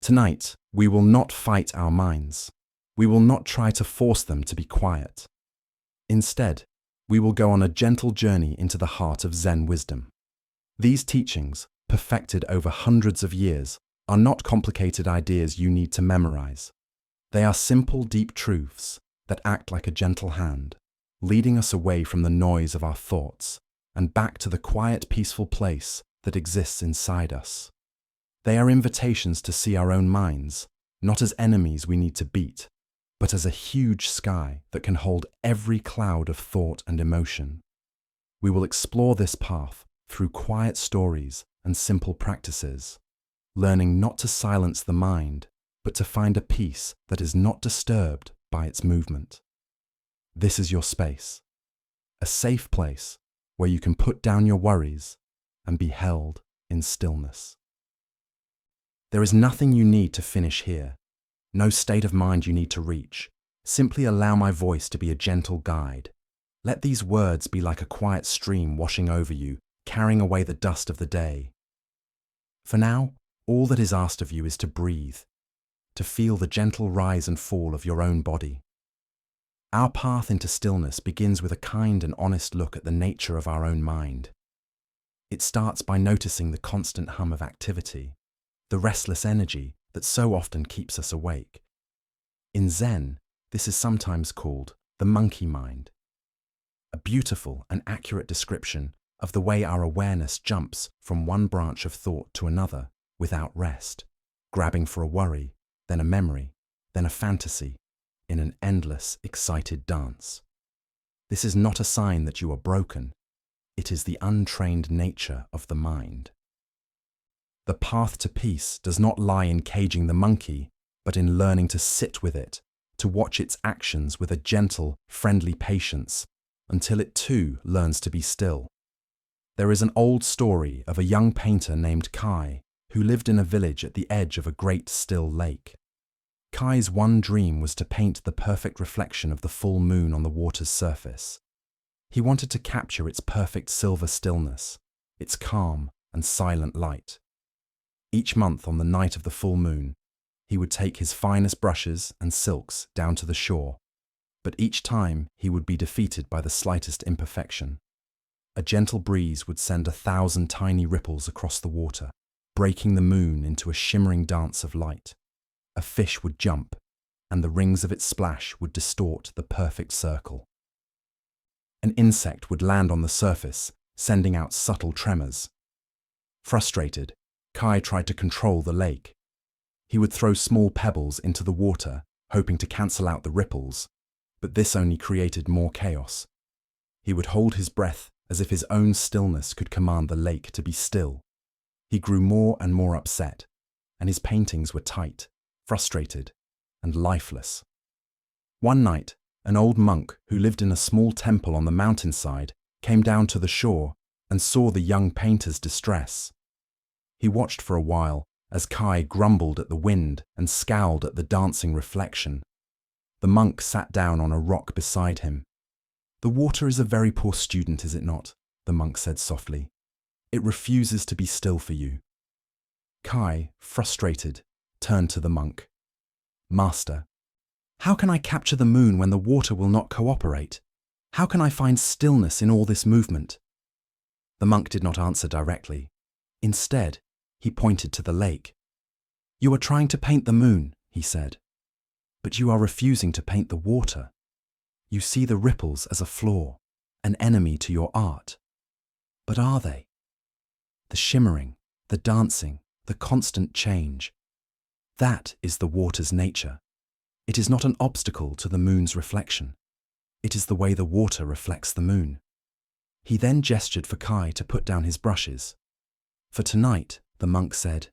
Tonight, we will not fight our minds. We will not try to force them to be quiet. Instead, we will go on a gentle journey into the heart of Zen wisdom. These teachings, perfected over hundreds of years, are not complicated ideas you need to memorize. They are simple, deep truths that act like a gentle hand, leading us away from the noise of our thoughts and back to the quiet, peaceful place that exists inside us. They are invitations to see our own minds, not as enemies we need to beat, but as a huge sky that can hold every cloud of thought and emotion. We will explore this path through quiet stories and simple practices, learning not to silence the mind, but to find a peace that is not disturbed by its movement. This is your space, a safe place where you can put down your worries and be held in stillness. There is nothing you need to finish here, no state of mind you need to reach. Simply allow my voice to be a gentle guide. Let these words be like a quiet stream washing over you, carrying away the dust of the day. For now, all that is asked of you is to breathe, to feel the gentle rise and fall of your own body. Our path into stillness begins with a kind and honest look at the nature of our own mind. It starts by noticing the constant hum of activity, the restless energy that so often keeps us awake. In Zen, this is sometimes called the monkey mind, a beautiful and accurate description of the way our awareness jumps from one branch of thought to another without rest, grabbing for a worry, then a memory, then a fantasy, in an endless, excited dance. This is not a sign that you are broken. It is the untrained nature of the mind. The path to peace does not lie in caging the monkey, but in learning to sit with it, to watch its actions with a gentle, friendly patience, until it too learns to be still. There is an old story of a young painter named Kai, who lived in a village at the edge of a great still lake. Kai's one dream was to paint the perfect reflection of the full moon on the water's surface. He wanted to capture its perfect silver stillness, its calm and silent light. Each month on the night of the full moon, he would take his finest brushes and silks down to the shore, but each time he would be defeated by the slightest imperfection. A gentle breeze would send 1,000 tiny ripples across the water, breaking the moon into a shimmering dance of light. A fish would jump, and the rings of its splash would distort the perfect circle. An insect would land on the surface, sending out subtle tremors. Frustrated, Kai tried to control the lake. He would throw small pebbles into the water, hoping to cancel out the ripples, but this only created more chaos. He would hold his breath as if his own stillness could command the lake to be still. He grew more and more upset, and his paintings were tight, frustrated, and lifeless. One night, an old monk who lived in a small temple on the mountainside came down to the shore and saw the young painter's distress. He watched for a while as Kai grumbled at the wind and scowled at the dancing reflection. The monk sat down on a rock beside him. "The water is a very poor student, is it not?" the monk said softly. "It refuses to be still for you." Kai, frustrated, turned to the monk. "Master, how can I capture the moon when the water will not cooperate? How can I find stillness in all this movement?" The monk did not answer directly. Instead, he pointed to the lake. "You are trying to paint the moon," he said, "but you are refusing to paint the water. You see the ripples as a flaw, an enemy to your art. But are they? The shimmering, the dancing, the constant change. That is the water's nature. It is not an obstacle to the moon's reflection. It is the way the water reflects the moon." He then gestured for Kai to put down his brushes. "For tonight," the monk said,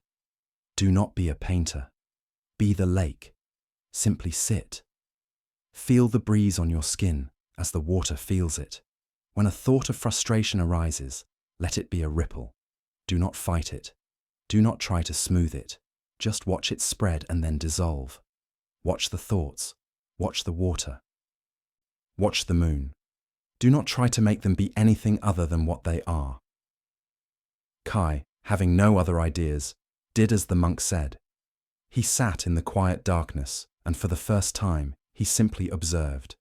"do not be a painter. Be the lake. Simply sit. Feel the breeze on your skin as the water feels it. When a thought of frustration arises, let it be a ripple. Do not fight it. Do not try to smooth it. Just watch it spread and then dissolve. Watch the thoughts. Watch the water. Watch the moon. Do not try to make them be anything other than what they are." Kai, having no other ideas, did as the monk said. He sat in the quiet darkness, and for the first time, he simply observed.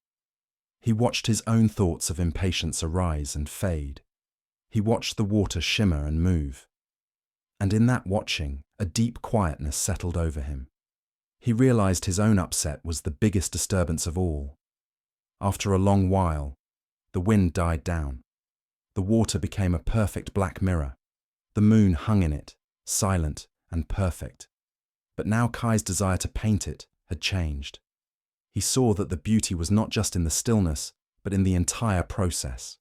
He watched his own thoughts of impatience arise and fade. He watched the water shimmer and move. And in that watching, a deep quietness settled over him. He realized his own upset was the biggest disturbance of all. After a long while, the wind died down. The water became a perfect black mirror. The moon hung in it, silent and perfect. But now Kai's desire to paint it had changed. He saw that the beauty was not just in the stillness, but in the entire process.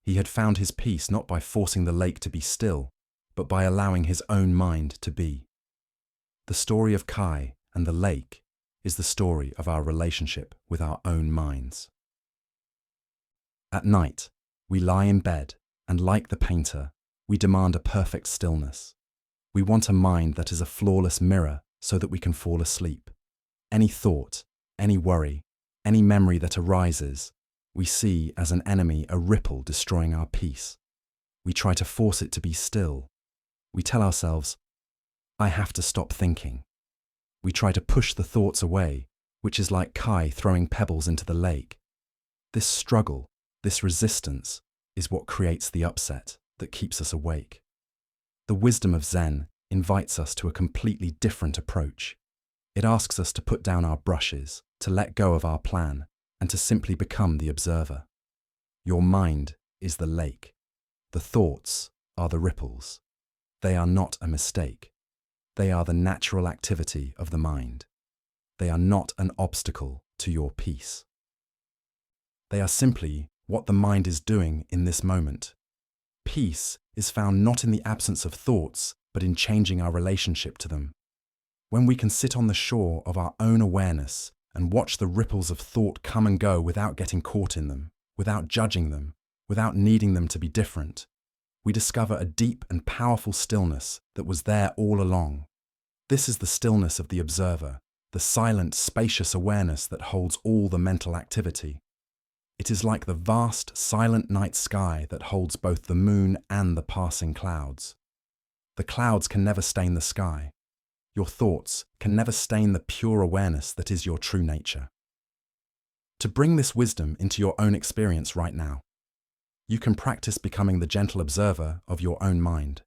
He had found his peace not by forcing the lake to be still, but by allowing his own mind to be. The story of Kai and the lake is the story of our relationship with our own minds. At night, we lie in bed, and like the painter, we demand a perfect stillness. We want a mind that is a flawless mirror so that we can fall asleep. Any thought, any worry, any memory that arises, we see as an enemy a ripple destroying our peace. We try to force it to be still. We tell ourselves, I have to stop thinking. We try to push the thoughts away, which is like Kai throwing pebbles into the lake. This struggle, this resistance, is what creates the upset that keeps us awake. The wisdom of Zen invites us to a completely different approach. It asks us to put down our brushes, to let go of our plan, and to simply become the observer. Your mind is the lake. The thoughts are the ripples. They are not a mistake. They are the natural activity of the mind. They are not an obstacle to your peace. They are simply what the mind is doing in this moment. Peace is found not in the absence of thoughts, but in changing our relationship to them. When we can sit on the shore of our own awareness and watch the ripples of thought come and go without getting caught in them, without judging them, without needing them to be different, we discover a deep and powerful stillness that was there all along. This is the stillness of the observer, the silent, spacious awareness that holds all the mental activity. It is like the vast, silent night sky that holds both the moon and the passing clouds. The clouds can never stain the sky. Your thoughts can never stain the pure awareness that is your true nature. To bring this wisdom into your own experience right now, you can practice becoming the gentle observer of your own mind.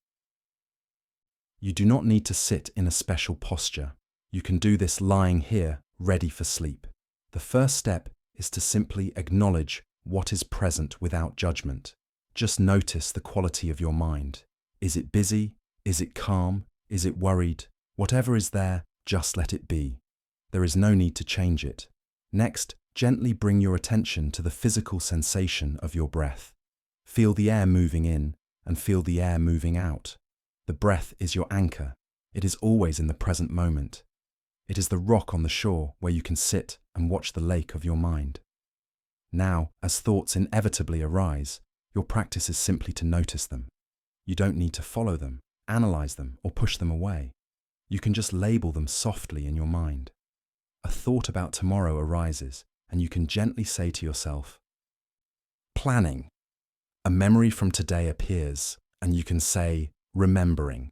You do not need to sit in a special posture. You can do this lying here, ready for sleep. The first step is to simply acknowledge what is present without judgment. Just notice the quality of your mind. Is it busy? Is it calm? Is it worried? Whatever is there, just let it be. There is no need to change it. Next, gently bring your attention to the physical sensation of your breath. Feel the air moving in and feel the air moving out. The breath is your anchor. It is always in the present moment. It is the rock on the shore where you can sit and watch the lake of your mind. Now, as thoughts inevitably arise, your practice is simply to notice them. You don't need to follow them, analyze them, or push them away. You can just label them softly in your mind. A thought about tomorrow arises, and you can gently say to yourself, planning. A memory from today appears, and you can say, remembering.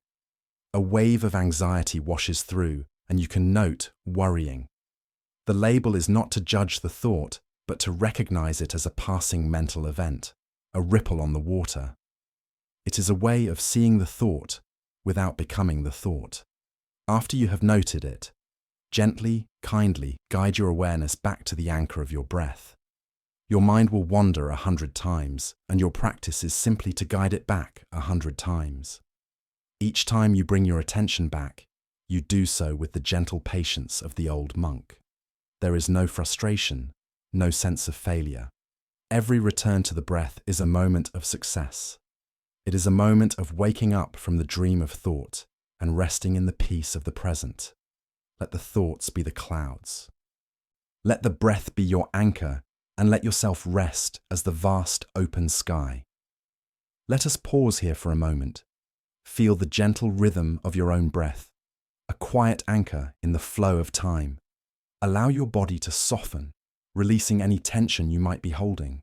A wave of anxiety washes through, and you can note, worrying. The label is not to judge the thought, but to recognize it as a passing mental event, a ripple on the water. It is a way of seeing the thought without becoming the thought. After you have noted it, gently, kindly guide your awareness back to the anchor of your breath. Your mind will wander 100 times, and your practice is simply to guide it back 100 times. Each time you bring your attention back, you do so with the gentle patience of the old monk. There is no frustration, no sense of failure. Every return to the breath is a moment of success. It is a moment of waking up from the dream of thought and resting in the peace of the present. Let the thoughts be the clouds. Let the breath be your anchor, and let yourself rest as the vast open sky. Let us pause here for a moment. Feel the gentle rhythm of your own breath, a quiet anchor in the flow of time. Allow your body to soften, releasing any tension you might be holding.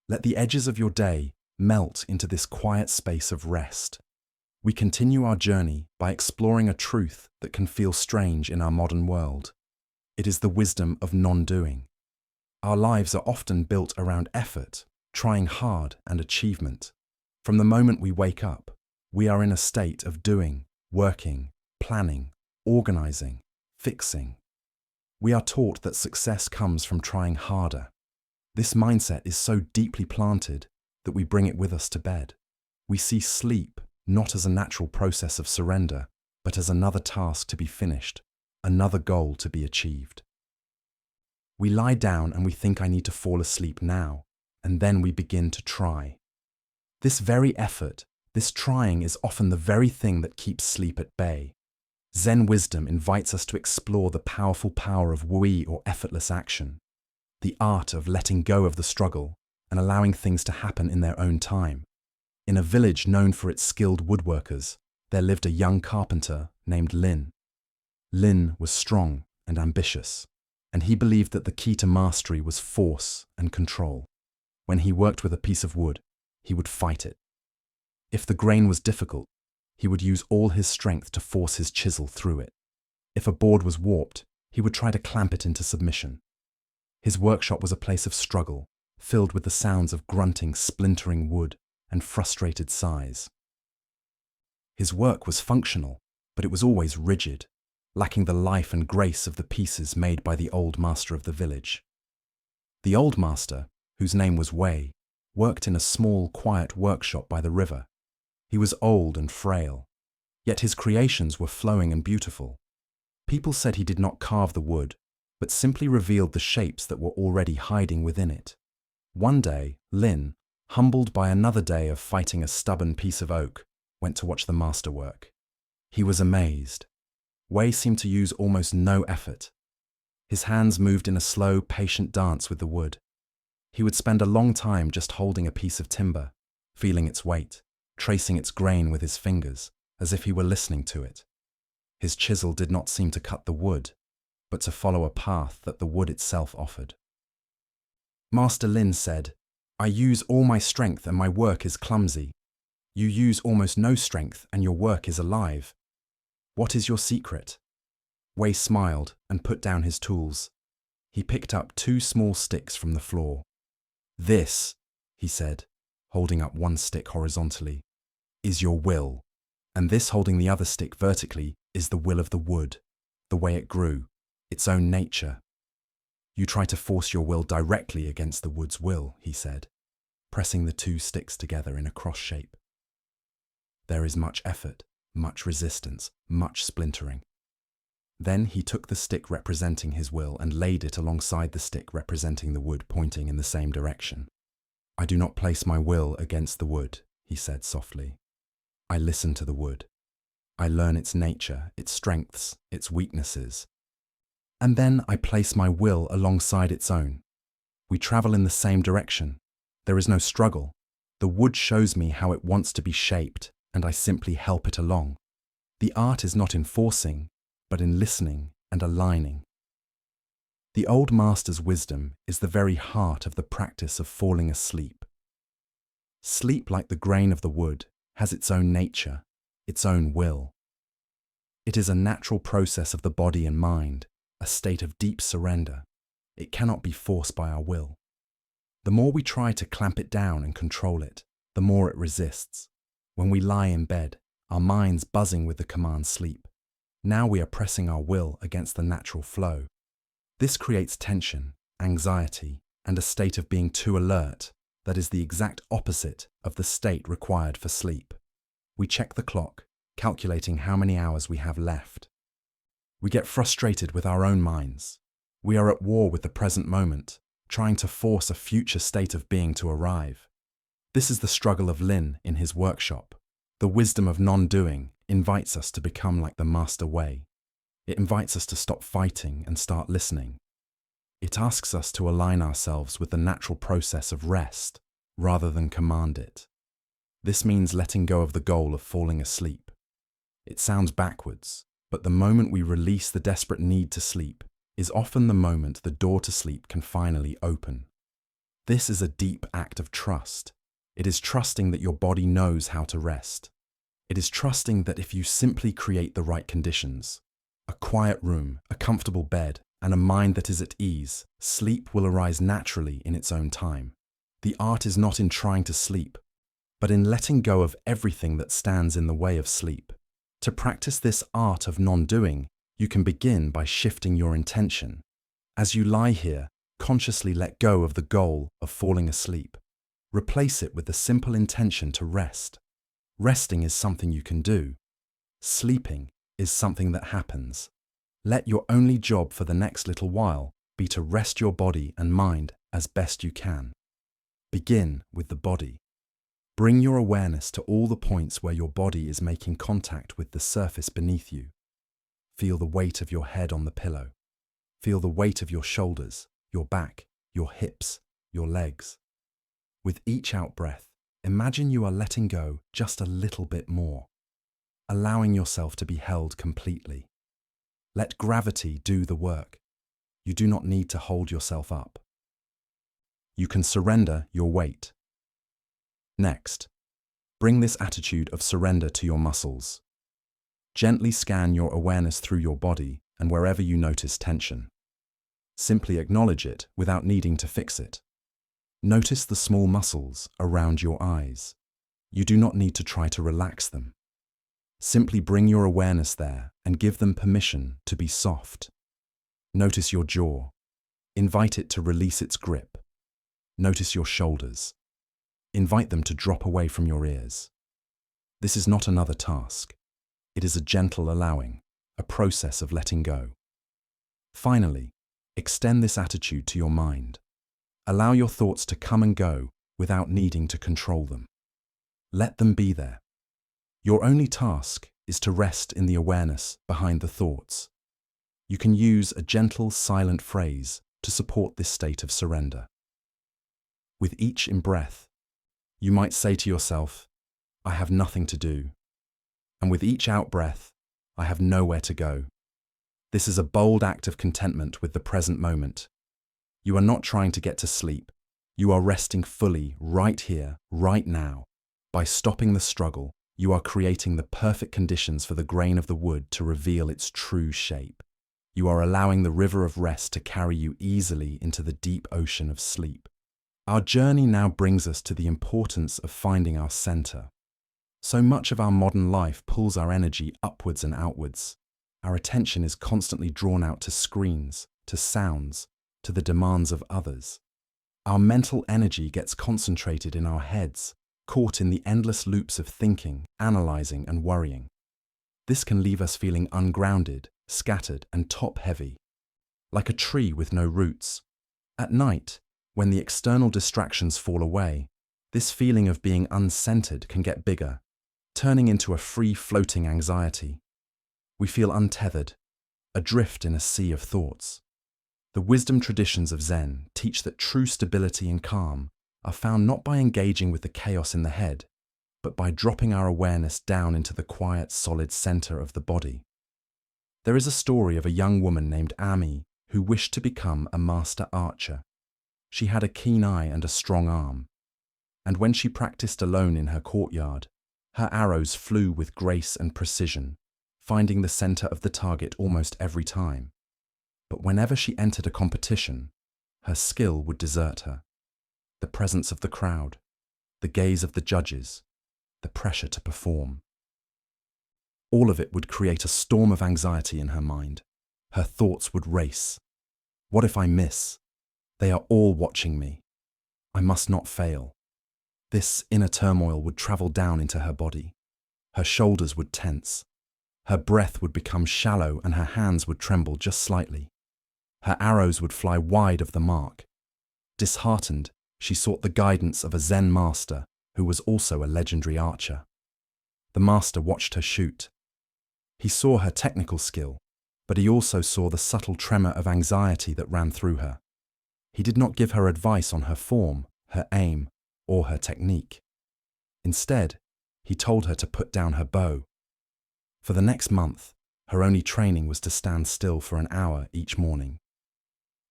Let the edges of your day melt into this quiet space of rest. We continue our journey by exploring a truth that can feel strange in our modern world. It is the wisdom of non-doing. Our lives are often built around effort, trying hard, and achievement. From the moment we wake up, we are in a state of doing, working, planning, organizing, fixing. We are taught that success comes from trying harder. This mindset is so deeply planted that we bring it with us to bed. We see sleep not as a natural process of surrender, but as another task to be finished, another goal to be achieved. We lie down and we think I need to fall asleep now, and then we begin to try. This very effort, this trying, is often the very thing that keeps sleep at bay. Zen wisdom invites us to explore the powerful power of wui, or effortless action, the art of letting go of the struggle and allowing things to happen in their own time. In a village known for its skilled woodworkers, there lived a young carpenter named Lin. Lin was strong and ambitious, and he believed that the key to mastery was force and control. When he worked with a piece of wood, he would fight it. If the grain was difficult, he would use all his strength to force his chisel through it. If a board was warped, he would try to clamp it into submission. His workshop was a place of struggle, filled with the sounds of grunting, splintering wood, and frustrated sighs. His work was functional, but it was always rigid, lacking the life and grace of the pieces made by the old master of the village. The old master, whose name was Wei, worked in a small, quiet workshop by the river. He was old and frail, yet his creations were flowing and beautiful. People said he did not carve the wood, but simply revealed the shapes that were already hiding within it. One day, Lin, humbled by another day of fighting a stubborn piece of oak, went to watch the master work. He was amazed. Wei seemed to use almost no effort. His hands moved in a slow, patient dance with the wood. He would spend a long time just holding a piece of timber, feeling its weight, tracing its grain with his fingers, as if he were listening to it. His chisel did not seem to cut the wood, but to follow a path that the wood itself offered. Master Lin said, "I use all my strength and my work is clumsy. You use almost no strength and your work is alive. What is your secret?" Wei smiled and put down his tools. He picked up 2 small sticks from the floor. "This," he said, holding up one stick horizontally, "is your will, and this holding the other stick vertically is the will of the wood, the way it grew, its own nature. You try to force your will directly against the wood's will," he said, pressing the 2 sticks together in a cross shape. There is much effort, much resistance, much splintering. Then he took the stick representing his will and laid it alongside the stick representing the wood pointing in the same direction. "I do not place my will against the wood," he said softly. "I listen to the wood. I learn its nature, its strengths, its weaknesses. And then I place my will alongside its own. We travel in the same direction. There is no struggle. The wood shows me how it wants to be shaped, and I simply help it along. The art is not in forcing, but in listening and aligning." The old master's wisdom is the very heart of the practice of falling asleep. Sleep, like the grain of the wood, has its own nature, its own will. It is a natural process of the body and mind, a state of deep surrender. It cannot be forced by our will. The more we try to clamp it down and control it, the more it resists. When we lie in bed, our minds buzzing with the command sleep. Now we are pressing our will against the natural flow. This creates tension, anxiety, and a state of being too alert that is the exact opposite of the state required for sleep. We check the clock, calculating how many hours we have left. We get frustrated with our own minds. We are at war with the present moment, trying to force a future state of being to arrive. This is the struggle of Lin in his workshop. The wisdom of non-doing invites us to become like the Master Wei. It invites us to stop fighting and start listening. It asks us to align ourselves with the natural process of rest, rather than command it. This means letting go of the goal of falling asleep. It sounds backwards, but the moment we release the desperate need to sleep is often the moment the door to sleep can finally open. This is a deep act of trust. It is trusting that your body knows how to rest. It is trusting that if you simply create the right conditions, a quiet room, a comfortable bed, and a mind that is at ease, sleep will arise naturally in its own time. The art is not in trying to sleep, but in letting go of everything that stands in the way of sleep. To practice this art of non-doing, you can begin by shifting your intention. As you lie here, consciously let go of the goal of falling asleep. Replace it with the simple intention to rest. Resting is something you can do. Sleeping is something that happens. Let your only job for the next little while be to rest your body and mind as best you can. Begin with the body. Bring your awareness to all the points where your body is making contact with the surface beneath you. Feel the weight of your head on the pillow. Feel the weight of your shoulders, your back, your hips, your legs. With each out-breath, imagine you are letting go just a little bit more, allowing yourself to be held completely. Let gravity do the work. You do not need to hold yourself up. You can surrender your weight. Next, bring this attitude of surrender to your muscles. Gently scan your awareness through your body and wherever you notice tension. Simply acknowledge it without needing to fix it. Notice the small muscles around your eyes. You do not need to try to relax them. Simply bring your awareness there and give them permission to be soft. Notice your jaw. Invite it to release its grip. Notice your shoulders. Invite them to drop away from your ears. This is not another task. It is a gentle allowing, a process of letting go. Finally, extend this attitude to your mind. Allow your thoughts to come and go without needing to control them. Let them be there. Your only task is to rest in the awareness behind the thoughts. You can use a gentle, silent phrase to support this state of surrender. With each in-breath, you might say to yourself, I have nothing to do. And with each out-breath, I have nowhere to go. This is a bold act of contentment with the present moment. You are not trying to get to sleep. You are resting fully right here, right now. By stopping the struggle, you are creating the perfect conditions for the grain of the wood to reveal its true shape. You are allowing the river of rest to carry you easily into the deep ocean of sleep. Our journey now brings us to the importance of finding our center. So much of our modern life pulls our energy upwards and outwards. Our attention is constantly drawn out to screens, to sounds, to the demands of others. Our mental energy gets concentrated in our heads, caught in the endless loops of thinking, analyzing, and worrying. This can leave us feeling ungrounded, scattered, and top-heavy, like a tree with no roots. At night, when the external distractions fall away, this feeling of being uncentered can get bigger, turning into a free-floating anxiety. We feel untethered, adrift in a sea of thoughts. The wisdom traditions of Zen teach that true stability and calm are found not by engaging with the chaos in the head, but by dropping our awareness down into the quiet, solid center of the body. There is a story of a young woman named Ami who wished to become a master archer. She had a keen eye and a strong arm, and when she practiced alone in her courtyard, her arrows flew with grace and precision, finding the center of the target almost every time. But whenever she entered a competition, her skill would desert her. The presence of the crowd, the gaze of the judges, the pressure to perform. All of it would create a storm of anxiety in her mind. Her thoughts would race. What if I miss? They are all watching me. I must not fail. This inner turmoil would travel down into her body. Her shoulders would tense. Her breath would become shallow and her hands would tremble just slightly. Her arrows would fly wide of the mark. Disheartened, she sought the guidance of a Zen master who was also a legendary archer. The master watched her shoot. He saw her technical skill, but he also saw the subtle tremor of anxiety that ran through her. He did not give her advice on her form, her aim, or her technique. Instead, he told her to put down her bow. For the next month, her only training was to stand still for an hour each morning.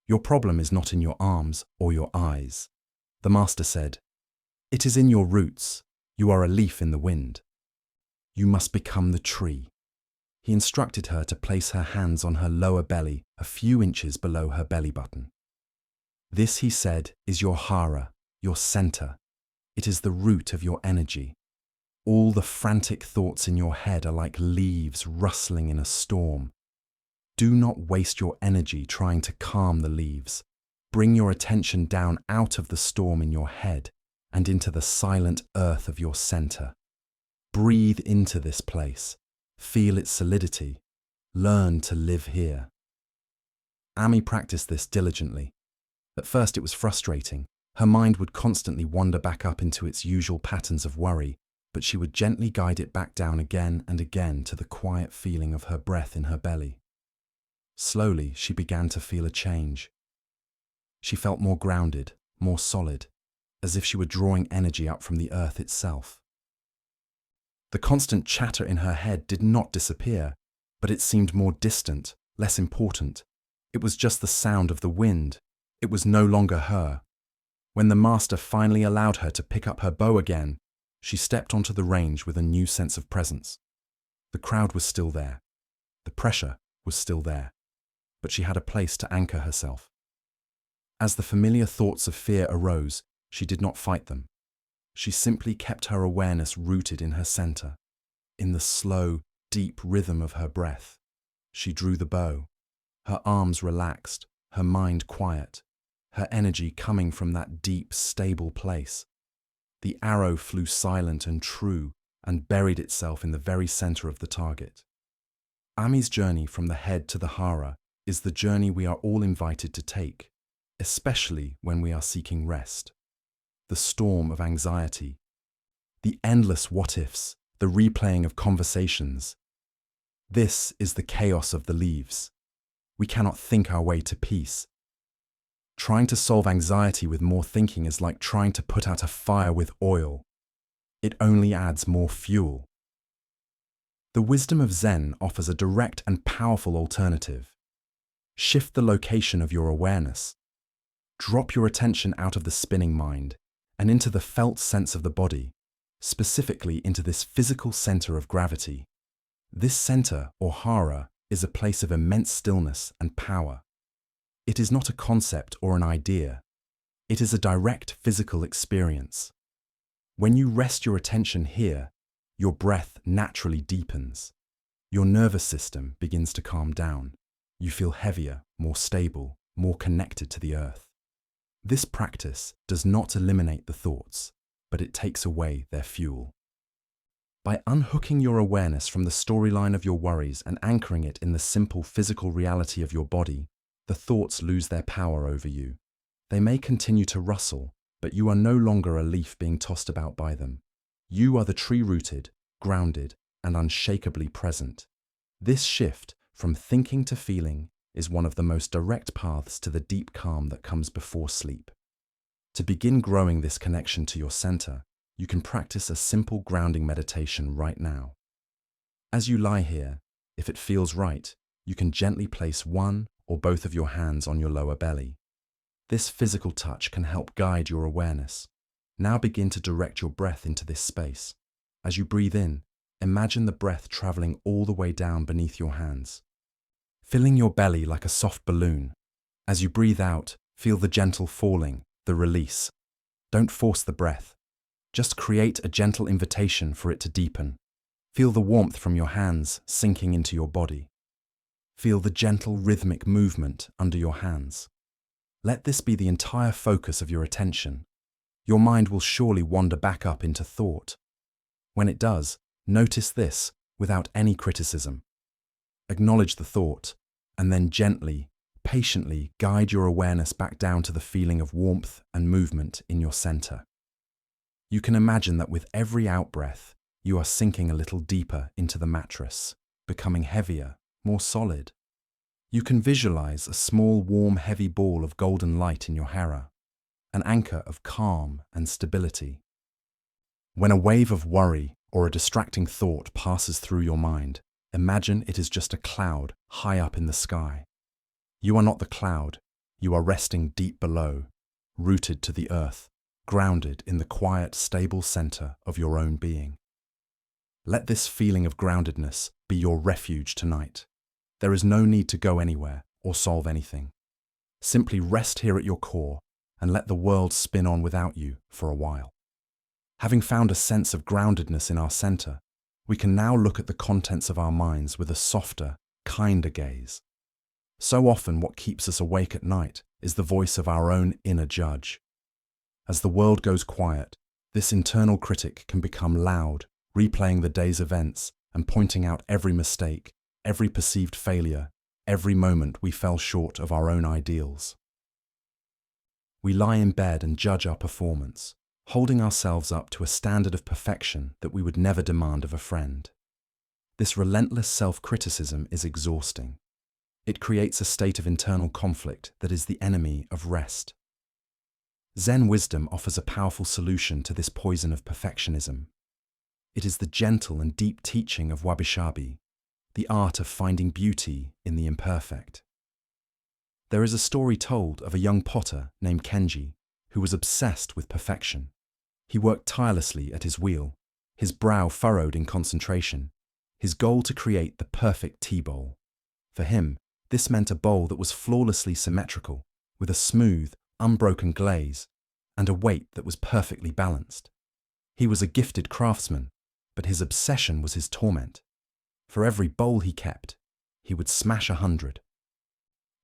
Your problem is not in your arms or your eyes, the master said. It is in your roots. You are a leaf in the wind. You must become the tree. He instructed her to place her hands on her lower belly a few inches below her belly button. This, he said, is your hara, your center. It is the root of your energy. All the frantic thoughts in your head are like leaves rustling in a storm. Do not waste your energy trying to calm the leaves. Bring your attention down out of the storm in your head and into the silent earth of your center. Breathe into this place. Feel its solidity. Learn to live here. Ami practiced this diligently. At first it was frustrating. Her mind would constantly wander back up into its usual patterns of worry, but she would gently guide it back down again and again to the quiet feeling of her breath in her belly. Slowly, she began to feel a change. She felt more grounded, more solid, as if she were drawing energy up from the earth itself. The constant chatter in her head did not disappear, but it seemed more distant, less important. It was just the sound of the wind. It was no longer her. When the master finally allowed her to pick up her bow again, she stepped onto the range with a new sense of presence. The crowd was still there. The pressure was still there. But she had a place to anchor herself. As the familiar thoughts of fear arose, she did not fight them. She simply kept her awareness rooted in her center. In the slow, deep rhythm of her breath, she drew the bow. Her arms relaxed, her mind quiet, her energy coming from that deep, stable place. The arrow flew silent and true and buried itself in the very center of the target. Ami's journey from the head to the hara is the journey we are all invited to take, especially when we are seeking rest. The storm of anxiety, the endless what-ifs, the replaying of conversations. This is the chaos of the leaves. We cannot think our way to peace. Trying to solve anxiety with more thinking is like trying to put out a fire with oil. It only adds more fuel. The wisdom of Zen offers a direct and powerful alternative. Shift the location of your awareness. Drop your attention out of the spinning mind and into the felt sense of the body, specifically into this physical center of gravity. This center, or hara, is a place of immense stillness and power. It is not a concept or an idea. It is a direct physical experience. When you rest your attention here, your breath naturally deepens. Your nervous system begins to calm down. You feel heavier, more stable, more connected to the earth. This practice does not eliminate the thoughts, but it takes away their fuel. By unhooking your awareness from the storyline of your worries and anchoring it in the simple physical reality of your body, the thoughts lose their power over you. They may continue to rustle, but you are no longer a leaf being tossed about by them. You are the tree-rooted, grounded, and unshakably present. This shift from thinking to feeling is one of the most direct paths to the deep calm that comes before sleep. To begin growing this connection to your center, you can practice a simple grounding meditation right now. As you lie here, if it feels right, you can gently place one or both of your hands on your lower belly. This physical touch can help guide your awareness. Now begin to direct your breath into this space. As you breathe in, imagine the breath traveling all the way down beneath your hands, filling your belly like a soft balloon. As you breathe out, feel the gentle falling, the release. Don't force the breath. Just create a gentle invitation for it to deepen. Feel the warmth from your hands sinking into your body. Feel the gentle rhythmic movement under your hands. Let this be the entire focus of your attention. Your mind will surely wander back up into thought. When it does, notice this without any criticism. Acknowledge the thought, and then gently, patiently guide your awareness back down to the feeling of warmth and movement in your center. You can imagine that with every out-breath, you are sinking a little deeper into the mattress, becoming heavier, more solid. You can visualize a small, warm, heavy ball of golden light in your hara, an anchor of calm and stability. When a wave of worry or a distracting thought passes through your mind, imagine it is just a cloud high up in the sky. You are not the cloud. You are resting deep below, rooted to the earth, grounded in the quiet, stable center of your own being. Let this feeling of groundedness be your refuge tonight. There is no need to go anywhere or solve anything. Simply rest here at your core and let the world spin on without you for a while. Having found a sense of groundedness in our center, we can now look at the contents of our minds with a softer, kinder gaze. So often what keeps us awake at night is the voice of our own inner judge. As the world goes quiet, this internal critic can become loud, replaying the day's events and pointing out every mistake, every perceived failure, every moment we fell short of our own ideals. We lie in bed and judge our performance, holding ourselves up to a standard of perfection that we would never demand of a friend. This relentless self-criticism is exhausting. It creates a state of internal conflict that is the enemy of rest. Zen wisdom offers a powerful solution to this poison of perfectionism. It is the gentle and deep teaching of wabi-sabi, the art of finding beauty in the imperfect. There is a story told of a young potter named Kenji who was obsessed with perfection. He worked tirelessly at his wheel, his brow furrowed in concentration, his goal to create the perfect tea bowl. For him, this meant a bowl that was flawlessly symmetrical, with a smooth, unbroken glaze, and a weight that was perfectly balanced. He was a gifted craftsman, but his obsession was his torment. For every bowl he kept, he would smash 100.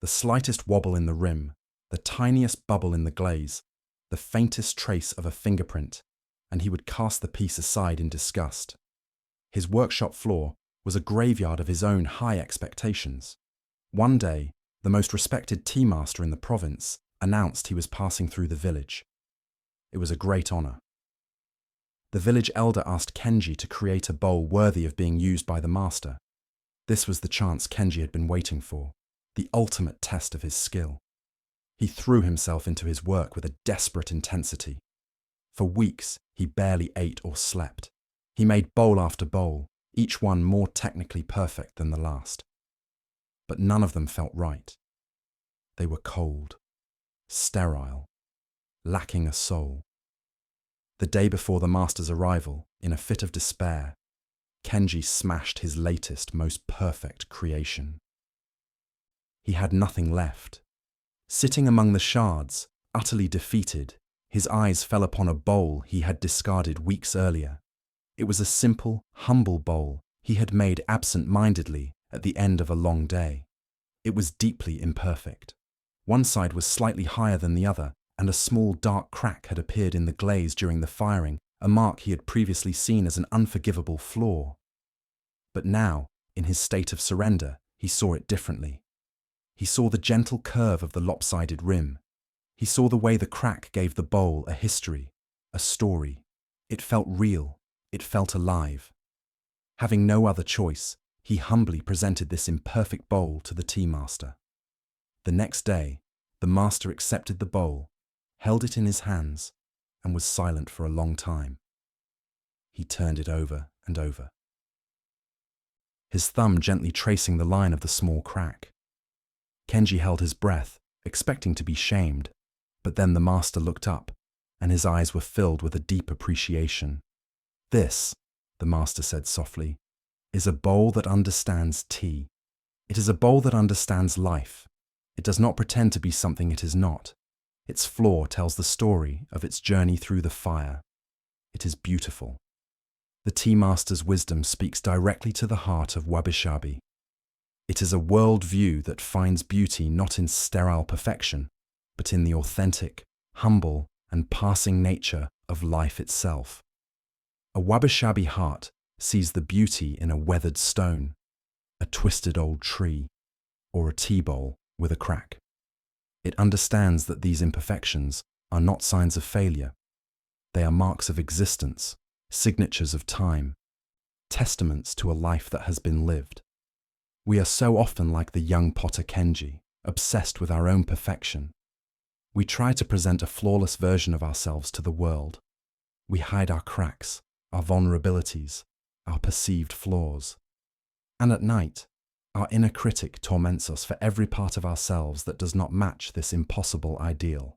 The slightest wobble in the rim, the tiniest bubble in the glaze, the faintest trace of a fingerprint, and he would cast the piece aside in disgust. His workshop floor was a graveyard of his own high expectations. One day, the most respected tea master in the province announced he was passing through the village. It was a great honor. The village elder asked Kenji to create a bowl worthy of being used by the master. This was the chance Kenji had been waiting for, the ultimate test of his skill. He threw himself into his work with a desperate intensity. For weeks, he barely ate or slept. He made bowl after bowl, each one more technically perfect than the last. But none of them felt right. They were cold, sterile, lacking a soul. The day before the master's arrival, in a fit of despair, Kenji smashed his latest, most perfect creation. He had nothing left. Sitting among the shards, utterly defeated, his eyes fell upon a bowl he had discarded weeks earlier. It was a simple, humble bowl he had made absent-mindedly at the end of a long day. It was deeply imperfect. One side was slightly higher than the other, and a small dark crack had appeared in the glaze during the firing, a mark he had previously seen as an unforgivable flaw. But now, in his state of surrender, he saw it differently. He saw the gentle curve of the lopsided rim. He saw the way the crack gave the bowl a history, a story. It felt real. It felt alive. Having no other choice, he humbly presented this imperfect bowl to the tea master. The next day, the master accepted the bowl, held it in his hands, and was silent for a long time. He turned it over and over, his thumb gently tracing the line of the small crack. Kenji held his breath, expecting to be shamed, but then the master looked up, and his eyes were filled with a deep appreciation. "This," the master said softly, "is a bowl that understands tea. It is a bowl that understands life. It does not pretend to be something it is not. Its flaw tells the story of its journey through the fire. It is beautiful." The tea master's wisdom speaks directly to the heart of wabi-sabi. It is a world view that finds beauty not in sterile perfection, but in the authentic, humble, and passing nature of life itself. A wabi-sabi heart sees the beauty in a weathered stone, a twisted old tree, or a tea bowl with a crack. It understands that these imperfections are not signs of failure. They are marks of existence, signatures of time, testaments to a life that has been lived. We are so often like the young potter Kenji, obsessed with our own perfection. We try to present a flawless version of ourselves to the world. We hide our cracks, our vulnerabilities, our perceived flaws. And at night, our inner critic torments us for every part of ourselves that does not match this impossible ideal.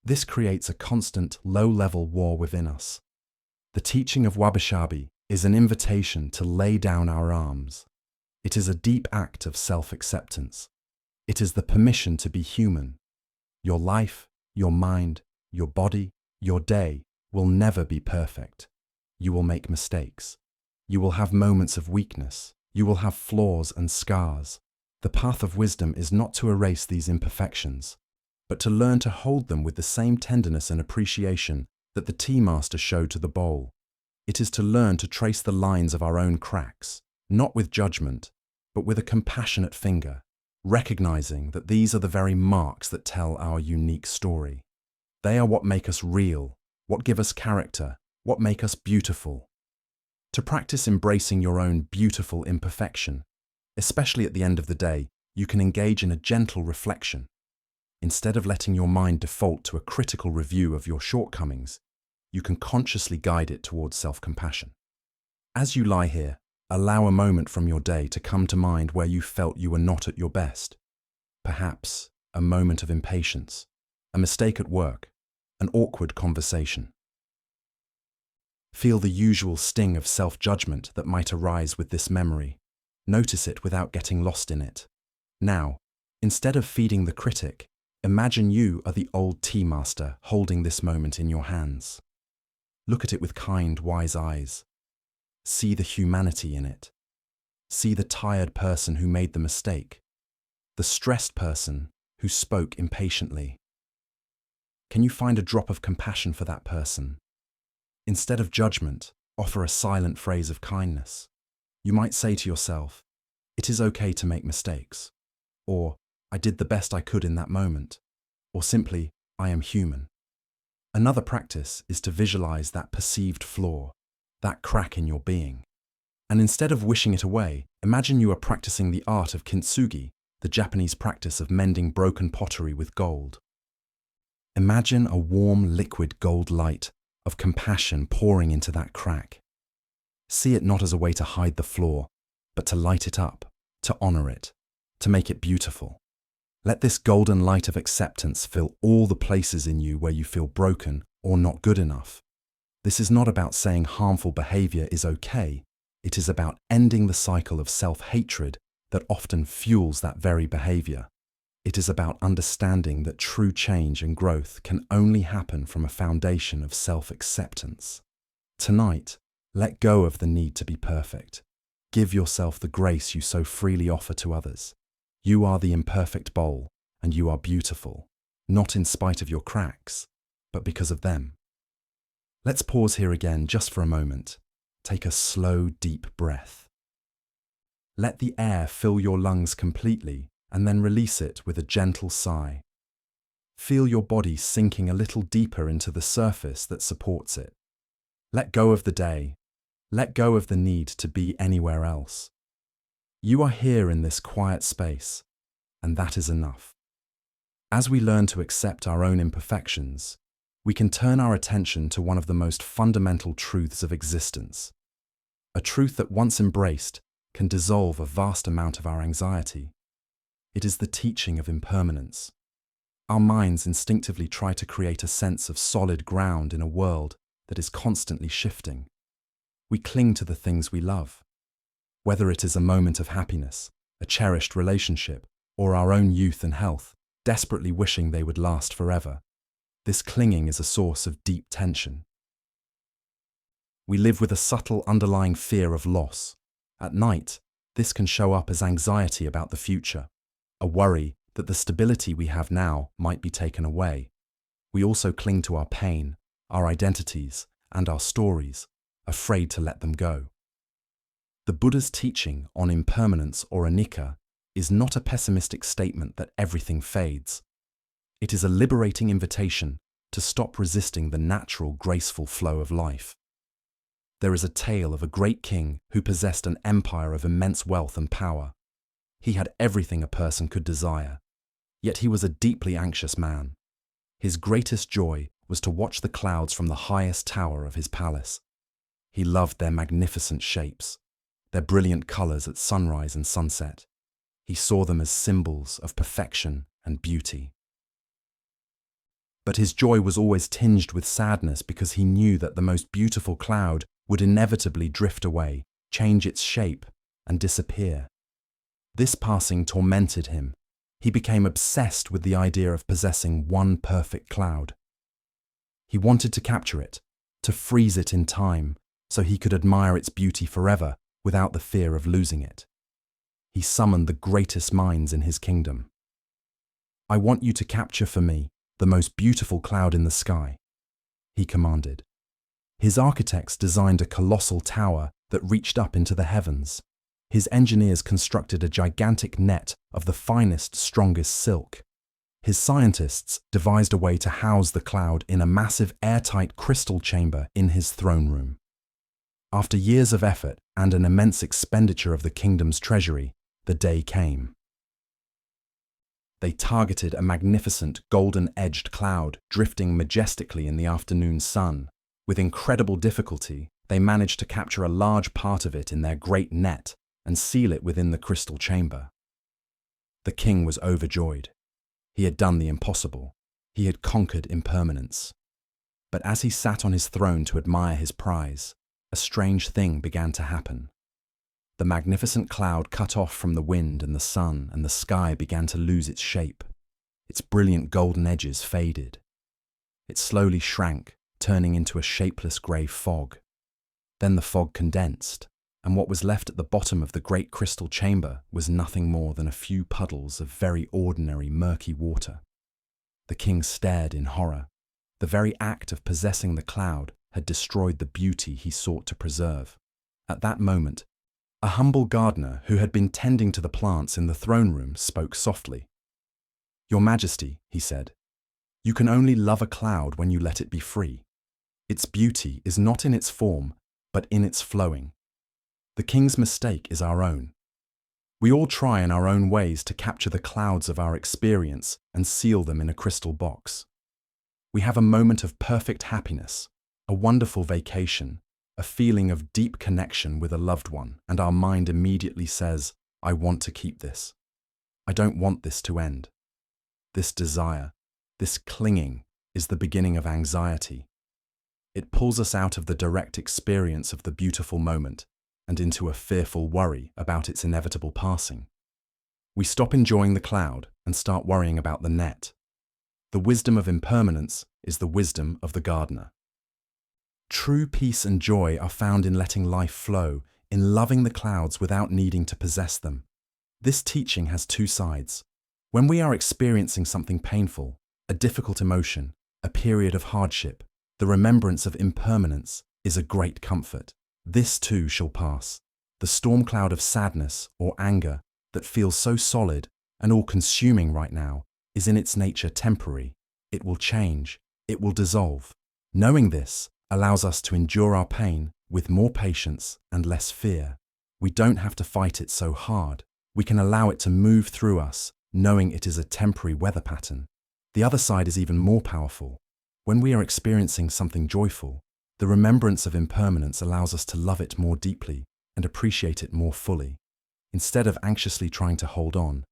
This creates a constant, low-level war within us. The teaching of wabi-sabi is an invitation to lay down our arms. It is a deep act of self-acceptance. It is the permission to be human. Your life, your mind, your body, your day will never be perfect. You will make mistakes. You will have moments of weakness. You will have flaws and scars. The path of wisdom is not to erase these imperfections, but to learn to hold them with the same tenderness and appreciation that the tea master showed to the bowl. It is to learn to trace the lines of our own cracks, not with judgment, but with a compassionate finger, recognizing that these are the very marks that tell our unique story. They are what make us real, what give us character, what make us beautiful. To practice embracing your own beautiful imperfection, especially at the end of the day, you can engage in a gentle reflection. Instead of letting your mind default to a critical review of your shortcomings, you can consciously guide it towards self-compassion. As you lie here, allow a moment from your day to come to mind where you felt you were not at your best. Perhaps a moment of impatience, a mistake at work, an awkward conversation. Feel the usual sting of self-judgment that might arise with this memory. Notice it without getting lost in it. Now, instead of feeding the critic, imagine you are the old tea master holding this moment in your hands. Look at it with kind, wise eyes. See the humanity in it. See the tired person who made the mistake, the stressed person who spoke impatiently. Can you find a drop of compassion for that person? Instead of judgment, offer a silent phrase of kindness. You might say to yourself, "It is okay to make mistakes," or "I did the best I could in that moment," or simply, "I am human." Another practice is to visualize that perceived flaw, that crack in your being. And instead of wishing it away, imagine you are practicing the art of kintsugi, the Japanese practice of mending broken pottery with gold. Imagine a warm, liquid gold light of compassion pouring into that crack. See it not as a way to hide the flaw, but to light it up, to honor it, to make it beautiful. Let this golden light of acceptance fill all the places in you where you feel broken or not good enough. This is not about saying harmful behavior is okay. It is about ending the cycle of self-hatred that often fuels that very behavior. It is about understanding that true change and growth can only happen from a foundation of self-acceptance. Tonight, let go of the need to be perfect. Give yourself the grace you so freely offer to others. You are the imperfect bowl, and you are beautiful, not in spite of your cracks, but because of them. Let's pause here again just for a moment. Take a slow, deep breath. Let the air fill your lungs completely, and then release it with a gentle sigh. Feel your body sinking a little deeper into the surface that supports it. Let go of the day. Let go of the need to be anywhere else. You are here in this quiet space, and that is enough. As we learn to accept our own imperfections, we can turn our attention to one of the most fundamental truths of existence. A truth that once embraced can dissolve a vast amount of our anxiety. It is the teaching of impermanence. Our minds instinctively try to create a sense of solid ground in a world that is constantly shifting. We cling to the things we love. Whether it is a moment of happiness, a cherished relationship, or our own youth and health, desperately wishing they would last forever. This clinging is a source of deep tension. We live with a subtle underlying fear of loss. At night, this can show up as anxiety about the future, a worry that the stability we have now might be taken away. We also cling to our pain, our identities, and our stories, afraid to let them go. The Buddha's teaching on impermanence or anicca is not a pessimistic statement that everything fades. It is a liberating invitation to stop resisting the natural, graceful flow of life. There is a tale of a great king who possessed an empire of immense wealth and power. He had everything a person could desire, yet he was a deeply anxious man. His greatest joy was to watch the clouds from the highest tower of his palace. He loved their magnificent shapes, their brilliant colors at sunrise and sunset. He saw them as symbols of perfection and beauty. But his joy was always tinged with sadness because he knew that the most beautiful cloud would inevitably drift away, change its shape, and disappear. This passing tormented him. He became obsessed with the idea of possessing one perfect cloud. He wanted to capture it, to freeze it in time, so he could admire its beauty forever without the fear of losing it. He summoned the greatest minds in his kingdom. "I want you to capture for me the most beautiful cloud in the sky," he commanded. His architects designed a colossal tower that reached up into the heavens. His engineers constructed a gigantic net of the finest, strongest silk. His scientists devised a way to house the cloud in a massive airtight crystal chamber in his throne room. After years of effort and an immense expenditure of the kingdom's treasury, the day came. They targeted a magnificent golden-edged cloud drifting majestically in the afternoon sun. With incredible difficulty, they managed to capture a large part of it in their great net and seal it within the crystal chamber. The king was overjoyed. He had done the impossible. He had conquered impermanence. But as he sat on his throne to admire his prize, a strange thing began to happen. The magnificent cloud cut off from the wind and the sun, and the sky began to lose its shape. Its brilliant golden edges faded. It slowly shrank, turning into a shapeless grey fog. Then the fog condensed, and what was left at the bottom of the great crystal chamber was nothing more than a few puddles of very ordinary murky water. The king stared in horror. The very act of possessing the cloud had destroyed the beauty he sought to preserve. At that moment, a humble gardener who had been tending to the plants in the throne room spoke softly. "Your Majesty," he said, "you can only love a cloud when you let it be free. Its beauty is not in its form, but in its flowing. The king's mistake is our own. We all try in our own ways to capture the clouds of our experience and seal them in a crystal box. We have a moment of perfect happiness, a wonderful vacation, a feeling of deep connection with a loved one, and our mind immediately says, 'I want to keep this. I don't want this to end.' This desire, this clinging, is the beginning of anxiety. It pulls us out of the direct experience of the beautiful moment and into a fearful worry about its inevitable passing. We stop enjoying the cloud and start worrying about the net. The wisdom of impermanence is the wisdom of the gardener. True peace and joy are found in letting life flow, in loving the clouds without needing to possess them. This teaching has two sides. When we are experiencing something painful, a difficult emotion, a period of hardship, the remembrance of impermanence is a great comfort. This too shall pass. The storm cloud of sadness or anger that feels so solid and all-consuming right now is in its nature temporary. It will change. It will dissolve. Knowing this allows us to endure our pain with more patience and less fear. We don't have to fight it so hard. We can allow it to move through us, knowing it is a temporary weather pattern. The other side is even more powerful. When we are experiencing something joyful, the remembrance of impermanence allows us to love it more deeply and appreciate it more fully. Instead of anxiously trying to hold on,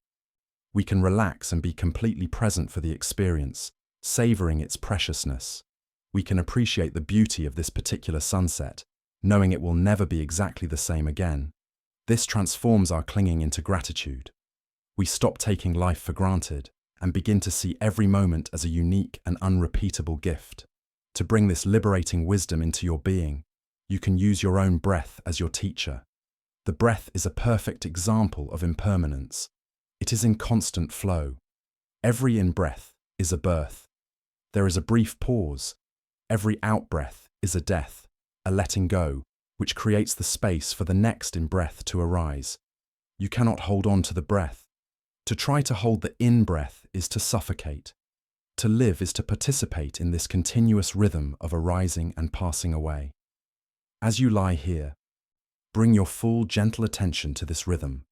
we can relax and be completely present for the experience, savoring its preciousness. We can appreciate the beauty of this particular sunset, knowing it will never be exactly the same again. This transforms our clinging into gratitude. We stop taking life for granted and begin to see every moment as a unique and unrepeatable gift. To bring this liberating wisdom into your being, you can use your own breath as your teacher. The breath is a perfect example of impermanence. It is in constant flow. Every in-breath is a birth. There is a brief pause. Every out-breath is a death, a letting go, which creates the space for the next in-breath to arise. You cannot hold on to the breath. To try to hold the in-breath is to suffocate. To live is to participate in this continuous rhythm of arising and passing away. As you lie here, bring your full, gentle attention to this rhythm.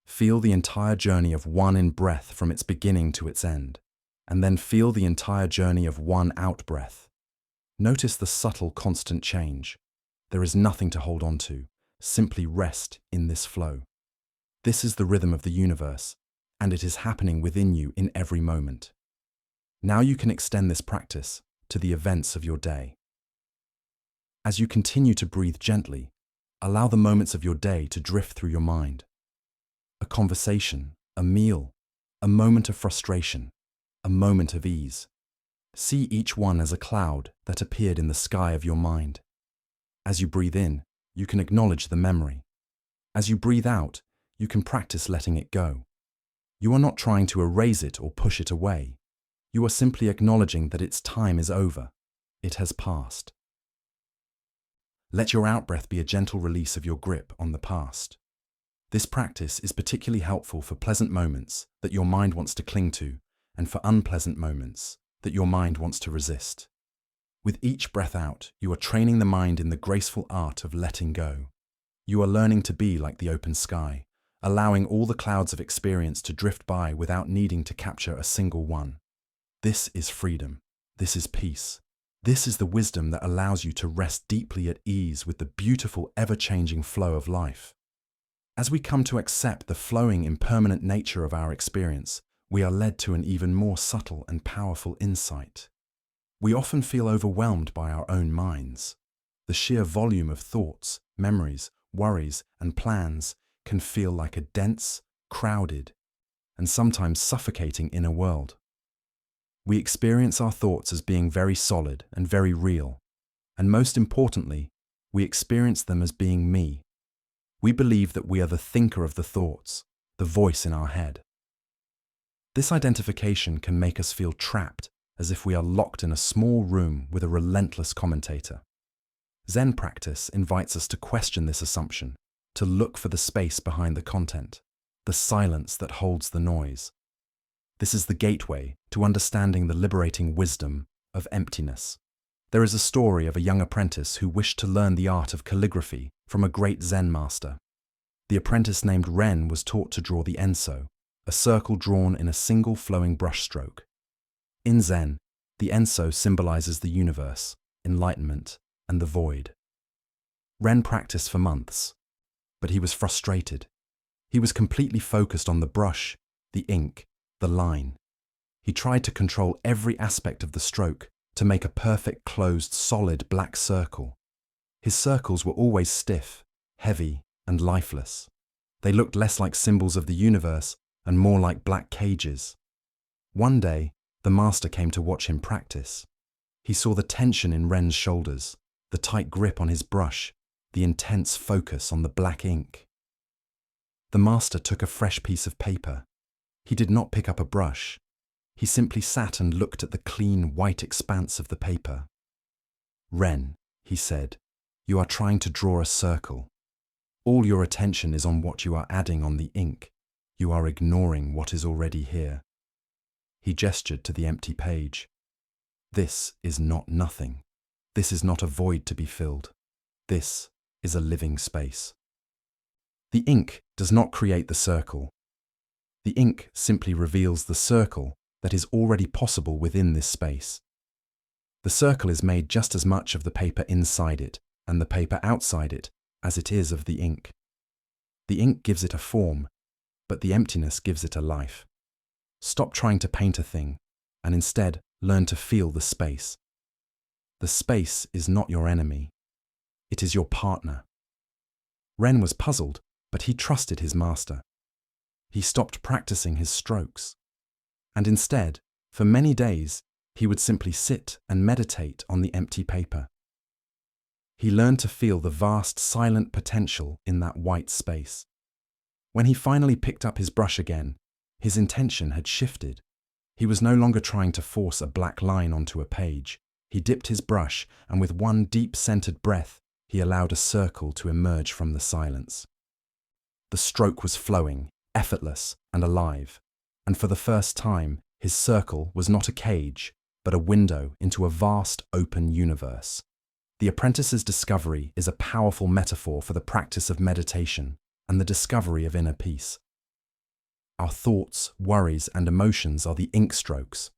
Feel the entire journey of one in-breath from its beginning to its end, and then feel the entire journey of one out-breath. Notice the subtle, constant change. There is nothing to hold on to. Simply rest in this flow. This is the rhythm of the universe, and it is happening within you in every moment. Now you can extend this practice to the events of your day. As you continue to breathe gently, allow the moments of your day to drift through your mind. A conversation, a meal, a moment of frustration, a moment of ease. See each one as a cloud that appeared in the sky of your mind. As you breathe in, you can acknowledge the memory. As you breathe out, you can practice letting it go. You are not trying to erase it or push it away. You are simply acknowledging that its time is over. It has passed. Let your out-breath be a gentle release of your grip on the past. This practice is particularly helpful for pleasant moments that your mind wants to cling to and for unpleasant moments that your mind wants to resist. With each breath out, you are training the mind in the graceful art of letting go. You are learning to be like the open sky, allowing all the clouds of experience to drift by without needing to capture a single one. This is freedom. This is peace. This is the wisdom that allows you to rest deeply at ease with the beautiful, ever-changing flow of life. As we come to accept the flowing, impermanent nature of our experience, we are led to an even more subtle and powerful insight. We often feel overwhelmed by our own minds. The sheer volume of thoughts, memories, worries, and plans can feel like a dense, crowded, and sometimes suffocating inner world. We experience our thoughts as being very solid and very real, and most importantly, we experience them as being me. We believe that we are the thinker of the thoughts, the voice in our head. This identification can make us feel trapped, as if we are locked in a small room with a relentless commentator. Zen practice invites us to question this assumption, to look for the space behind the content, the silence that holds the noise. This is the gateway to understanding the liberating wisdom of emptiness. There is a story of a young apprentice who wished to learn the art of calligraphy from a great Zen master. The apprentice named Ren was taught to draw the enso, a circle drawn in a single flowing brushstroke. In Zen, the enso symbolizes the universe, enlightenment, and the void. Ren practiced for months, but he was frustrated. He was completely focused on the brush, the ink, the line. He tried to control every aspect of the stroke to make a perfect closed solid black circle. His circles were always stiff, heavy, and lifeless. They looked less like symbols of the universe and more like black cages. One day, the master came to watch him practice. He saw the tension in Ren's shoulders, the tight grip on his brush, the intense focus on the black ink. The master took a fresh piece of paper. He did not pick up a brush. He simply sat and looked at the clean, white expanse of the paper. "Ren," he said, "you are trying to draw a circle. All your attention is on what you are adding on the ink. You are ignoring what is already here." He gestured to the empty page. "This is not nothing. This is not a void to be filled. This is a living space." The ink does not create the circle. The ink simply reveals the circle that is already possible within this space. The circle is made just as much of the paper inside it and the paper outside it as it is of the ink. The ink gives it a form, but the emptiness gives it a life. Stop trying to paint a thing, and instead learn to feel the space. The space is not your enemy. It is your partner. Ren was puzzled, but he trusted his master. He stopped practicing his strokes. And instead, for many days, he would simply sit and meditate on the empty paper. He learned to feel the vast, silent potential in that white space. When he finally picked up his brush again, his intention had shifted. He was no longer trying to force a black line onto a page. He dipped his brush, and with one deep, centered breath, he allowed a circle to emerge from the silence. The stroke was flowing, effortless, and alive. And for the first time, his circle was not a cage, but a window into a vast, open universe. The apprentice's discovery is a powerful metaphor for the practice of meditation and the discovery of inner peace. Our thoughts, worries, and emotions are the ink strokes.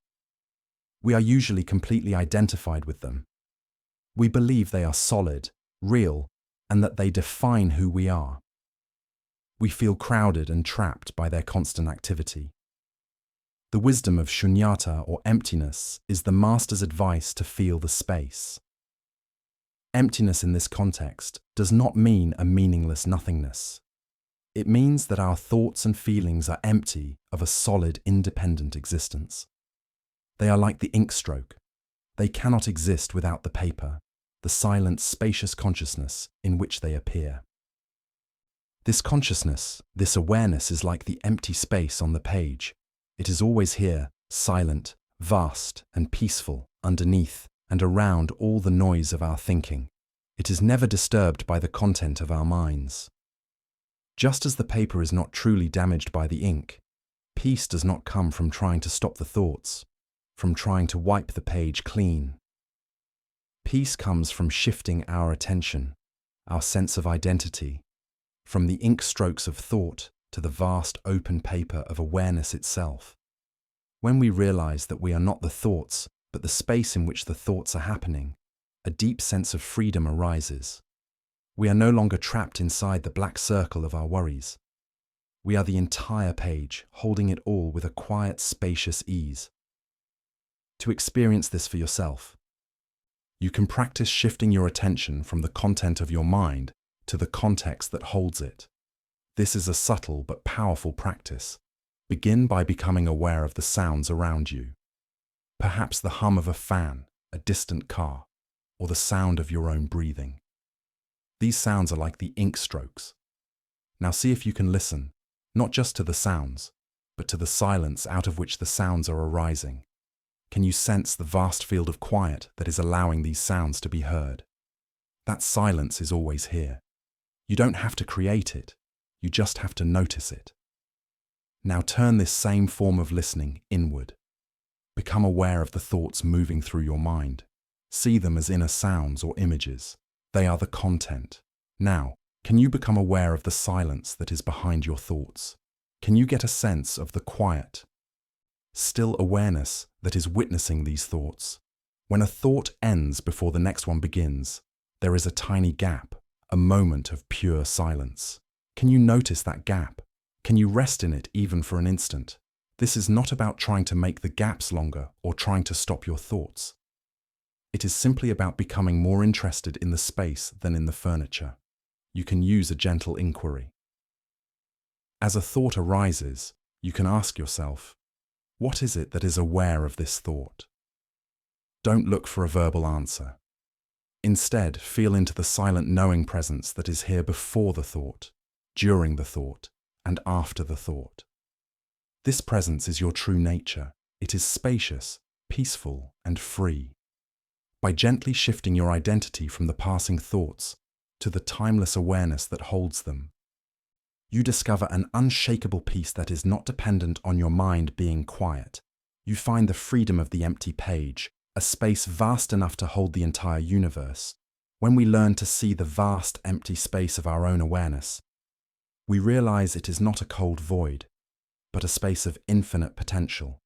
We are usually completely identified with them. We believe they are solid, real, and that they define who we are. We feel crowded and trapped by their constant activity. The wisdom of shunyata or emptiness is the master's advice to feel the space. Emptiness in this context does not mean a meaningless nothingness. It means that our thoughts and feelings are empty of a solid, independent existence. They are like the ink stroke. They cannot exist without the paper, the silent, spacious consciousness in which they appear. This consciousness, this awareness is like the empty space on the page. It is always here, silent, vast, and peaceful, underneath and around all the noise of our thinking. It is never disturbed by the content of our minds. Just as the paper is not truly damaged by the ink, peace does not come from trying to stop the thoughts, from trying to wipe the page clean. Peace comes from shifting our attention, our sense of identity, from the ink strokes of thought to the vast open paper of awareness itself. When we realize that we are not the thoughts, but the space in which the thoughts are happening, a deep sense of freedom arises. We are no longer trapped inside the black circle of our worries. We are the entire page, holding it all with a quiet, spacious ease. To experience this for yourself, you can practice shifting your attention from the content of your mind to the context that holds it. This is a subtle but powerful practice. Begin by becoming aware of the sounds around you. Perhaps the hum of a fan, a distant car, or the sound of your own breathing. These sounds are like the ink strokes. Now see if you can listen, not just to the sounds, but to the silence out of which the sounds are arising. Can you sense the vast field of quiet that is allowing these sounds to be heard? That silence is always here. You don't have to create it, you just have to notice it. Now turn this same form of listening inward. Become aware of the thoughts moving through your mind. See them as inner sounds or images. They are the content. Now, can you become aware of the silence that is behind your thoughts? Can you get a sense of the quiet, still awareness that is witnessing these thoughts? When a thought ends before the next one begins, there is a tiny gap, a moment of pure silence. Can you notice that gap? Can you rest in it even for an instant? This is not about trying to make the gaps longer or trying to stop your thoughts. It is simply about becoming more interested in the space than in the furniture. You can use a gentle inquiry. As a thought arises, you can ask yourself, what is it that is aware of this thought? Don't look for a verbal answer. Instead, feel into the silent knowing presence that is here before the thought, during the thought, and after the thought. This presence is your true nature. It is spacious, peaceful, and free. By gently shifting your identity from the passing thoughts to the timeless awareness that holds them, you discover an unshakable peace that is not dependent on your mind being quiet. You find the freedom of the empty page, a space vast enough to hold the entire universe. When we learn to see the vast empty space of our own awareness, we realize it is not a cold void, but a space of infinite potential.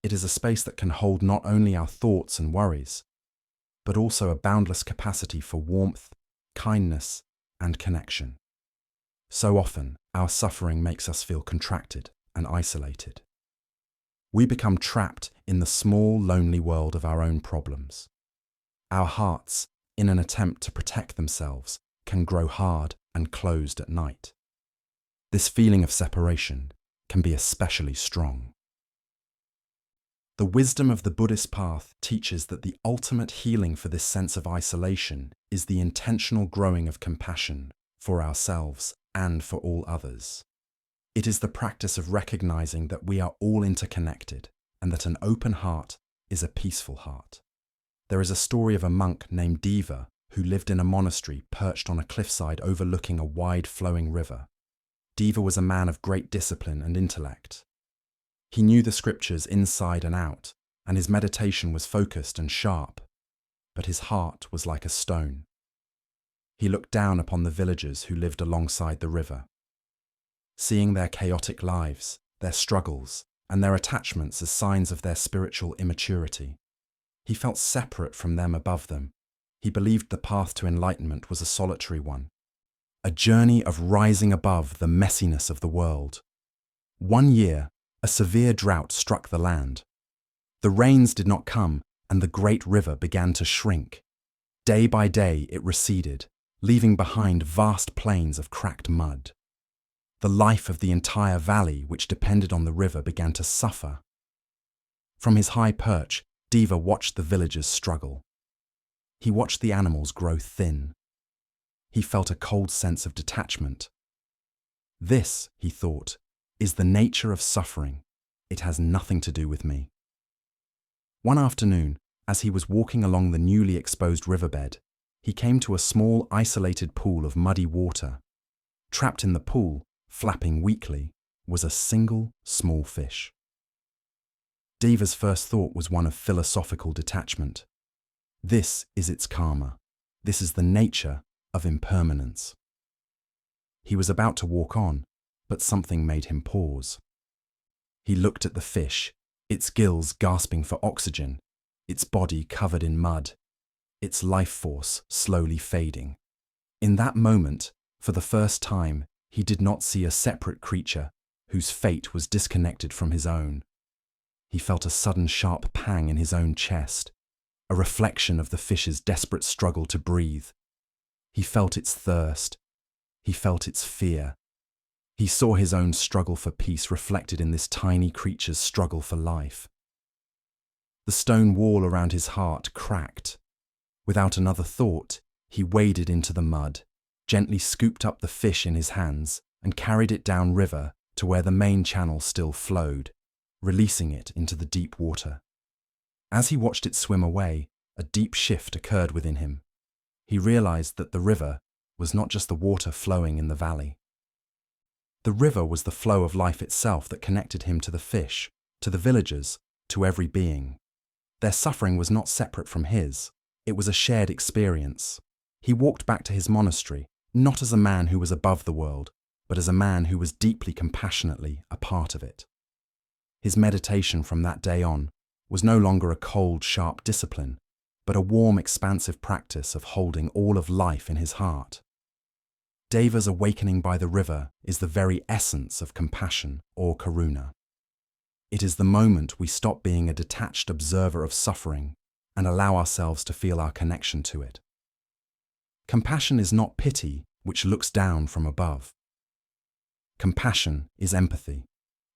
It is a space that can hold not only our thoughts and worries, but also a boundless capacity for warmth, kindness, and connection. So often, our suffering makes us feel contracted and isolated. We become trapped in the small, lonely world of our own problems. Our hearts, in an attempt to protect themselves, can grow hard and closed at night. This feeling of separation can be especially strong. The wisdom of the Buddhist path teaches that the ultimate healing for this sense of isolation is the intentional growing of compassion for ourselves and for all others. It is the practice of recognizing that we are all interconnected and that an open heart is a peaceful heart. There is a story of a monk named Deva who lived in a monastery perched on a cliffside overlooking a wide flowing river. Deva was a man of great discipline and intellect. He knew the scriptures inside and out, and his meditation was focused and sharp, but his heart was like a stone. He looked down upon the villagers who lived alongside the river. Seeing their chaotic lives, their struggles, and their attachments as signs of their spiritual immaturity, he felt separate from them above them. He believed the path to enlightenment was a solitary one, a journey of rising above the messiness of the world. One year, a severe drought struck the land. The rains did not come, and the great river began to shrink. Day by day it receded, leaving behind vast plains of cracked mud. The life of the entire valley, which depended on the river, began to suffer. From his high perch, Deva watched the villagers struggle. He watched the animals grow thin. He felt a cold sense of detachment. This, he thought, is the nature of suffering. It has nothing to do with me. One afternoon, as he was walking along the newly exposed riverbed, he came to a small, isolated pool of muddy water. Trapped in the pool, flapping weakly, was a single, small fish. Deva's first thought was one of philosophical detachment. This is its karma. This is the nature of impermanence. He was about to walk on, but something made him pause. He looked at the fish, its gills gasping for oxygen, its body covered in mud, its life force slowly fading. In that moment, for the first time, he did not see a separate creature whose fate was disconnected from his own. He felt a sudden sharp pang in his own chest, a reflection of the fish's desperate struggle to breathe. He felt its thirst. He felt its fear. He saw his own struggle for peace reflected in this tiny creature's struggle for life. The stone wall around his heart cracked. Without another thought, he waded into the mud, gently scooped up the fish in his hands, and carried it down river to where the main channel still flowed, releasing it into the deep water. As he watched it swim away, a deep shift occurred within him. He realized that the river was not just the water flowing in the valley. The river was the flow of life itself that connected him to the fish, to the villagers, to every being. Their suffering was not separate from his. It was a shared experience. He walked back to his monastery, not as a man who was above the world, but as a man who was deeply compassionately a part of it. His meditation from that day on was no longer a cold, sharp discipline, but a warm, expansive practice of holding all of life in his heart. Deva's awakening by the river is the very essence of compassion or karuna. It is the moment we stop being a detached observer of suffering and allow ourselves to feel our connection to it. Compassion is not pity, which looks down from above. Compassion is empathy,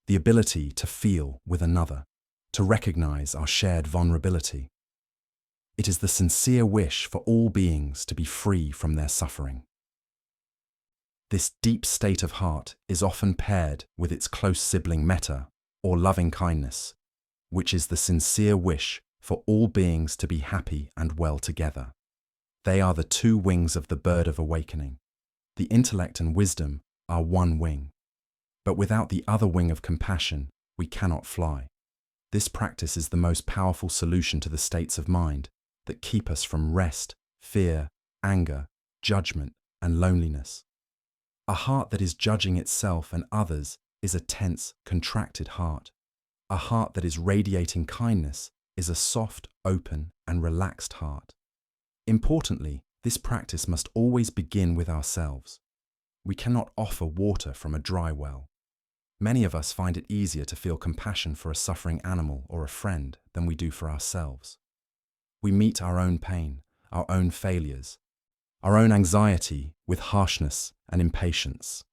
the ability to feel with another, to recognize our shared vulnerability. It is the sincere wish for all beings to be free from their suffering. This deep state of heart is often paired with its close sibling metta, or loving kindness, which is the sincere wish for all beings to be happy and well together. They are the two wings of the bird of awakening. The intellect and wisdom are one wing, but without the other wing of compassion, we cannot fly. This practice is the most powerful solution to the states of mind that keep us from rest, fear, anger, judgment, and loneliness. A heart that is judging itself and others is a tense, contracted heart. A heart that is radiating kindness is a soft, open, and relaxed heart. Importantly, this practice must always begin with ourselves. We cannot offer water from a dry well. Many of us find it easier to feel compassion for a suffering animal or a friend than we do for ourselves. We meet our own pain, our own failures, our own anxiety with harshness and impatience.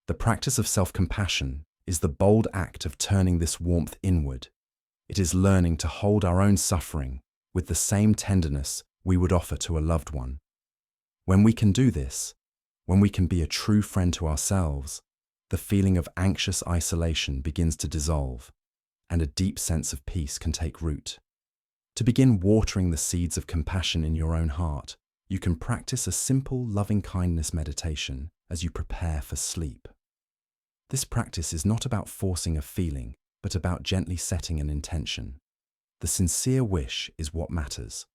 The practice of self-compassion is the bold act of turning this warmth inward. It is learning to hold our own suffering with the same tenderness we would offer to a loved one. When we can do this, when we can be a true friend to ourselves, the feeling of anxious isolation begins to dissolve, and a deep sense of peace can take root. To begin watering the seeds of compassion in your own heart, you can practice a simple loving-kindness meditation as you prepare for sleep. This practice is not about forcing a feeling, but about gently setting an intention. The sincere wish is what matters.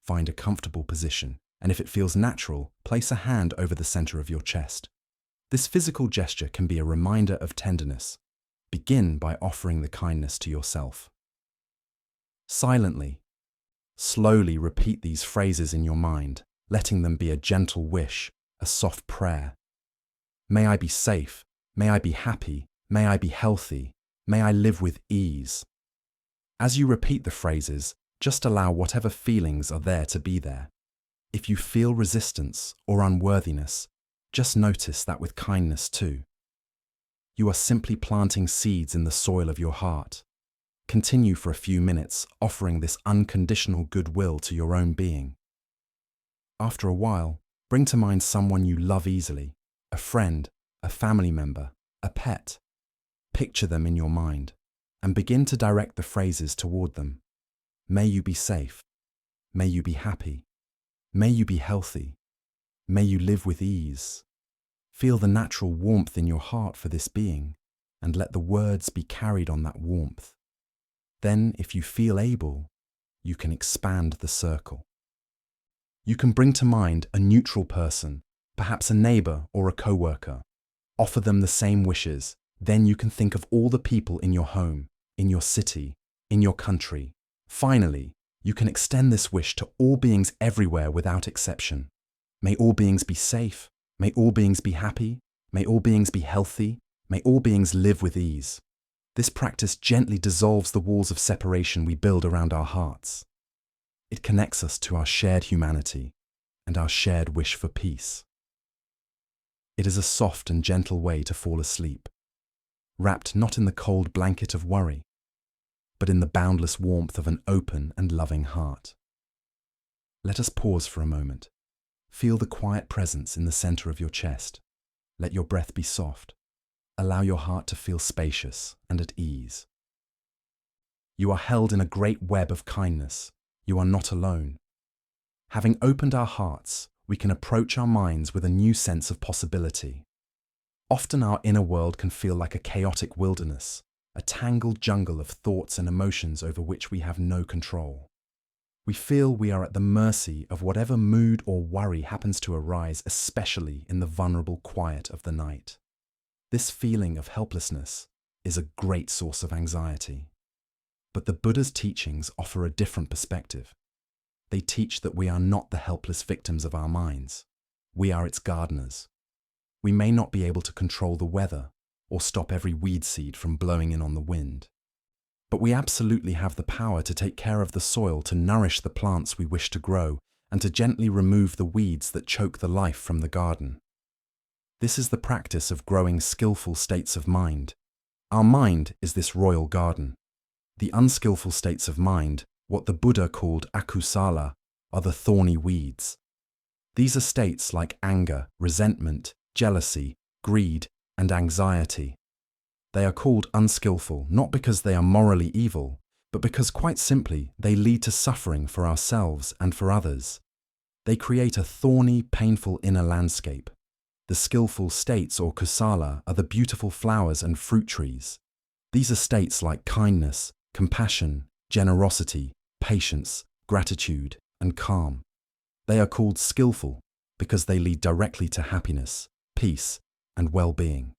Find a comfortable position, and if it feels natural, place a hand over the center of your chest. This physical gesture can be a reminder of tenderness. Begin by offering the kindness to yourself. Silently, slowly repeat these phrases in your mind, letting them be a gentle wish, a soft prayer. May I be safe. May I be happy. May I be healthy. May I live with ease. As you repeat the phrases, just allow whatever feelings are there to be there. If you feel resistance or unworthiness, just notice that with kindness too. You are simply planting seeds in the soil of your heart. Continue for a few minutes, offering this unconditional goodwill to your own being. After a while, bring to mind someone you love easily, a friend, a family member, a pet. Picture them in your mind and begin to direct the phrases toward them. May you be safe. May you be happy. May you be healthy. May you live with ease. Feel the natural warmth in your heart for this being and let the words be carried on that warmth. Then, if you feel able, you can expand the circle. You can bring to mind a neutral person, perhaps a neighbor or a coworker. Offer them the same wishes. Then you can think of all the people in your home, in your city, in your country. Finally, you can extend this wish to all beings everywhere without exception. May all beings be safe. May all beings be happy. May all beings be healthy. May all beings live with ease. This practice gently dissolves the walls of separation we build around our hearts. It connects us to our shared humanity and our shared wish for peace. It is a soft and gentle way to fall asleep, wrapped not in the cold blanket of worry, but in the boundless warmth of an open and loving heart. Let us pause for a moment. Feel the quiet presence in the center of your chest. Let your breath be soft. Allow your heart to feel spacious and at ease. You are held in a great web of kindness. You are not alone. Having opened our hearts, we can approach our minds with a new sense of possibility. Often our inner world can feel like a chaotic wilderness, a tangled jungle of thoughts and emotions over which we have no control. We feel we are at the mercy of whatever mood or worry happens to arise, especially in the vulnerable quiet of the night. This feeling of helplessness is a great source of anxiety. But the Buddha's teachings offer a different perspective. They teach that we are not the helpless victims of our minds. We are its gardeners. We may not be able to control the weather or stop every weed seed from blowing in on the wind, but we absolutely have the power to take care of the soil, to nourish the plants we wish to grow, and to gently remove the weeds that choke the life from the garden. This is the practice of growing skillful states of mind. Our mind is this royal garden. The unskillful states of mind, what the Buddha called akusala, are the thorny weeds. These are states like anger, resentment, jealousy, greed, and anxiety. They are called unskillful not because they are morally evil, but because quite simply they lead to suffering for ourselves and for others. They create a thorny, painful inner landscape. The skillful states or kusala are the beautiful flowers and fruit trees. These are states like kindness, compassion, generosity, patience, gratitude, and calm. They are called skillful because they lead directly to happiness, peace, and well-being.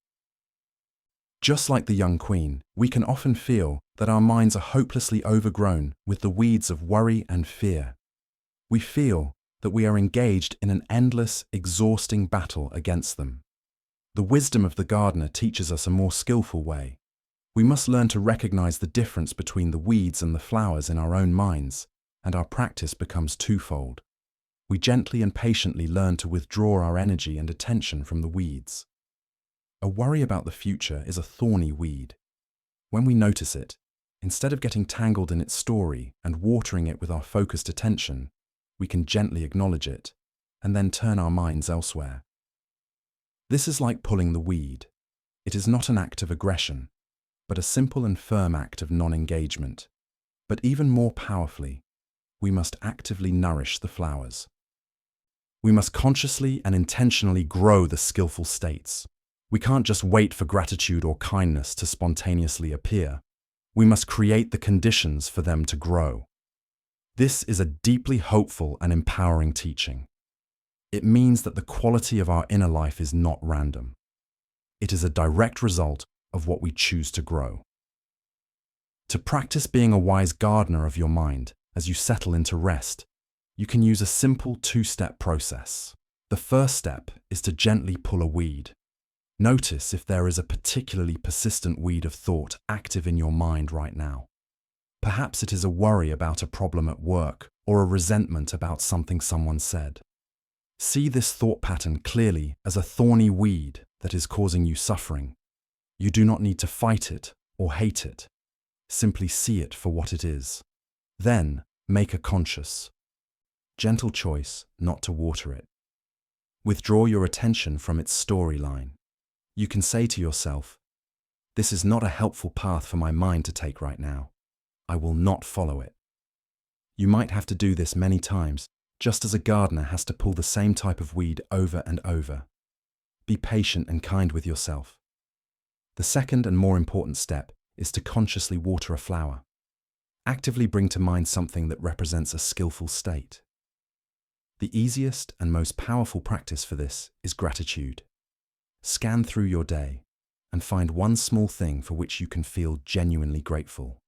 Just like the young queen, we can often feel that our minds are hopelessly overgrown with the weeds of worry and fear. We feel that we are engaged in an endless, exhausting battle against them. The wisdom of the gardener teaches us a more skillful way. We must learn to recognize the difference between the weeds and the flowers in our own minds, and our practice becomes twofold. We gently and patiently learn to withdraw our energy and attention from the weeds. A worry about the future is a thorny weed. When we notice it, instead of getting tangled in its story and watering it with our focused attention, we can gently acknowledge it and then turn our minds elsewhere. This is like pulling the weed. It is not an act of aggression, but a simple and firm act of non-engagement. But even more powerfully, we must actively nourish the flowers. We must consciously and intentionally grow the skillful states. We can't just wait for gratitude or kindness to spontaneously appear. We must create the conditions for them to grow. This is a deeply hopeful and empowering teaching. It means that the quality of our inner life is not random. It is a direct result of what we choose to grow. To practice being a wise gardener of your mind as you settle into rest, you can use a simple two-step process. The first step is to gently pull a weed. Notice if there is a particularly persistent weed of thought active in your mind right now. Perhaps it is a worry about a problem at work or a resentment about something someone said. See this thought pattern clearly as a thorny weed that is causing you suffering. You do not need to fight it or hate it. Simply see it for what it is. Then make a conscious, gentle choice not to water it. Withdraw your attention from its storyline. You can say to yourself, "This is not a helpful path for my mind to take right now. I will not follow it." You might have to do this many times, just as a gardener has to pull the same type of weed over and over. Be patient and kind with yourself. The second and more important step is to consciously water a flower. Actively bring to mind something that represents a skillful state. The easiest and most powerful practice for this is gratitude. Scan through your day and find one small thing for which you can feel genuinely grateful.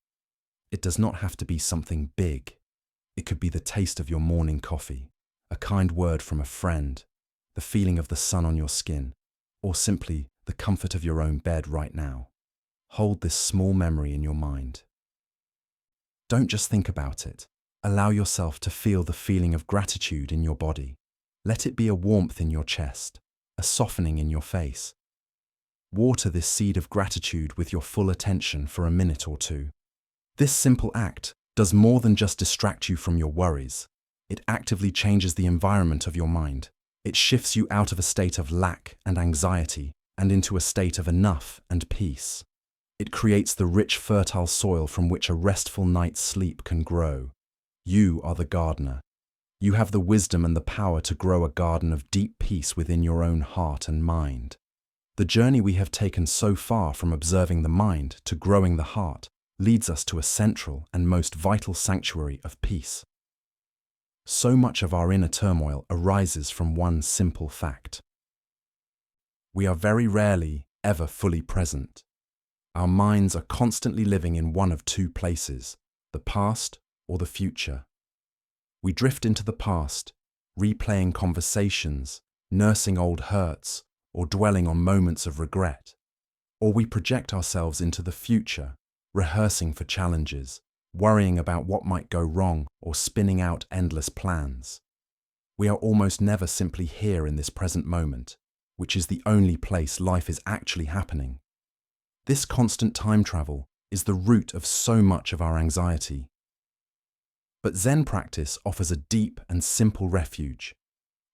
It does not have to be something big. It could be the taste of your morning coffee, a kind word from a friend, the feeling of the sun on your skin, or simply the comfort of your own bed right now. Hold this small memory in your mind. Don't just think about it. Allow yourself to feel the feeling of gratitude in your body. Let it be a warmth in your chest, a softening in your face. Water this seed of gratitude with your full attention for a minute or two. This simple act does more than just distract you from your worries. It actively changes the environment of your mind. It shifts you out of a state of lack and anxiety and into a state of enough and peace. It creates the rich, fertile soil from which a restful night's sleep can grow. You are the gardener. You have the wisdom and the power to grow a garden of deep peace within your own heart and mind. The journey we have taken so far from observing the mind to growing the heart leads us to a central and most vital sanctuary of peace. So much of our inner turmoil arises from one simple fact. We are very rarely ever fully present. Our minds are constantly living in one of two places, the past or the future. We drift into the past, replaying conversations, nursing old hurts, or dwelling on moments of regret. Or we project ourselves into the future, rehearsing for challenges, worrying about what might go wrong, or spinning out endless plans. We are almost never simply here in this present moment, which is the only place life is actually happening. This constant time travel is the root of so much of our anxiety. But Zen practice offers a deep and simple refuge.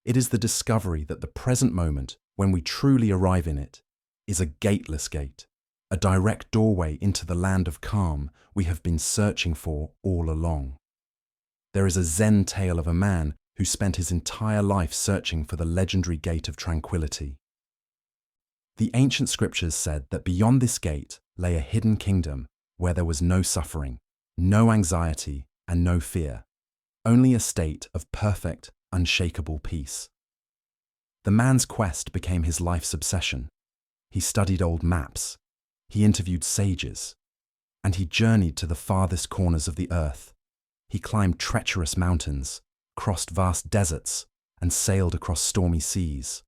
It is the discovery that the present moment, when we truly arrive in it, is a gateless gate, a direct doorway into the land of calm we have been searching for all along. There is a Zen tale of a man who spent his entire life searching for the legendary gate of tranquility. The ancient scriptures said that beyond this gate lay a hidden kingdom where there was no suffering, no anxiety, and no fear, only a state of perfect, unshakable peace. The man's quest became his life's obsession. He studied old maps, he interviewed sages, and he journeyed to the farthest corners of the earth. He climbed treacherous mountains, crossed vast deserts, and sailed across stormy seas,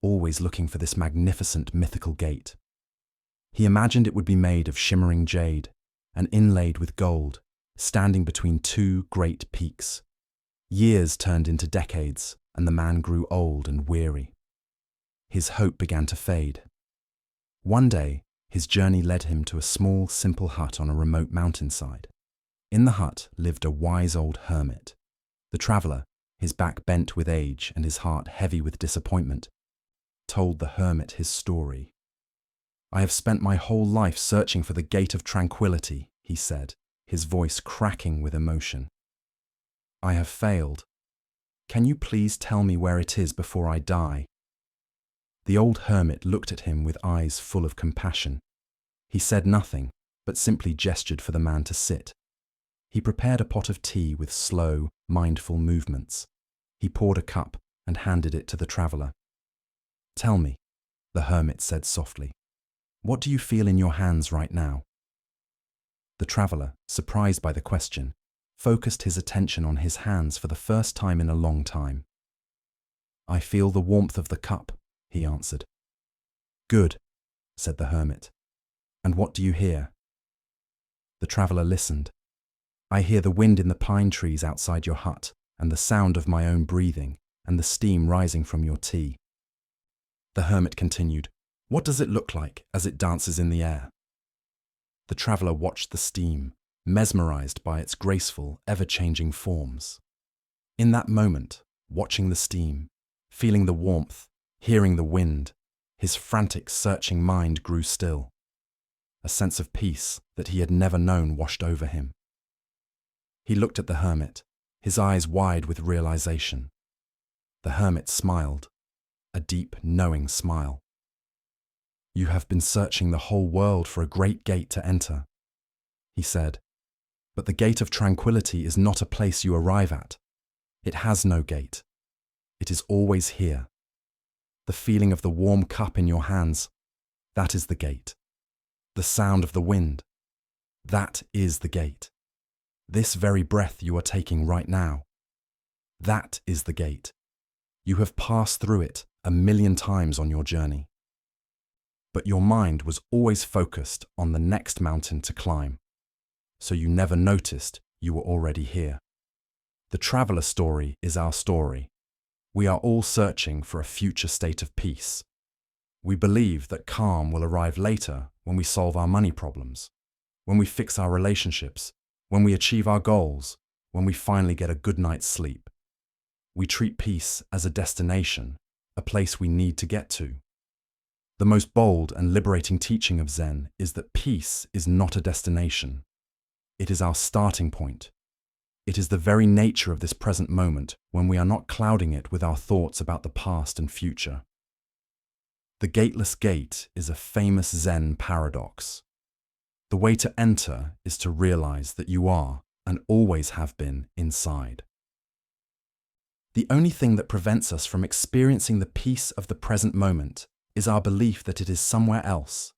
always looking for this magnificent mythical gate. He imagined it would be made of shimmering jade and inlaid with gold, standing between two great peaks. Years turned into decades, and the man grew old and weary. His hope began to fade. One day, his journey led him to a small, simple hut on a remote mountainside. In the hut lived a wise old hermit. The traveller, his back bent with age and his heart heavy with disappointment, told the hermit his story. "I have spent my whole life searching for the gate of tranquility," he said, his voice cracking with emotion. "I have failed. Can you please tell me where it is before I die?" The old hermit looked at him with eyes full of compassion. He said nothing, but simply gestured for the man to sit. He prepared a pot of tea with slow, mindful movements. He poured a cup and handed it to the traveller. "Tell me," the hermit said softly, "what do you feel in your hands right now?" The traveller, surprised by the question, focused his attention on his hands for the first time in a long time. "I feel the warmth of the cup," he answered. "Good," said the hermit. "And what do you hear?" The traveller listened. I hear the wind in the pine trees outside your hut, and the sound of my own breathing, and the steam rising from your tea." The hermit continued, "What does it look like as it dances in the air?" The traveller watched the steam, mesmerized by its graceful, ever-changing forms. In that moment, watching the steam, feeling the warmth, hearing the wind, his frantic, searching mind grew still. A sense of peace that he had never known washed over him. He looked at the hermit, his eyes wide with realization. The hermit smiled, a deep, knowing smile. "You have been searching the whole world for a great gate to enter," he said. "But the gate of tranquility is not a place you arrive at. It has no gate. It is always here. The feeling of the warm cup in your hands, that is the gate. The sound of the wind, that is the gate. This very breath you are taking right now, that is the gate. You have passed through it 1,000,000 times on your journey. But your mind was always focused on the next mountain to climb, so you never noticed you were already here. The traveler story is our story. We are all searching for a future state of peace. We believe that calm will arrive later when we solve our money problems, when we fix our relationships, when we achieve our goals, when we finally get a good night's sleep. We treat peace as a destination, a place we need to get to. The most bold and liberating teaching of Zen is that peace is not a destination. It is our starting point. It is the very nature of this present moment when we are not clouding it with our thoughts about the past and future. The gateless gate is a famous Zen paradox. The way to enter is to realize that you are, and always have been, inside. The only thing that prevents us from experiencing the peace of the present moment is our belief that it is somewhere else.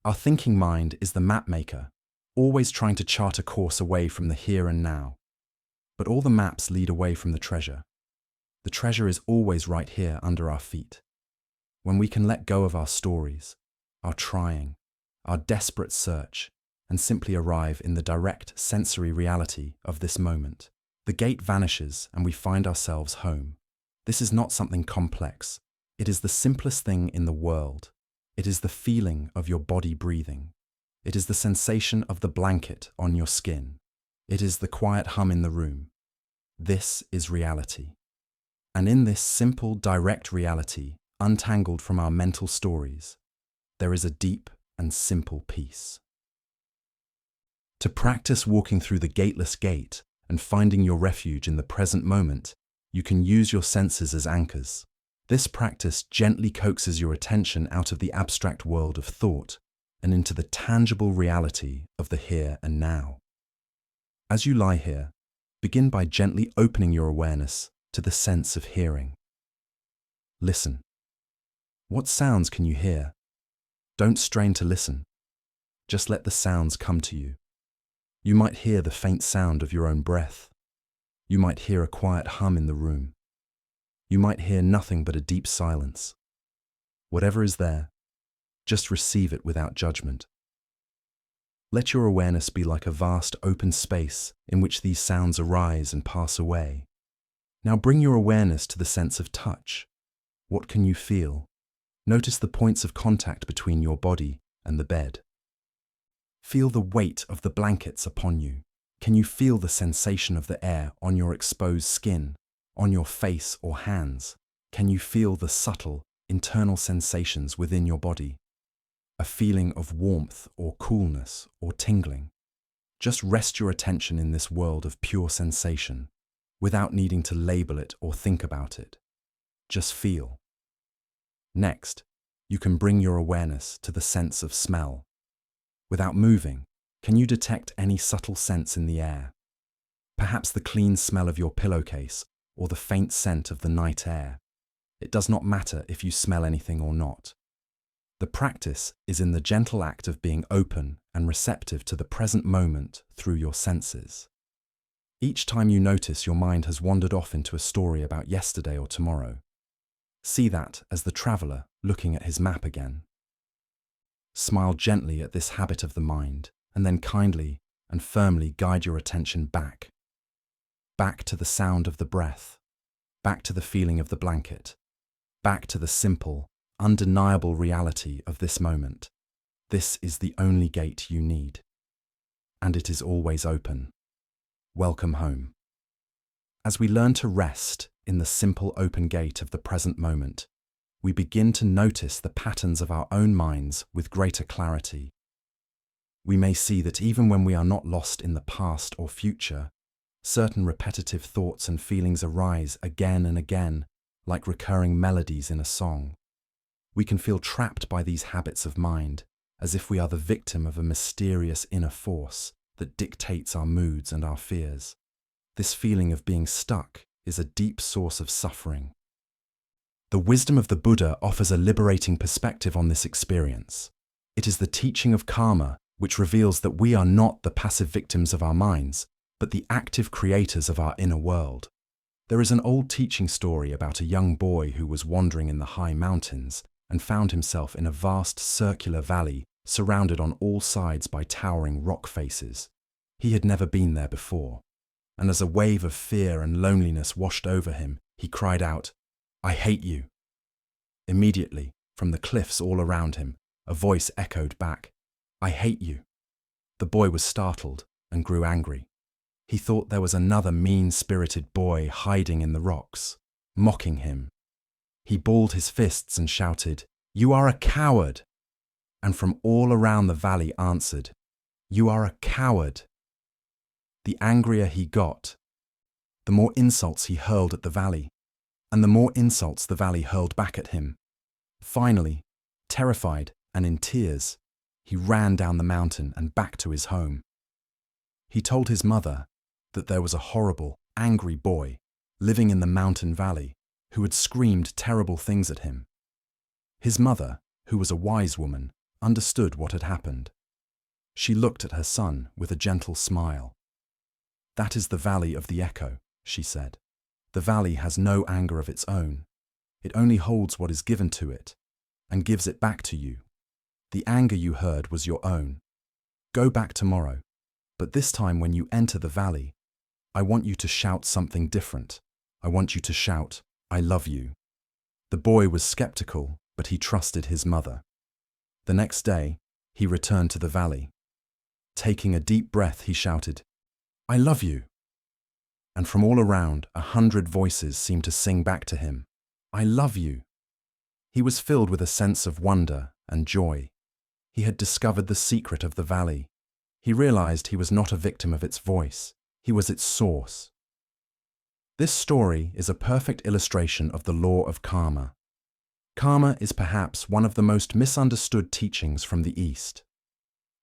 Our thinking mind is the map maker, always trying to chart a course away from the here and now. But all the maps lead away from the treasure. The treasure is always right here under our feet. When we can let go of our stories, our trying, our desperate search, and simply arrive in the direct sensory reality of this moment, the gate vanishes and we find ourselves home. This is not something complex. It is the simplest thing in the world. It is the feeling of your body breathing. It is the sensation of the blanket on your skin. It is the quiet hum in the room. This is reality. And in this simple, direct reality, untangled from our mental stories, there is a deep and simple peace. To practice walking through the gateless gate and finding your refuge in the present moment, you can use your senses as anchors. This practice gently coaxes your attention out of the abstract world of thought and into the tangible reality of the here and now. As you lie here, begin by gently opening your awareness to the sense of hearing. Listen. What sounds can you hear? Don't strain to listen. Just let the sounds come to you. You might hear the faint sound of your own breath. You might hear a quiet hum in the room. You might hear nothing but a deep silence. Whatever is there, just receive it without judgment. Let your awareness be like a vast open space in which these sounds arise and pass away. Now bring your awareness to the sense of touch. What can you feel? Notice the points of contact between your body and the bed. Feel the weight of the blankets upon you. Can you feel the sensation of the air on your exposed skin, on your face or hands? Can you feel the subtle, internal sensations within your body? A feeling of warmth or coolness or tingling. Just rest your attention in this world of pure sensation, without needing to label it or think about it. Just feel. Next, you can bring your awareness to the sense of smell. Without moving, can you detect any subtle sense in the air? Perhaps the clean smell of your pillowcase or the faint scent of the night air. It does not matter if you smell anything or not. The practice is in the gentle act of being open and receptive to the present moment through your senses. Each time you notice your mind has wandered off into a story about yesterday or tomorrow, see that as the traveler looking at his map again. Smile gently at this habit of the mind, and then kindly, and firmly guide your attention back. Back to the sound of the breath, back to the feeling of the blanket, back to the simple, undeniable reality of this moment. This is the only gate you need. And it is always open. Welcome home. As we learn to rest in the simple open gate of the present moment, we begin to notice the patterns of our own minds with greater clarity. We may see that even when we are not lost in the past or future, certain repetitive thoughts and feelings arise again and again, like recurring melodies in a song. We can feel trapped by these habits of mind, as if we are the victim of a mysterious inner force that dictates our moods and our fears. This feeling of being stuck is a deep source of suffering. The wisdom of the Buddha offers a liberating perspective on this experience. It is the teaching of karma which reveals that we are not the passive victims of our minds, but the active creators of our inner world. There is an old teaching story about a young boy who was wandering in the high mountains and found himself in a vast circular valley surrounded on all sides by towering rock faces. He had never been there before, and as a wave of fear and loneliness washed over him, he cried out, "I hate you." Immediately, from the cliffs all around him, a voice echoed back, "I hate you." The boy was startled and grew angry. He thought there was another mean-spirited boy hiding in the rocks, mocking him. He balled his fists and shouted, "You are a coward!" And from all around the valley answered, "You are a coward!" The angrier he got, the more insults he hurled at the valley, and the more insults the valley hurled back at him. Finally, terrified and in tears, he ran down the mountain and back to his home. He told his mother that there was a horrible, angry boy living in the mountain valley who had screamed terrible things at him. His mother, who was a wise woman, understood what had happened. She looked at her son with a gentle smile. "That is the valley of the echo," she said. "The valley has no anger of its own. It only holds what is given to it and gives it back to you. The anger you heard was your own. Go back tomorrow, but this time when you enter the valley, I want you to shout something different. I want you to shout, 'I love you.'" The boy was skeptical, but he trusted his mother. The next day, he returned to the valley. Taking a deep breath, he shouted, "I love you." And from all around, 100 voices seemed to sing back to him, "I love you." He was filled with a sense of wonder and joy. He had discovered the secret of the valley. He realized he was not a victim of its voice. He was its source. This story is a perfect illustration of the law of karma. Karma is perhaps one of the most misunderstood teachings from the East.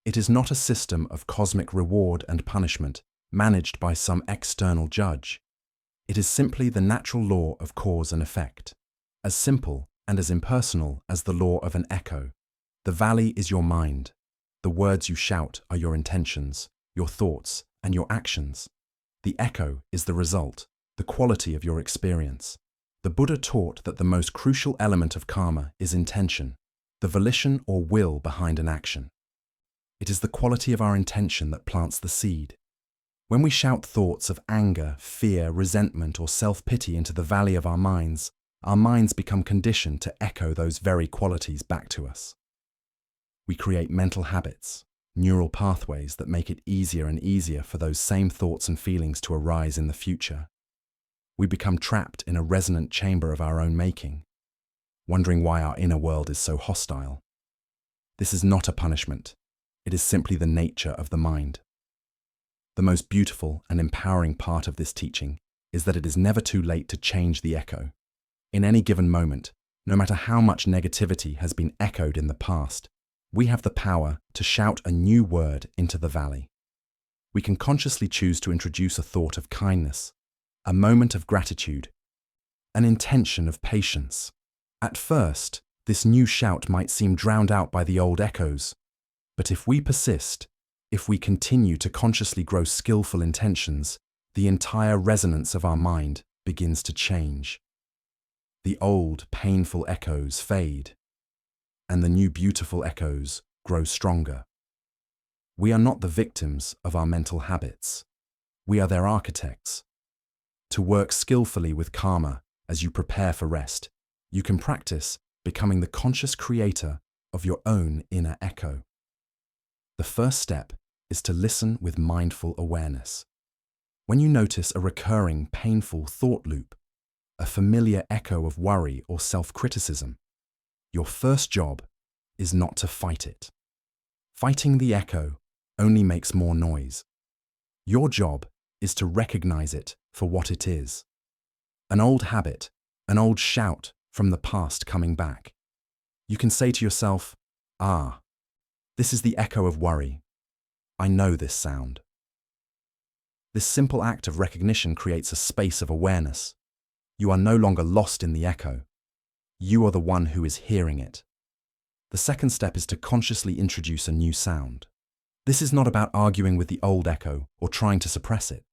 It is not a system of cosmic reward and punishment managed by some external judge. It is simply the natural law of cause and effect, as simple and as impersonal as the law of an echo. The valley is your mind. The words you shout are your intentions, your thoughts, and your actions. The echo is the result, the quality of your experience. The Buddha taught that the most crucial element of karma is intention, the volition or will behind an action. It is the quality of our intention that plants the seed. When we shout thoughts of anger, fear, resentment, or self-pity into the valley of our minds become conditioned to echo those very qualities back to us. We create mental habits, neural pathways that make it easier and easier for those same thoughts and feelings to arise in the future. We become trapped in a resonant chamber of our own making, wondering why our inner world is so hostile. This is not a punishment. It is simply the nature of the mind. The most beautiful and empowering part of this teaching is that it is never too late to change the echo. In any given moment, no matter how much negativity has been echoed in the past, we have the power to shout a new word into the valley. We can consciously choose to introduce a thought of kindness, a moment of gratitude, an intention of patience. At first, this new shout might seem drowned out by the old echoes, but if we persist, if we continue to consciously grow skillful intentions, the entire resonance of our mind begins to change. The old, painful echoes fade, and the new beautiful echoes grow stronger. We are not the victims of our mental habits. We are their architects. To work skillfully with karma as you prepare for rest, you can practice becoming the conscious creator of your own inner echo. The first step is to listen with mindful awareness. When you notice a recurring, painful thought loop, a familiar echo of worry or self-criticism, your first job is not to fight it. Fighting the echo only makes more noise. Your job is to recognize it for what it is. An old habit, an old shout from the past coming back. You can say to yourself, this is the echo of worry. I know this sound. This simple act of recognition creates a space of awareness. You are no longer lost in the echo. You are the one who is hearing it. The second step is to consciously introduce a new sound. This is not about arguing with the old echo or trying to suppress it.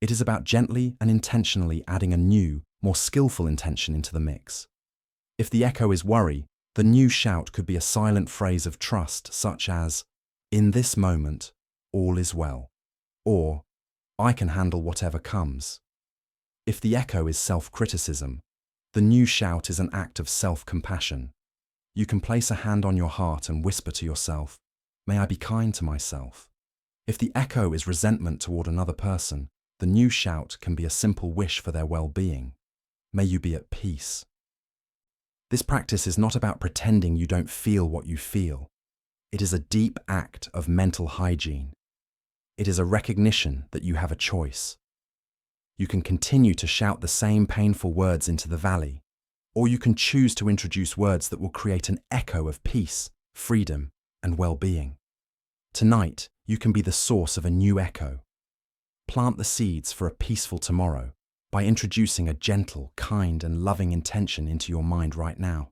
It is about gently and intentionally adding a new, more skillful intention into the mix. If the echo is worry, the new shout could be a silent phrase of trust, such as, "In this moment, all is well," or "I can handle whatever comes." If the echo is self-criticism, the new shout is an act of self-compassion. You can place a hand on your heart and whisper to yourself, "May I be kind to myself." If the echo is resentment toward another person, the new shout can be a simple wish for their well-being. May you be at peace. This practice is not about pretending you don't feel what you feel. It is a deep act of mental hygiene. It is a recognition that you have a choice. You can continue to shout the same painful words into the valley, or you can choose to introduce words that will create an echo of peace, freedom, and well-being. Tonight, you can be the source of a new echo. Plant the seeds for a peaceful tomorrow by introducing a gentle, kind, and loving intention into your mind right now.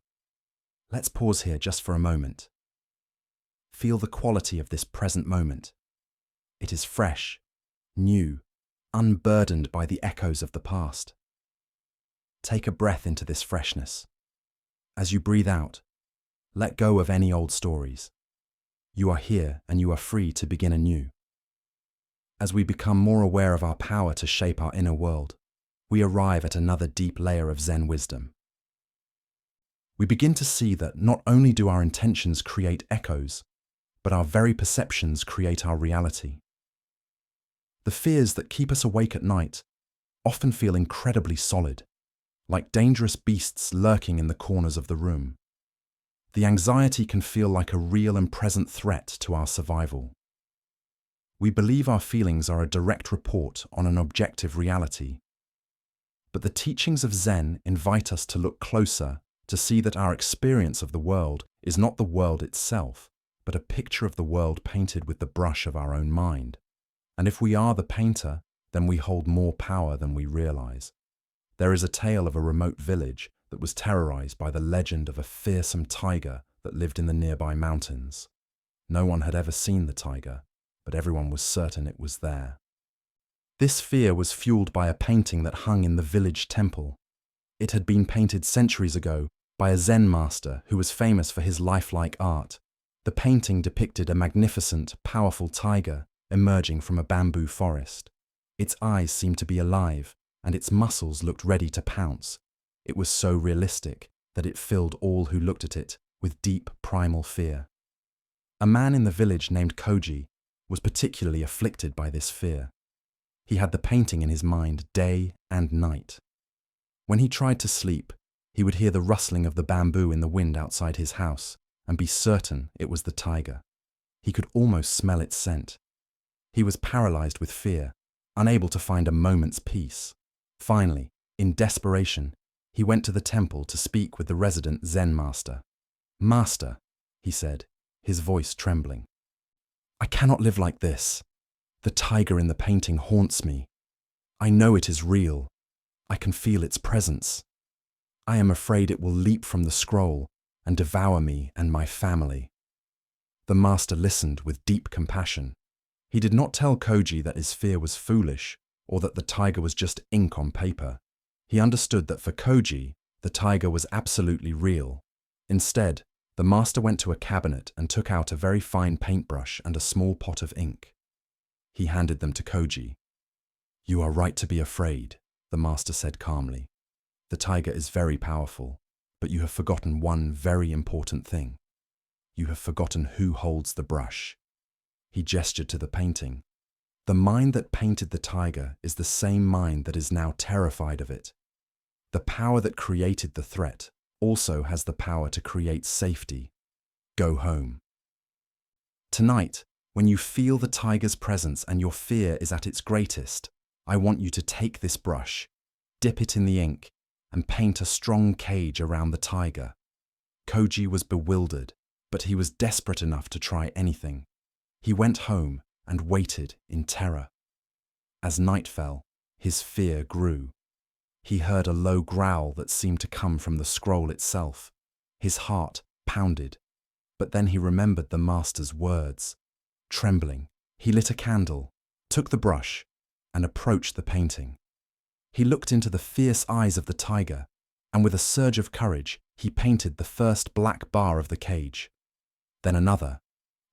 Let's pause here just for a moment. Feel the quality of this present moment. It is fresh, new, unburdened by the echoes of the past. Take a breath into this freshness. As you breathe out, let go of any old stories. You are here and you are free to begin anew. As we become more aware of our power to shape our inner world, we arrive at another deep layer of Zen wisdom. We begin to see that not only do our intentions create echoes, but our very perceptions create our reality. The fears that keep us awake at night often feel incredibly solid, like dangerous beasts lurking in the corners of the room. The anxiety can feel like a real and present threat to our survival. We believe our feelings are a direct report on an objective reality. But the teachings of Zen invite us to look closer to see that our experience of the world is not the world itself, but a picture of the world painted with the brush of our own mind. And if we are the painter, then we hold more power than we realize. There is a tale of a remote village that was terrorized by the legend of a fearsome tiger that lived in the nearby mountains. No one had ever seen the tiger, but everyone was certain it was there. This fear was fueled by a painting that hung in the village temple. It had been painted centuries ago by a Zen master who was famous for his lifelike art. The painting depicted a magnificent, powerful tiger emerging from a bamboo forest. Its eyes seemed to be alive, and its muscles looked ready to pounce. It was so realistic that it filled all who looked at it with deep, primal fear. A man in the village named Koji was particularly afflicted by this fear. He had the painting in his mind day and night. When he tried to sleep, he would hear the rustling of the bamboo in the wind outside his house and be certain it was the tiger. He could almost smell its scent. He was paralyzed with fear, unable to find a moment's peace. Finally, in desperation, he went to the temple to speak with the resident Zen master. "Master," he said, his voice trembling, "I cannot live like this. The tiger in the painting haunts me. I know it is real. I can feel its presence. I am afraid it will leap from the scroll and devour me and my family." The master listened with deep compassion. He did not tell Koji that his fear was foolish or that the tiger was just ink on paper. He understood that for Koji, the tiger was absolutely real. Instead, The master went to a cabinet and took out a very fine paintbrush and a small pot of ink. He handed them to Koji. "You are right to be afraid," the master said calmly. "The tiger is very powerful, but you have forgotten one very important thing. You have forgotten who holds the brush." He gestured to the painting. "The mind that painted the tiger is the same mind that is now terrified of it. The power that created the threat also has the power to create safety. Go home." Tonight, when you feel the tiger's presence and your fear is at its greatest, I want you to take this brush, dip it in the ink, and paint a strong cage around the tiger. Koji was bewildered, but he was desperate enough to try anything. He went home and waited in terror. As night fell, his fear grew. He heard a low growl that seemed to come from the scroll itself. His heart pounded, but then he remembered the master's words. Trembling, he lit a candle, took the brush, and approached the painting. He looked into the fierce eyes of the tiger, and with a surge of courage, he painted the first black bar of the cage, then another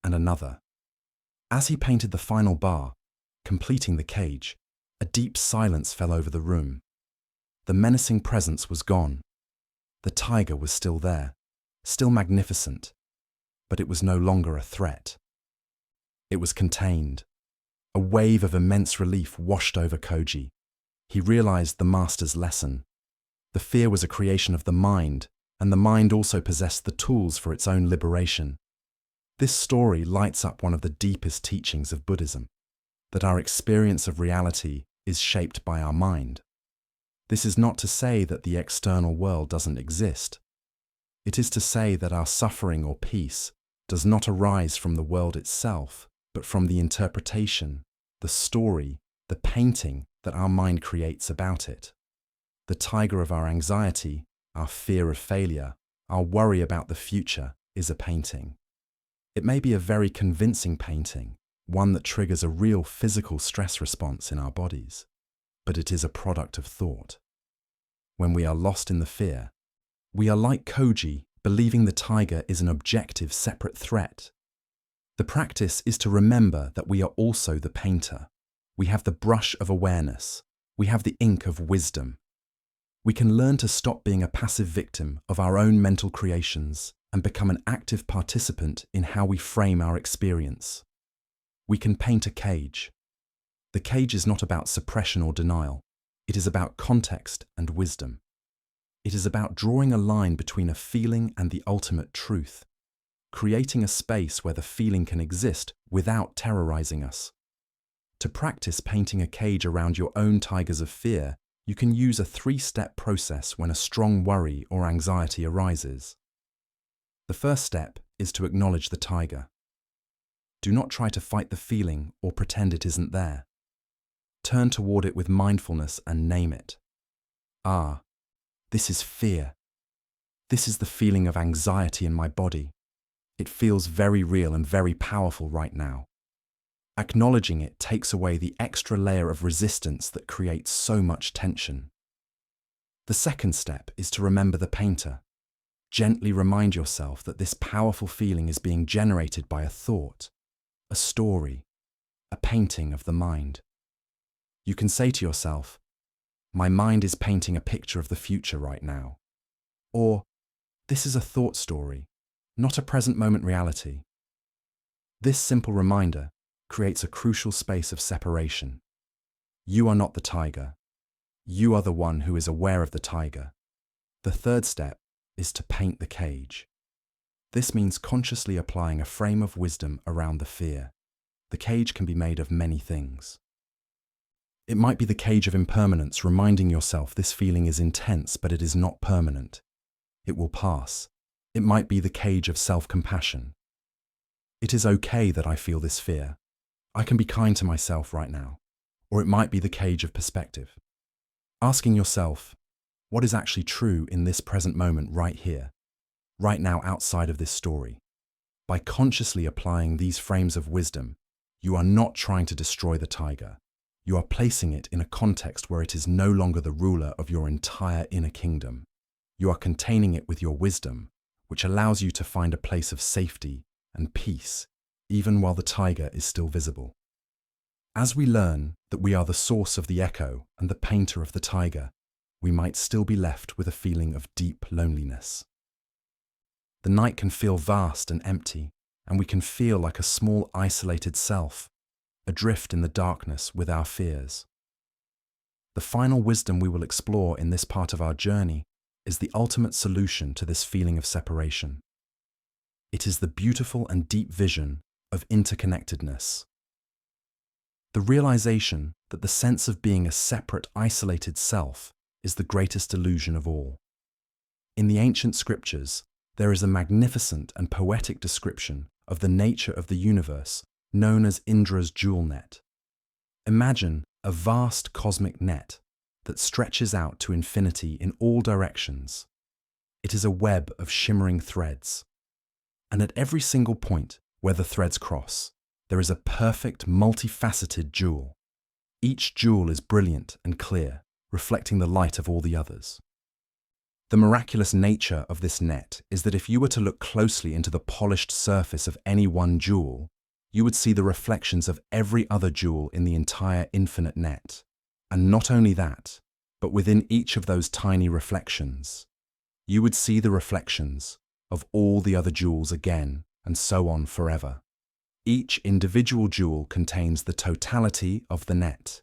and another. As he painted the final bar, completing the cage, a deep silence fell over the room. The menacing presence was gone. The tiger was still there, still magnificent, but it was no longer a threat. It was contained. A wave of immense relief washed over Koji. He realized the master's lesson. The fear was a creation of the mind, and the mind also possessed the tools for its own liberation. This story lights up one of the deepest teachings of Buddhism, that our experience of reality is shaped by our mind. This is not to say that the external world doesn't exist. It is to say that our suffering or peace does not arise from the world itself, but from the interpretation, the story, the painting that our mind creates about it. The tiger of our anxiety, our fear of failure, our worry about the future is a painting. It may be a very convincing painting, one that triggers a real physical stress response in our bodies, but it is a product of thought. When we are lost in the fear, we are like Koji, believing the tiger is an objective, separate threat. The practice is to remember that we are also the painter. We have the brush of awareness. We have the ink of wisdom. We can learn to stop being a passive victim of our own mental creations and become an active participant in how we frame our experience. We can paint a cage. The cage is not about suppression or denial. It is about context and wisdom. It is about drawing a line between a feeling and the ultimate truth, creating a space where the feeling can exist without terrorizing us. To practice painting a cage around your own tigers of fear, you can use a 3-step process when a strong worry or anxiety arises. The first step is to acknowledge the tiger. Do not try to fight the feeling or pretend it isn't there. Turn toward it with mindfulness and name it. Ah, this is fear. This is the feeling of anxiety in my body. It feels very real and very powerful right now. Acknowledging it takes away the extra layer of resistance that creates so much tension. The second step is to remember the painter. Gently remind yourself that this powerful feeling is being generated by a thought, a story, a painting of the mind. You can say to yourself, "My mind is painting a picture of the future right now." Or, "This is a thought story, not a present moment reality." This simple reminder creates a crucial space of separation. You are not the tiger. You are the one who is aware of the tiger. The third step is to paint the cage. This means consciously applying a frame of wisdom around the fear. The cage can be made of many things. It might be the cage of impermanence, reminding yourself this feeling is intense, but it is not permanent. It will pass. It might be the cage of self-compassion. It is okay that I feel this fear. I can be kind to myself right now. Or it might be the cage of perspective. Asking yourself, what is actually true in this present moment right here, right now outside of this story? By consciously applying these frames of wisdom, you are not trying to destroy the tiger. You are placing it in a context where it is no longer the ruler of your entire inner kingdom. You are containing it with your wisdom, which allows you to find a place of safety and peace, even while the tiger is still visible. As we learn that we are the source of the echo and the painter of the tiger, we might still be left with a feeling of deep loneliness. The night can feel vast and empty, and we can feel like a small isolated self, adrift in the darkness with our fears. The final wisdom we will explore in this part of our journey is the ultimate solution to this feeling of separation. It is the beautiful and deep vision of interconnectedness. The realization that the sense of being a separate, isolated self is the greatest illusion of all. In the ancient scriptures, there is a magnificent and poetic description of the nature of the universe known as Indra's jewel net. Imagine a vast cosmic net that stretches out to infinity in all directions. It is a web of shimmering threads, and at every single point where the threads cross, there is a perfect, multifaceted jewel. Each jewel is brilliant and clear, reflecting the light of all the others. The miraculous nature of this net is that if you were to look closely into the polished surface of any one jewel, you would see the reflections of every other jewel in the entire infinite net. And not only that, but within each of those tiny reflections, you would see the reflections of all the other jewels again, and so on forever. Each individual jewel contains the totality of the net,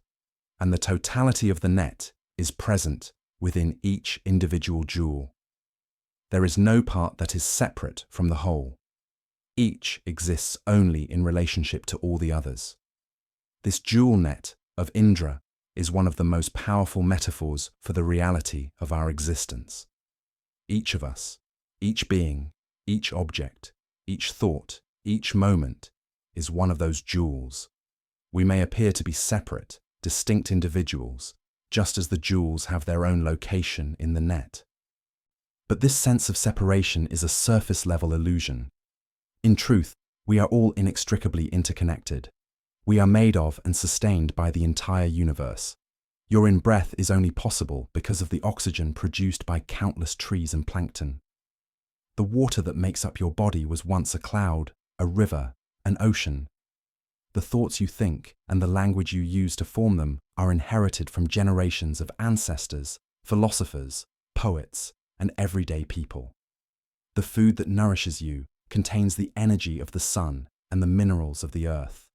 and the totality of the net is present within each individual jewel. There is no part that is separate from the whole. Each exists only in relationship to all the others. This jewel net of Indra is one of the most powerful metaphors for the reality of our existence. Each of us, each being, each object, each thought, each moment is one of those jewels. We may appear to be separate, distinct individuals, just as the jewels have their own location in the net. But this sense of separation is a surface-level illusion. In truth, we are all inextricably interconnected. We are made of and sustained by the entire universe. Your in-breath is only possible because of the oxygen produced by countless trees and plankton. The water that makes up your body was once a cloud, a river, an ocean. The thoughts you think and the language you use to form them are inherited from generations of ancestors, philosophers, poets, and everyday people. The food that nourishes you contains the energy of the sun and the minerals of the earth.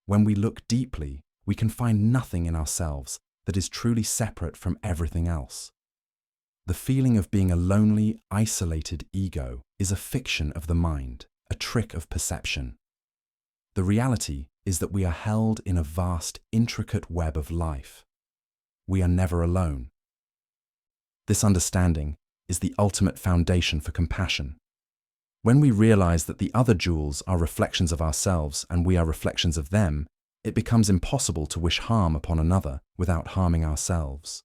When we look deeply, we can find nothing in ourselves that is truly separate from everything else. The feeling of being a lonely, isolated ego is a fiction of the mind, a trick of perception. The reality is that we are held in a vast, intricate web of life. We are never alone. This understanding is the ultimate foundation for compassion. When we realize that the other jewels are reflections of ourselves and we are reflections of them, it becomes impossible to wish harm upon another without harming ourselves.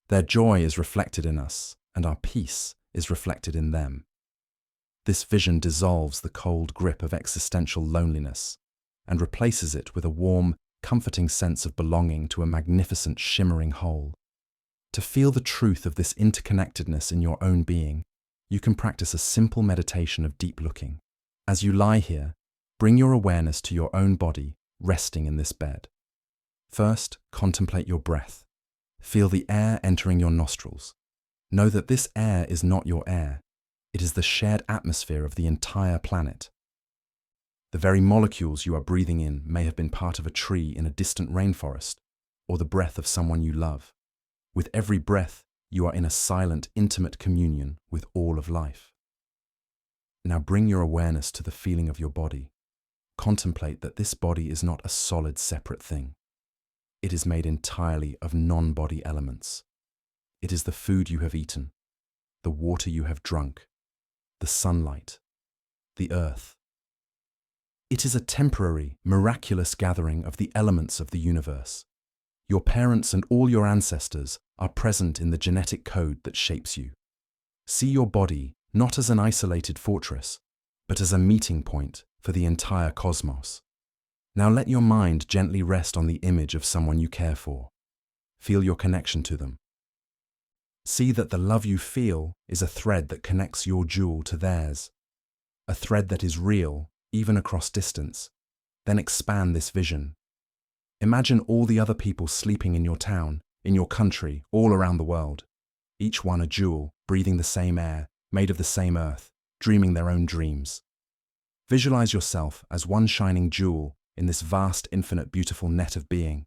Their joy is reflected in us, and our peace is reflected in them. This vision dissolves the cold grip of existential loneliness and replaces it with a warm, comforting sense of belonging to a magnificent, shimmering whole. To feel the truth of this interconnectedness in your own being, you can practice a simple meditation of deep looking. As you lie here, bring your awareness to your own body, resting in this bed. First, contemplate your breath. Feel the air entering your nostrils. Know that this air is not your air. It is the shared atmosphere of the entire planet. The very molecules you are breathing in may have been part of a tree in a distant rainforest, or the breath of someone you love. With every breath, you are in a silent, intimate communion with all of life. Now bring your awareness to the feeling of your body. Contemplate that this body is not a solid, separate thing. It is made entirely of non-body elements. It is the food you have eaten, the water you have drunk, the sunlight, the earth. It is a temporary, miraculous gathering of the elements of the universe. Your parents and all your ancestors are present in the genetic code that shapes you. See your body not as an isolated fortress, but as a meeting point for the entire cosmos. Now let your mind gently rest on the image of someone you care for. Feel your connection to them. See that the love you feel is a thread that connects your jewel to theirs, a thread that is real, even across distance. Then expand this vision. Imagine all the other people sleeping in your town, in your country, all around the world. Each one a jewel, breathing the same air, made of the same earth, dreaming their own dreams. Visualize yourself as one shining jewel in this vast, infinite, beautiful net of being.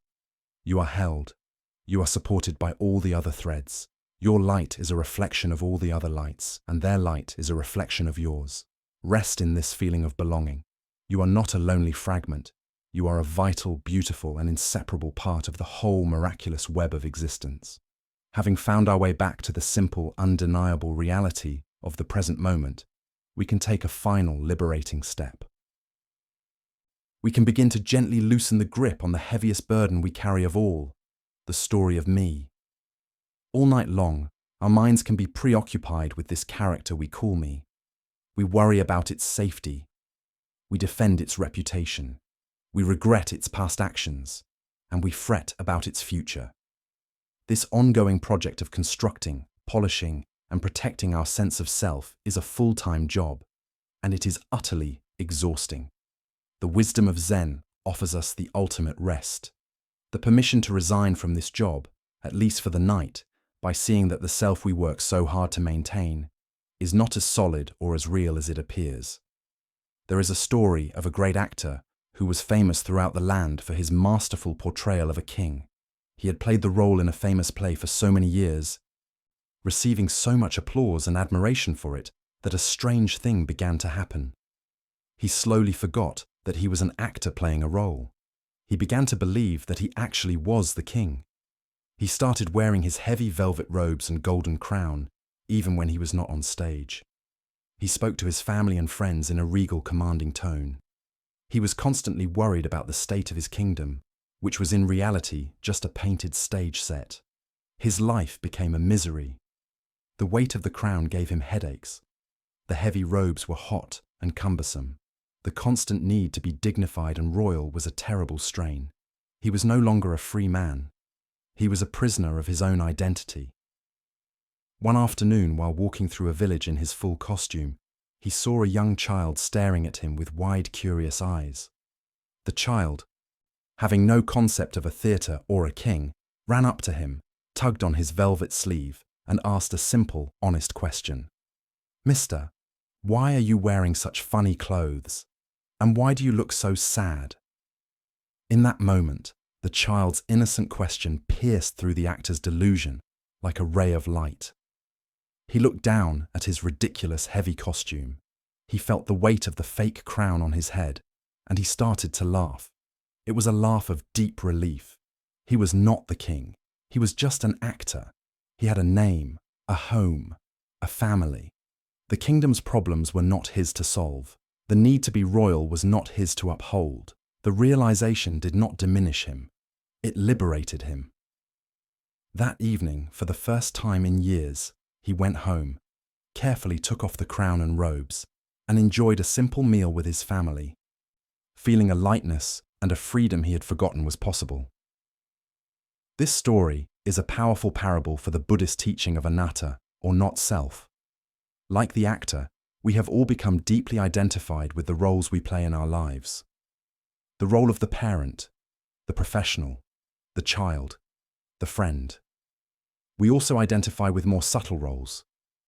You are held. You are supported by all the other threads. Your light is a reflection of all the other lights, and their light is a reflection of yours. Rest in this feeling of belonging. You are not a lonely fragment. You are a vital, beautiful, and inseparable part of the whole miraculous web of existence. Having found our way back to the simple, undeniable reality of the present moment, we can take a final, liberating step. We can begin to gently loosen the grip on the heaviest burden we carry of all, the story of me. All night long, our minds can be preoccupied with this character we call me. We worry about its safety. We defend its reputation. We regret its past actions, and we fret about its future. This ongoing project of constructing, polishing, and protecting our sense of self is a full-time job, and it is utterly exhausting. The wisdom of Zen offers us the ultimate rest, the permission to resign from this job, at least for the night, by seeing that the self we work so hard to maintain is not as solid or as real as it appears. There is a story of a great actor who was famous throughout the land for his masterful portrayal of a king. He had played the role in a famous play for so many years, receiving so much applause and admiration for it that a strange thing began to happen. He slowly forgot that he was an actor playing a role. He began to believe that he actually was the king. He started wearing his heavy velvet robes and golden crown, even when he was not on stage. He spoke to his family and friends in a regal, commanding tone. He was constantly worried about the state of his kingdom, which was in reality just a painted stage set. His life became a misery. The weight of the crown gave him headaches. The heavy robes were hot and cumbersome. The constant need to be dignified and royal was a terrible strain. He was no longer a free man. He was a prisoner of his own identity. One afternoon, while walking through a village in his full costume, he saw a young child staring at him with wide, curious eyes. The child, having no concept of a theatre or a king, ran up to him, tugged on his velvet sleeve, and asked a simple, honest question. "Mister, why are you wearing such funny clothes? And why do you look so sad?" In that moment, the child's innocent question pierced through the actor's delusion like a ray of light. He looked down at his ridiculous, heavy costume. He felt the weight of the fake crown on his head, and he started to laugh. It was a laugh of deep relief. He was not the king. He was just an actor. He had a name, a home, a family. The kingdom's problems were not his to solve. The need to be royal was not his to uphold. The realization did not diminish him. It liberated him. That evening, for the first time in years, he went home, carefully took off the crown and robes, and enjoyed a simple meal with his family, feeling a lightness and a freedom he had forgotten was possible. This story is a powerful parable for the Buddhist teaching of anatta, or not self. Like the actor, we have all become deeply identified with the roles we play in our lives. The role of the parent, the professional, the child, the friend. We also identify with more subtle roles,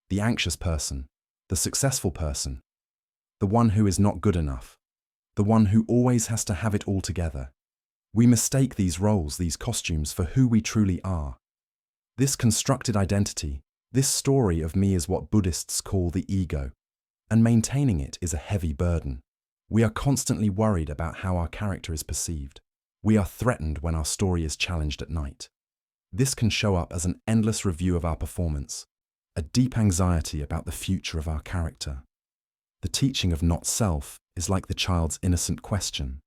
the anxious person, the successful person, the one who is not good enough, the one who always has to have it all together. We mistake these roles, these costumes, for who we truly are. This constructed identity, this story of me is what Buddhists call the ego, and maintaining it is a heavy burden. We are constantly worried about how our character is perceived. We are threatened when our story is challenged at night. This can show up as an endless review of our performance, a deep anxiety about the future of our character. The teaching of not self is like the child's innocent question.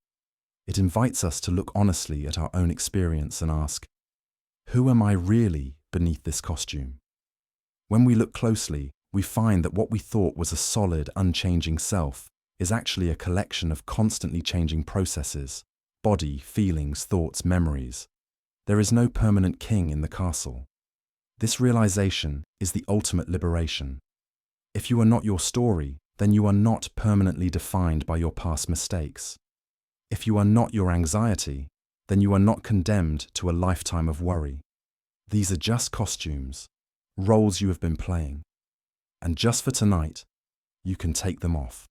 It invites us to look honestly at our own experience and ask, who am I really beneath this costume? When we look closely, we find that what we thought was a solid, unchanging self is actually a collection of constantly changing processes, body, feelings, thoughts, memories. There is no permanent king in the castle. This realization is the ultimate liberation. If you are not your story, then you are not permanently defined by your past mistakes. If you are not your anxiety, then you are not condemned to a lifetime of worry. These are just costumes, roles you have been playing. And just for tonight, you can take them off.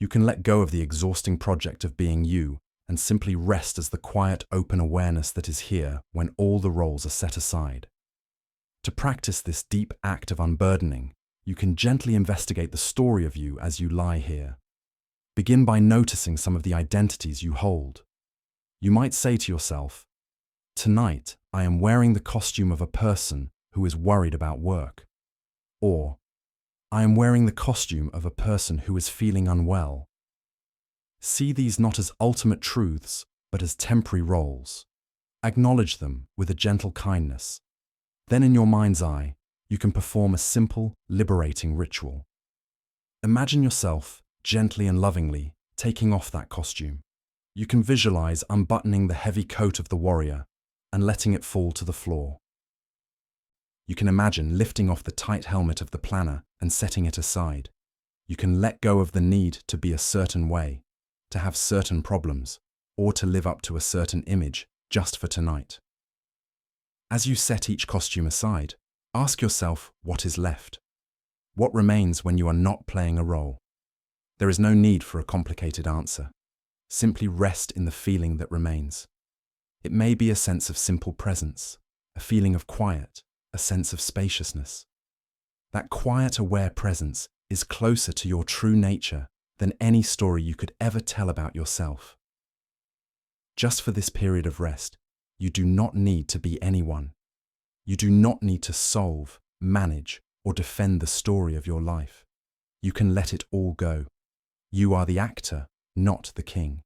You can let go of the exhausting project of being you and simply rest as the quiet, open awareness that is here when all the roles are set aside. To practice this deep act of unburdening, you can gently investigate the story of you as you lie here. Begin by noticing some of the identities you hold. You might say to yourself, "Tonight, I am wearing the costume of a person who is worried about work." Or, "I am wearing the costume of a person who is feeling unwell." See these not as ultimate truths, but as temporary roles. Acknowledge them with a gentle kindness. Then in your mind's eye, you can perform a simple, liberating ritual. Imagine yourself, gently and lovingly, taking off that costume. You can visualize unbuttoning the heavy coat of the warrior and letting it fall to the floor. You can imagine lifting off the tight helmet of the planner and setting it aside. You can let go of the need to be a certain way, to have certain problems, or to live up to a certain image just for tonight. As you set each costume aside, ask yourself what is left. What remains when you are not playing a role? There is no need for a complicated answer. Simply rest in the feeling that remains. It may be a sense of simple presence, a feeling of quiet, a sense of spaciousness. That quiet, aware presence is closer to your true nature than any story you could ever tell about yourself. Just for this period of rest, you do not need to be anyone. You do not need to solve, manage, or defend the story of your life. You can let it all go. You are the actor, not the king.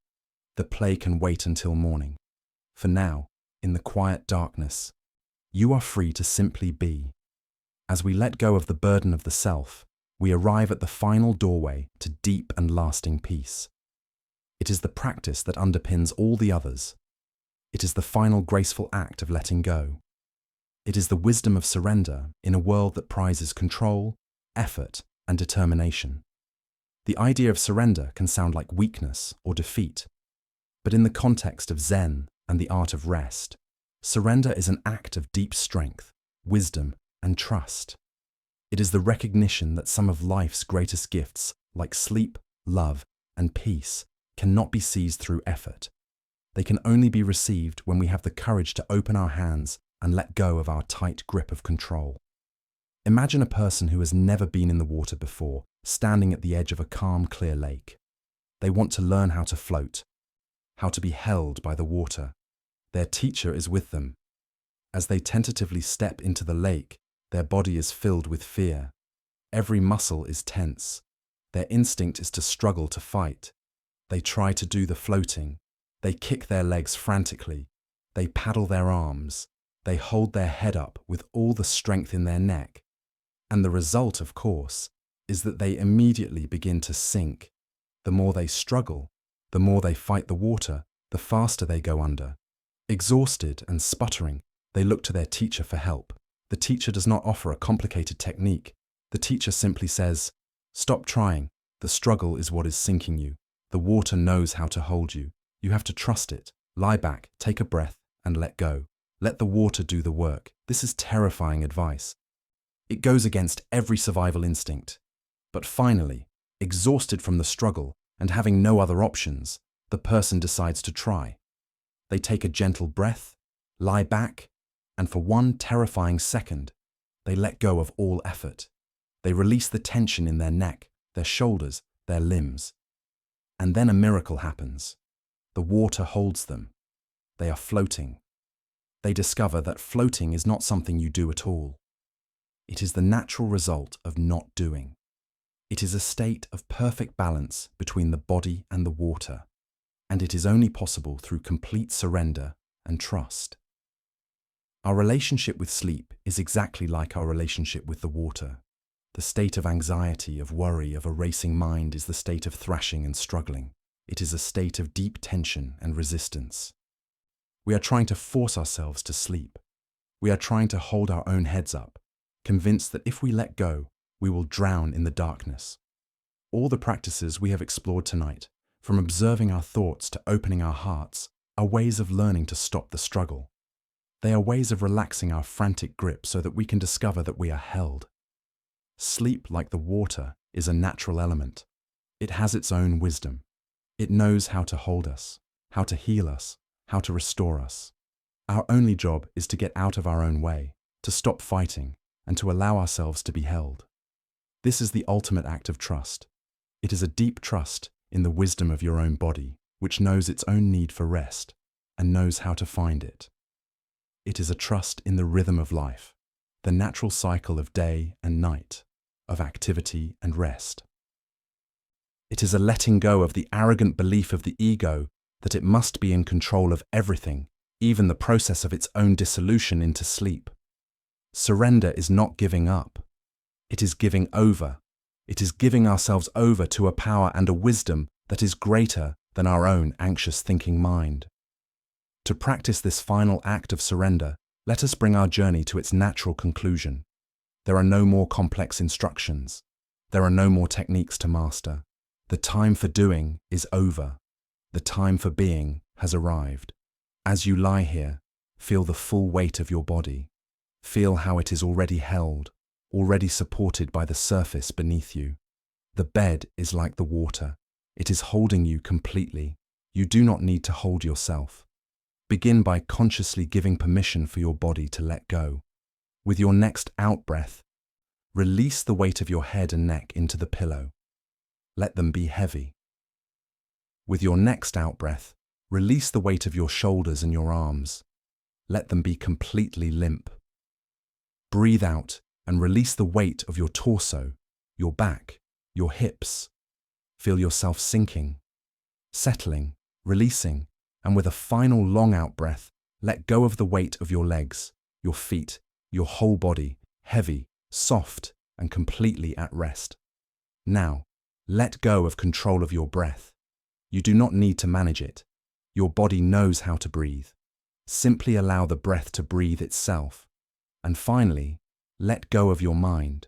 The play can wait until morning. For now, in the quiet darkness, you are free to simply be. As we let go of the burden of the self, we arrive at the final doorway to deep and lasting peace. It is the practice that underpins all the others. It is the final graceful act of letting go. It is the wisdom of surrender in a world that prizes control, effort, and determination. The idea of surrender can sound like weakness or defeat, but in the context of Zen and the art of rest, surrender is an act of deep strength, wisdom, and trust. It is the recognition that some of life's greatest gifts, like sleep, love, and peace, cannot be seized through effort. They can only be received when we have the courage to open our hands and let go of our tight grip of control. Imagine a person who has never been in the water before, standing at the edge of a calm, clear lake. They want to learn how to float, how to be held by the water. Their teacher is with them. As they tentatively step into the lake, their body is filled with fear. Every muscle is tense. Their instinct is to struggle to fight. They try to do the floating. They kick their legs frantically. They paddle their arms. They hold their head up with all the strength in their neck. And the result, of course, is that they immediately begin to sink. The more they struggle, the more they fight the water, the faster they go under. Exhausted and sputtering, they look to their teacher for help. The teacher does not offer a complicated technique. The teacher simply says, "Stop trying. The struggle is what is sinking you. The water knows how to hold you. You have to trust it. Lie back, take a breath, and let go. Let the water do the work." This is terrifying advice. It goes against every survival instinct. But finally, exhausted from the struggle and having no other options, the person decides to try. They take a gentle breath, lie back, and for one terrifying second, they let go of all effort. They release the tension in their neck, their shoulders, their limbs. And then a miracle happens. The water holds them. They are floating. They discover that floating is not something you do at all. It is the natural result of not doing. It is a state of perfect balance between the body and the water, and it is only possible through complete surrender and trust. Our relationship with sleep is exactly like our relationship with the water. The state of anxiety, of worry, of a racing mind is the state of thrashing and struggling. It is a state of deep tension and resistance. We are trying to force ourselves to sleep. We are trying to hold our own heads up, convinced that if we let go, we will drown in the darkness. All the practices we have explored tonight, from observing our thoughts to opening our hearts, are ways of learning to stop the struggle. They are ways of relaxing our frantic grip so that we can discover that we are held. Sleep, like the water, is a natural element. It has its own wisdom. It knows how to hold us, how to heal us, how to restore us. Our only job is to get out of our own way, to stop fighting, and to allow ourselves to be held. This is the ultimate act of trust. It is a deep trust in the wisdom of your own body, which knows its own need for rest and knows how to find it. It is a trust in the rhythm of life, the natural cycle of day and night, of activity and rest. It is a letting go of the arrogant belief of the ego that it must be in control of everything, even the process of its own dissolution into sleep. Surrender is not giving up. It is giving over. It is giving ourselves over to a power and a wisdom that is greater than our own anxious thinking mind. To practice this final act of surrender, let us bring our journey to its natural conclusion. There are no more complex instructions. There are no more techniques to master. The time for doing is over. The time for being has arrived. As you lie here, feel the full weight of your body. Feel how it is already held, already supported by the surface beneath you. The bed is like the water. It is holding you completely. You do not need to hold yourself. Begin by consciously giving permission for your body to let go. With your next out-breath, release the weight of your head and neck into the pillow. Let them be heavy. With your next out-breath, release the weight of your shoulders and your arms. Let them be completely limp. Breathe out and release the weight of your torso, your back, your hips. Feel yourself sinking, settling, releasing, and with a final long out-breath, let go of the weight of your legs, your feet, your whole body, heavy, soft, and completely at rest. Now, let go of control of your breath. You do not need to manage it. Your body knows how to breathe. Simply allow the breath to breathe itself. And finally, let go of your mind.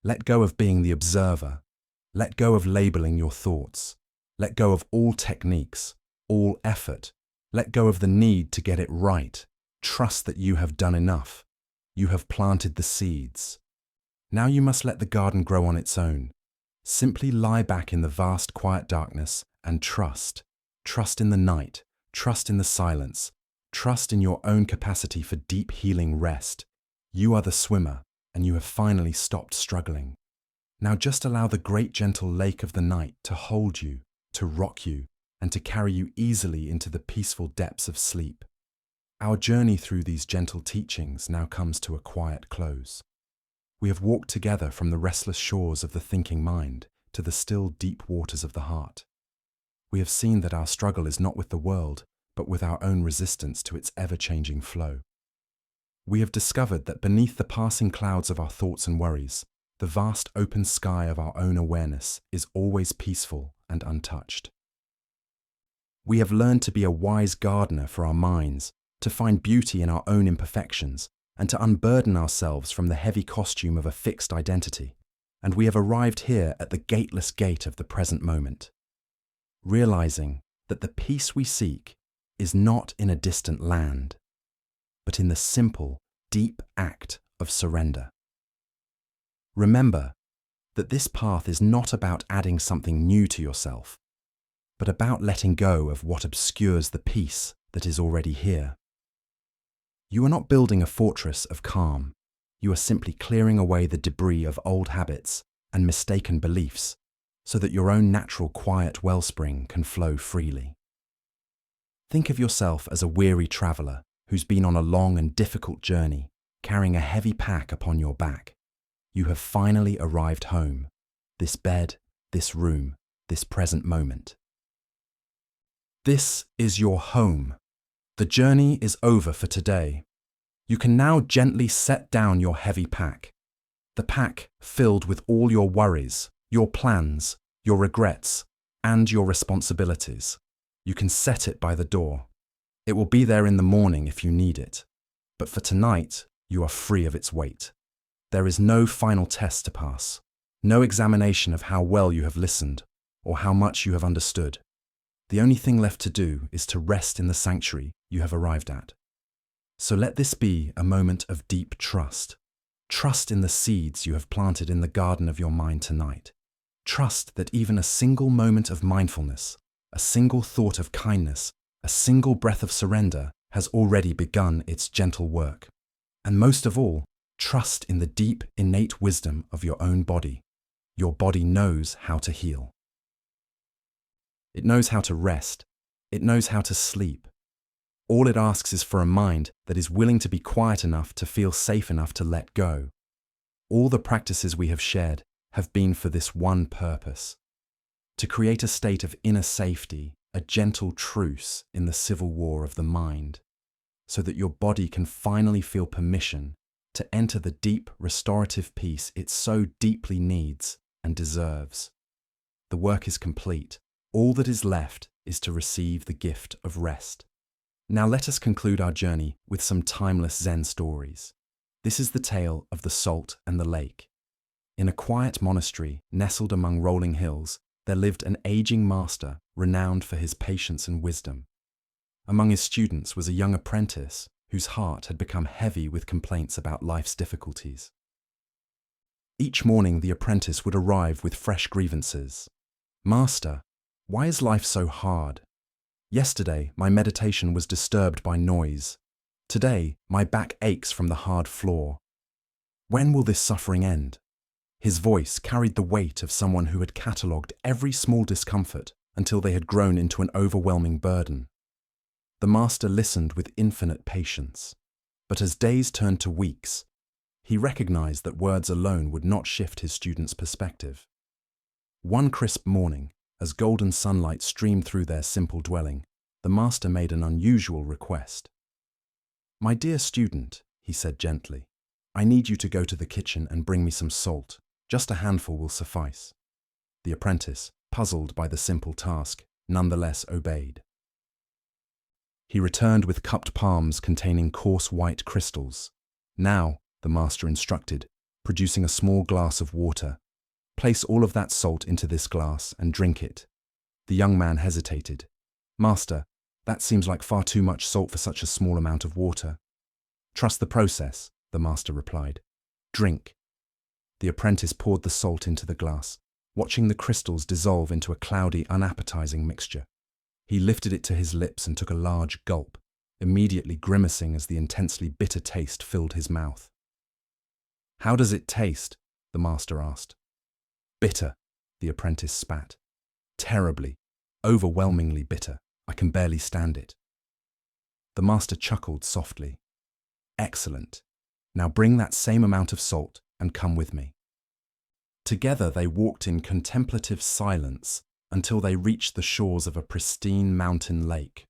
Let go of being the observer. Let go of labeling your thoughts. Let go of all techniques, all effort. Let go of the need to get it right. Trust that you have done enough. You have planted the seeds. Now you must let the garden grow on its own. Simply lie back in the vast quiet darkness and trust. Trust in the night. Trust in the silence. Trust in your own capacity for deep healing rest. You are the swimmer, and you have finally stopped struggling. Now just allow the great gentle lake of the night to hold you, to rock you, and to carry you easily into the peaceful depths of sleep. Our journey through these gentle teachings now comes to a quiet close. We have walked together from the restless shores of the thinking mind to the still deep waters of the heart. We have seen that our struggle is not with the world, but with our own resistance to its ever-changing flow. We have discovered that beneath the passing clouds of our thoughts and worries, the vast open sky of our own awareness is always peaceful and untouched. We have learned to be a wise gardener for our minds, to find beauty in our own imperfections, and to unburden ourselves from the heavy costume of a fixed identity. And we have arrived here at the gateless gate of the present moment, realizing that the peace we seek is not in a distant land, but in the simple, deep act of surrender. Remember that this path is not about adding something new to yourself, but about letting go of what obscures the peace that is already here. You are not building a fortress of calm. You are simply clearing away the debris of old habits and mistaken beliefs so that your own natural quiet wellspring can flow freely. Think of yourself as a weary traveller who's been on a long and difficult journey, carrying a heavy pack upon your back. You have finally arrived home, this bed, this room, this present moment. This is your home. The journey is over for today. You can now gently set down your heavy pack. The pack filled with all your worries, your plans, your regrets, and your responsibilities. You can set it by the door. It will be there in the morning if you need it. But for tonight, you are free of its weight. There is no final test to pass, no examination of how well you have listened or how much you have understood. The only thing left to do is to rest in the sanctuary you have arrived at. So let this be a moment of deep trust. Trust in the seeds you have planted in the garden of your mind tonight. Trust that even a single moment of mindfulness, a single thought of kindness, a single breath of surrender has already begun its gentle work. And most of all, trust in the deep, innate wisdom of your own body. Your body knows how to heal. It knows how to rest. It knows how to sleep. All it asks is for a mind that is willing to be quiet enough to feel safe enough to let go. All the practices we have shared have been for this one purpose: to create a state of inner safety, a gentle truce in the civil war of the mind, so that your body can finally feel permission to enter the deep restorative peace it so deeply needs and deserves. The work is complete. All that is left is to receive the gift of rest. Now let us conclude our journey with some timeless Zen stories. This is the tale of the salt and the lake. In a quiet monastery nestled among rolling hills, there lived an aging master renowned for his patience and wisdom. Among his students was a young apprentice whose heart had become heavy with complaints about life's difficulties. Each morning the apprentice would arrive with fresh grievances. "Master, why is life so hard? Yesterday my meditation was disturbed by noise. Today my back aches from the hard floor. When will this suffering end?" His voice carried the weight of someone who had catalogued every small discomfort until they had grown into an overwhelming burden. The master listened with infinite patience, but as days turned to weeks, he recognized that words alone would not shift his student's perspective. One crisp morning, as golden sunlight streamed through their simple dwelling, the master made an unusual request. "My dear student," he said gently, "I need you to go to the kitchen and bring me some salt. Just a handful will suffice." The apprentice, puzzled by the simple task, nonetheless obeyed. He returned with cupped palms containing coarse white crystals. "Now," the master instructed, producing a small glass of water, "place all of that salt into this glass and drink it." The young man hesitated. "Master, that seems like far too much salt for such a small amount of water." "Trust the process," the master replied. "Drink." The apprentice poured the salt into the glass, watching the crystals dissolve into a cloudy, unappetizing mixture. He lifted it to his lips and took a large gulp, immediately grimacing as the intensely bitter taste filled his mouth. "How does it taste?" the master asked. "Bitter," the apprentice spat. "Terribly, overwhelmingly bitter. I can barely stand it." The master chuckled softly. "Excellent. Now bring that same amount of salt and come with me." Together they walked in contemplative silence until they reached the shores of a pristine mountain lake.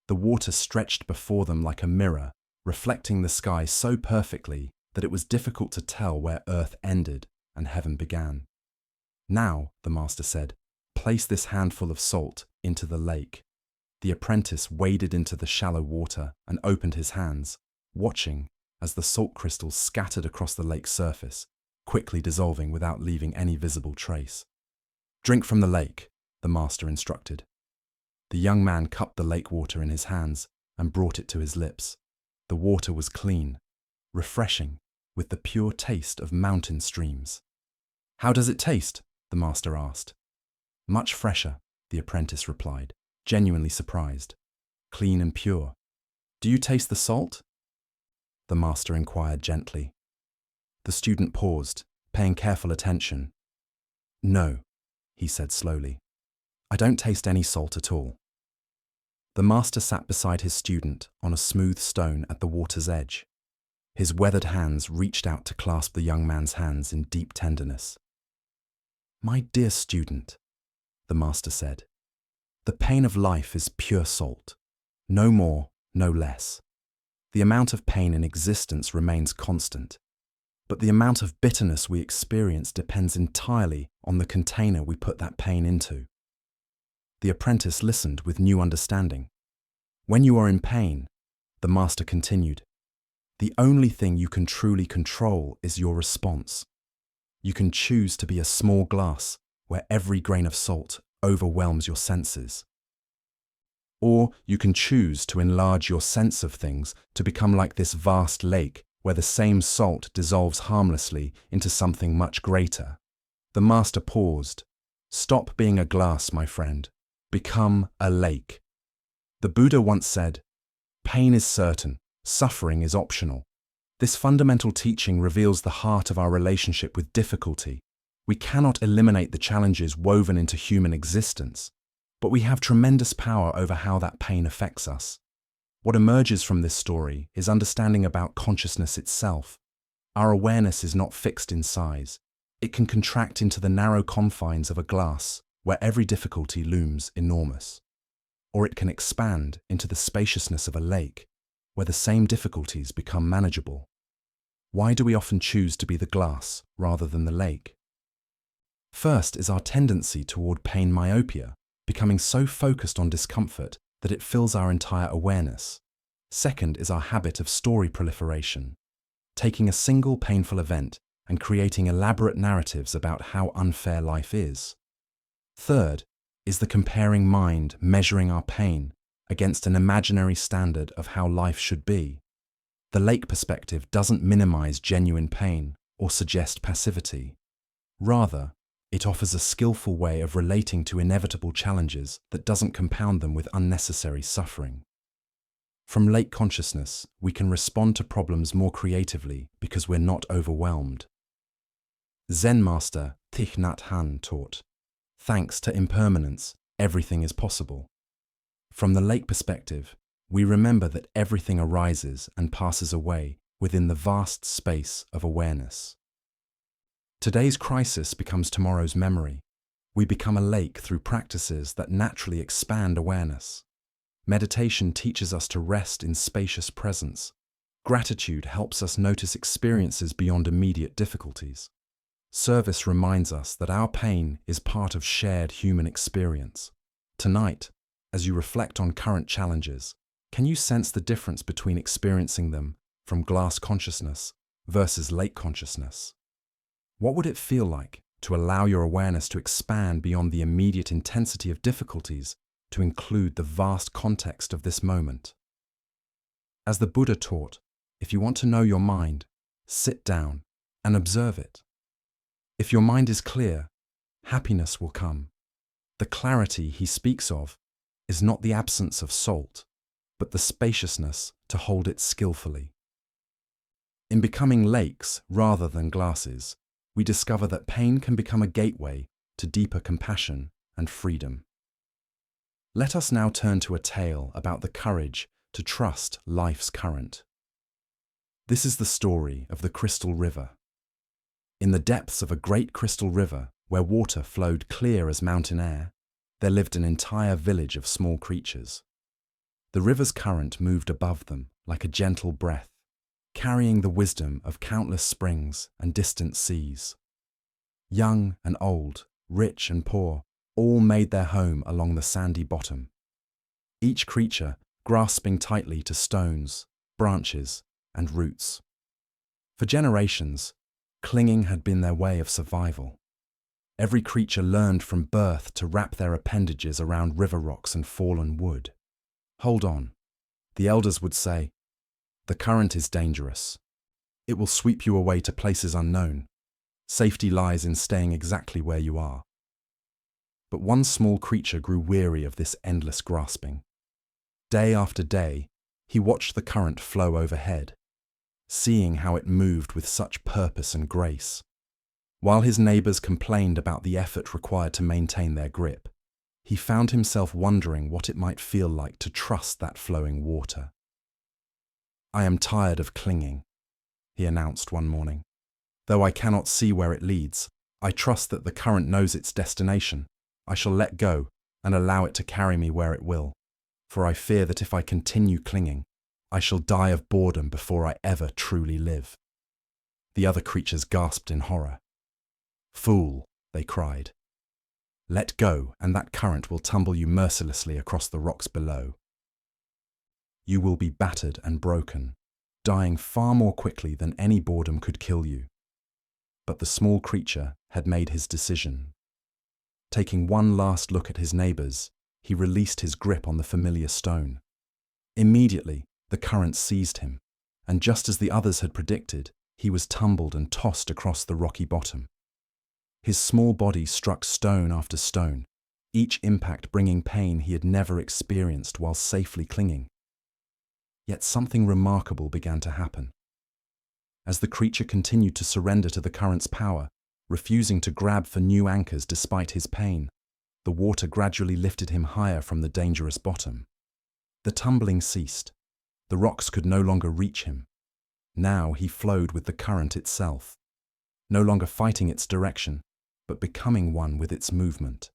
The water stretched before them like a mirror, reflecting the sky so perfectly that it was difficult to tell where earth ended and heaven began. "Now," the master said, "place this handful of salt into the lake." The apprentice waded into the shallow water and opened his hands, watching as the salt crystals scattered across the lake's surface, quickly dissolving without leaving any visible trace. "Drink from the lake," the master instructed. The young man cupped the lake water in his hands and brought it to his lips. The water was clean, refreshing, with the pure taste of mountain streams. "How does it taste?" the master asked. "Much fresher," the apprentice replied, genuinely surprised. "Clean and pure. Do you taste the salt?" the master inquired gently. The student paused, paying careful attention. "No," he said slowly. "I don't taste any salt at all." The master sat beside his student on a smooth stone at the water's edge. His weathered hands reached out to clasp the young man's hands in deep tenderness. "My dear student," the master said, "the pain of life is pure salt. No more, no less. The amount of pain in existence remains constant, but the amount of bitterness we experience depends entirely on the container we put that pain into." The apprentice listened with new understanding. "When you are in pain," the master continued, The only thing you can truly control is your response. You can choose to be a small glass where every grain of salt overwhelms your senses. Or you can choose to enlarge your sense of things to become like this vast lake where the same salt dissolves harmlessly into something much greater. The master paused. Stop being a glass, my friend. Become a lake. The Buddha once said, "Pain is certain, suffering is optional." This fundamental teaching reveals the heart of our relationship with difficulty. We cannot eliminate the challenges woven into human existence, but we have tremendous power over how that pain affects us. What emerges from this story is understanding about consciousness itself. Our awareness is not fixed in size. It can contract into the narrow confines of a glass, where every difficulty looms enormous. Or it can expand into the spaciousness of a lake, where the same difficulties become manageable. Why do we often choose to be the glass rather than the lake? First is our tendency toward pain myopia, becoming so focused on discomfort that it fills our entire awareness. Second is our habit of story proliferation, taking a single painful event and creating elaborate narratives about how unfair life is. Third is the comparing mind measuring our pain against an imaginary standard of how life should be. The lake perspective doesn't minimize genuine pain or suggest passivity. Rather, it offers a skillful way of relating to inevitable challenges that doesn't compound them with unnecessary suffering. From lake consciousness, we can respond to problems more creatively because we're not overwhelmed. Zen master Thich Nhat Hanh taught, "Thanks to impermanence, everything is possible." From the lake perspective, we remember that everything arises and passes away within the vast space of awareness. Today's crisis becomes tomorrow's memory. We become a lake through practices that naturally expand awareness. Meditation teaches us to rest in spacious presence. Gratitude helps us notice experiences beyond immediate difficulties. Service reminds us that our pain is part of shared human experience. Tonight, as you reflect on current challenges, can you sense the difference between experiencing them from glass consciousness versus lake consciousness? What would it feel like to allow your awareness to expand beyond the immediate intensity of difficulties to include the vast context of this moment? As the Buddha taught, if you want to know your mind, sit down and observe it. If your mind is clear, happiness will come. The clarity he speaks of is not the absence of salt, but the spaciousness to hold it skillfully. In becoming lakes rather than glasses, we discover that pain can become a gateway to deeper compassion and freedom. Let us now turn to a tale about the courage to trust life's current. This is the story of the Crystal River. In the depths of a great crystal river, where water flowed clear as mountain air, there lived an entire village of small creatures. The river's current moved above them like a gentle breath, carrying the wisdom of countless springs and distant seas. Young and old, rich and poor, all made their home along the sandy bottom. Each creature grasping tightly to stones, branches, and roots. For generations, clinging had been their way of survival. Every creature learned from birth to wrap their appendages around river rocks and fallen wood. Hold on, the elders would say. The current is dangerous. It will sweep you away to places unknown. Safety lies in staying exactly where you are. But one small creature grew weary of this endless grasping. Day after day, he watched the current flow overhead, seeing how it moved with such purpose and grace. While his neighbors complained about the effort required to maintain their grip, he found himself wondering what it might feel like to trust that flowing water. "I am tired of clinging," he announced one morning. "Though I cannot see where it leads, I trust that the current knows its destination. I shall let go and allow it to carry me where it will, for I fear that if I continue clinging, I shall die of boredom before I ever truly live." The other creatures gasped in horror. "Fool," they cried. "Let go, and that current will tumble you mercilessly across the rocks below. You will be battered and broken. dying far more quickly than any boredom could kill you. But the small creature had made his decision. Taking one last look at his neighbors, he released his grip on the familiar stone. Immediately, the current seized him, and just as the others had predicted, he was tumbled and tossed across the rocky bottom. His small body struck stone after stone, each impact bringing pain he had never experienced while safely clinging. Yet something remarkable began to happen. As the creature continued to surrender to the current's power, refusing to grab for new anchors despite his pain, the water gradually lifted him higher from the dangerous bottom. The tumbling ceased. The rocks could no longer reach him. Now he flowed with the current itself, no longer fighting its direction, but becoming one with its movement.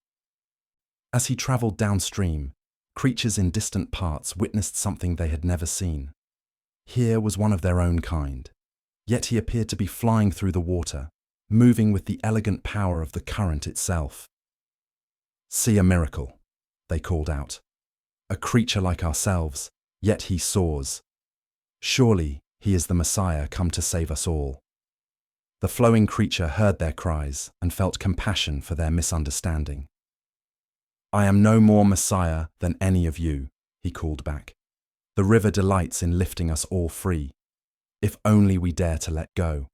As he traveled downstream, creatures in distant parts witnessed something they had never seen. Here was one of their own kind, yet he appeared to be flying through the water, moving with the elegant power of the current itself. "See a miracle," they called out. "A creature like ourselves, yet he soars. Surely he is the Messiah come to save us all." The flowing creature heard their cries and felt compassion for their misunderstanding. "I am no more Messiah than any of you," he called back. "The river delights in lifting us all free, if only we dare to let go.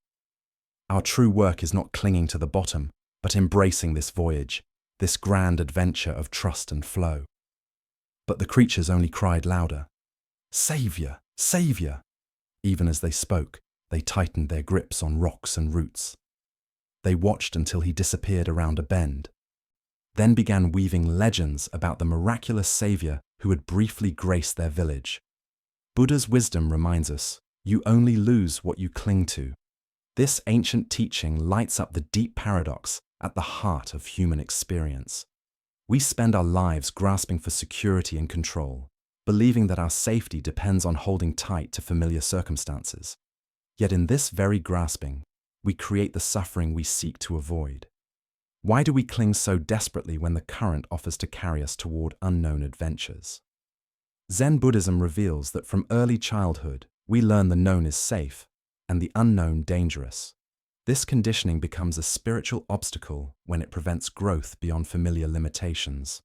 Our true work is not clinging to the bottom, but embracing this voyage, this grand adventure of trust and flow." But the creatures only cried louder, "Savior! Savior!" Even as they spoke, they tightened their grips on rocks and roots. They watched until he disappeared around a bend, then began weaving legends about the miraculous savior who had briefly graced their village. Buddha's wisdom reminds us, you only lose what you cling to. This ancient teaching lights up the deep paradox at the heart of human experience. We spend our lives grasping for security and control, believing that our safety depends on holding tight to familiar circumstances. Yet in this very grasping, we create the suffering we seek to avoid. Why do we cling so desperately when the current offers to carry us toward unknown adventures? Zen Buddhism reveals that from early childhood, we learn the known is safe and the unknown dangerous. This conditioning becomes a spiritual obstacle when it prevents growth beyond familiar limitations.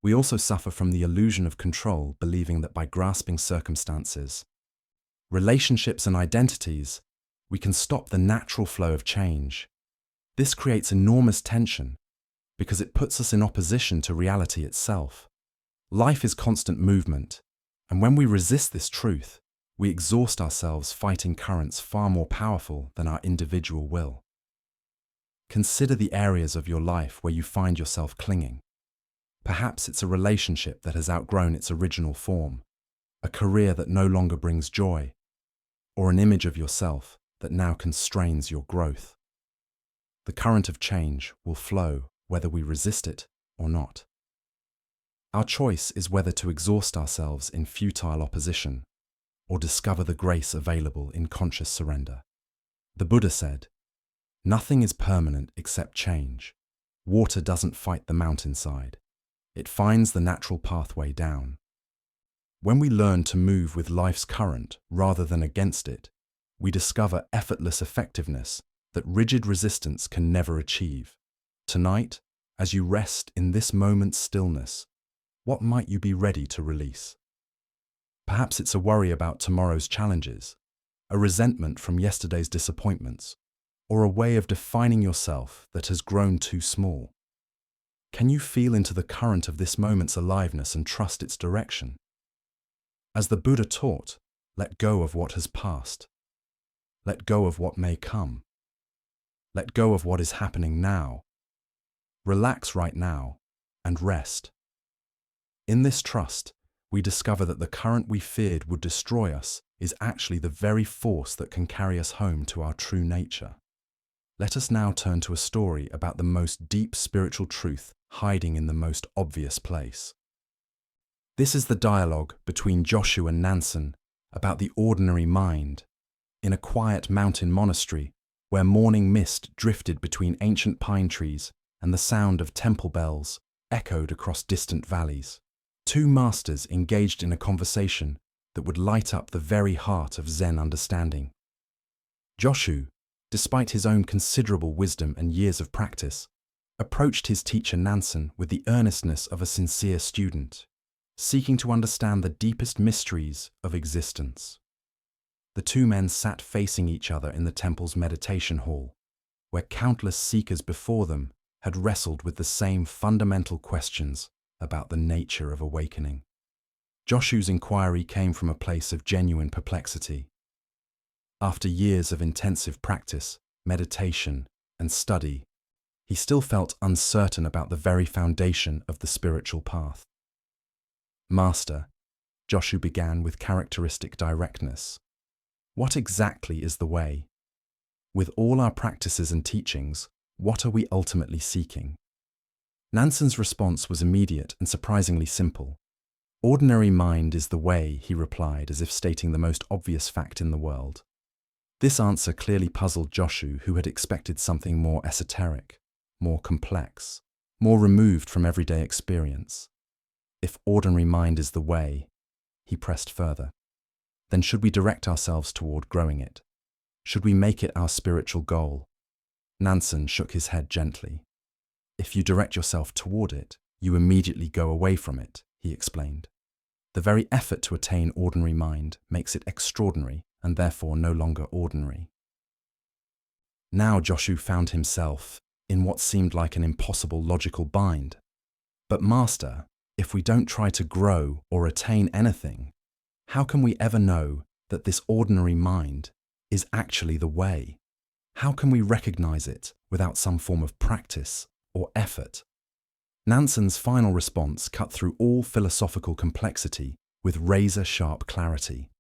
We also suffer from the illusion of control, believing that by grasping circumstances, relationships and identities, we can stop the natural flow of change. This creates enormous tension because it puts us in opposition to reality itself. Life is constant movement, and when we resist this truth, we exhaust ourselves fighting currents far more powerful than our individual will. Consider the areas of your life where you find yourself clinging. Perhaps it's a relationship that has outgrown its original form, a career that no longer brings joy, or an image of yourself that now constrains your growth. The current of change will flow whether we resist it or not. Our choice is whether to exhaust ourselves in futile opposition or discover the grace available in conscious surrender. The Buddha said, "Nothing is permanent except change. Water doesn't fight the mountainside. It finds the natural pathway down." When we learn to move with life's current rather than against it, we discover effortless effectiveness that rigid resistance can never achieve. Tonight, as you rest in this moment's stillness, what might you be ready to release? Perhaps it's a worry about tomorrow's challenges, a resentment from yesterday's disappointments, or a way of defining yourself that has grown too small. Can you feel into the current of this moment's aliveness and trust its direction? As the Buddha taught, let go of what has passed. Let go of what may come. Let go of what is happening now. Relax right now and rest. In this trust, we discover that the current we feared would destroy us is actually the very force that can carry us home to our true nature. Let us now turn to a story about the most deep spiritual truth hiding in the most obvious place. This is the dialogue between Joshu and Nansen about the ordinary mind in a quiet mountain monastery where morning mist drifted between ancient pine trees and the sound of temple bells echoed across distant valleys. Two masters engaged in a conversation that would light up the very heart of Zen understanding. Joshu, despite his own considerable wisdom and years of practice, approached his teacher Nansen with the earnestness of a sincere student, seeking to understand the deepest mysteries of existence. The two men sat facing each other in the temple's meditation hall, where countless seekers before them had wrestled with the same fundamental questions about the nature of awakening. Joshu's inquiry came from a place of genuine perplexity. After years of intensive practice, meditation, and study, he still felt uncertain about the very foundation of the spiritual path. "Master," Joshu began with characteristic directness, "what exactly is the way? With all our practices and teachings, what are we ultimately seeking?" Nansen's response was immediate and surprisingly simple. "Ordinary mind is the way," he replied, as if stating the most obvious fact in the world. This answer clearly puzzled Joshu, who had expected something more esoteric, more complex, more removed from everyday experience. "If ordinary mind is the way," he pressed further, "then should we direct ourselves toward growing it? Should we make it our spiritual goal?" Nansen shook his head gently. "If you direct yourself toward it, you immediately go away from it," he explained. "The very effort to attain ordinary mind makes it extraordinary and therefore no longer ordinary." Now Joshu found himself in what seemed like an impossible logical bind. "But Master, if we don't try to grow or attain anything, how can we ever know that this ordinary mind is actually the way? How can we recognize it without some form of practice or effort?" Nansen's final response cut through all philosophical complexity with razor-sharp clarity.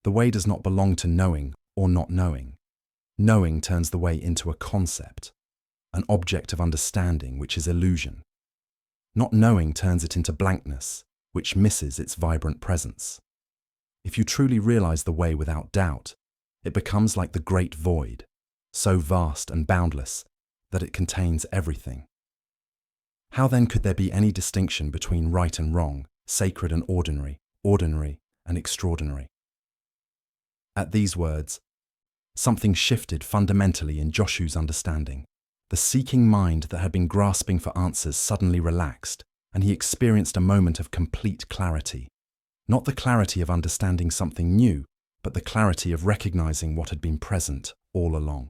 The way does not belong to knowing or not knowing. Knowing turns the way into a concept, an object of understanding which is illusion. Not knowing turns it into blankness, which misses its vibrant presence. If you truly realize the way without doubt, it becomes like the great void, so vast and boundless that it contains everything. How then could there be any distinction between right and wrong, sacred and ordinary and extraordinary? At these words, something shifted fundamentally in Joshu's understanding. The seeking mind that had been grasping for answers suddenly relaxed, and he experienced a moment of complete clarity. Not the clarity of understanding something new, but the clarity of recognizing what had been present all along.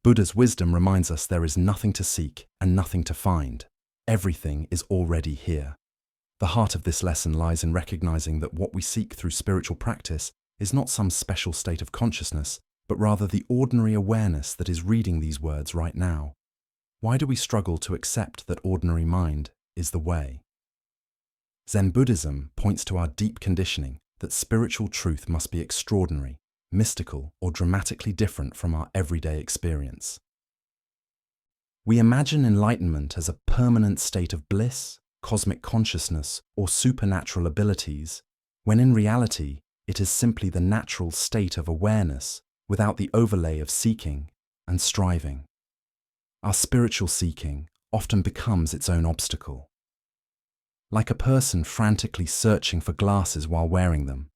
Buddha's wisdom reminds us there is nothing to seek and nothing to find. Everything is already here. The heart of this lesson lies in recognizing that what we seek through spiritual practice is not some special state of consciousness, but rather the ordinary awareness that is reading these words right now. Why do we struggle to accept that ordinary mind is the way? Zen Buddhism points to our deep conditioning that spiritual truth must be extraordinary, mystical, or dramatically different from our everyday experience. We imagine enlightenment as a permanent state of bliss, cosmic consciousness, or supernatural abilities, when in reality it is simply the natural state of awareness without the overlay of seeking and striving. Our spiritual seeking often becomes its own obstacle. Like a person frantically searching for glasses while wearing them,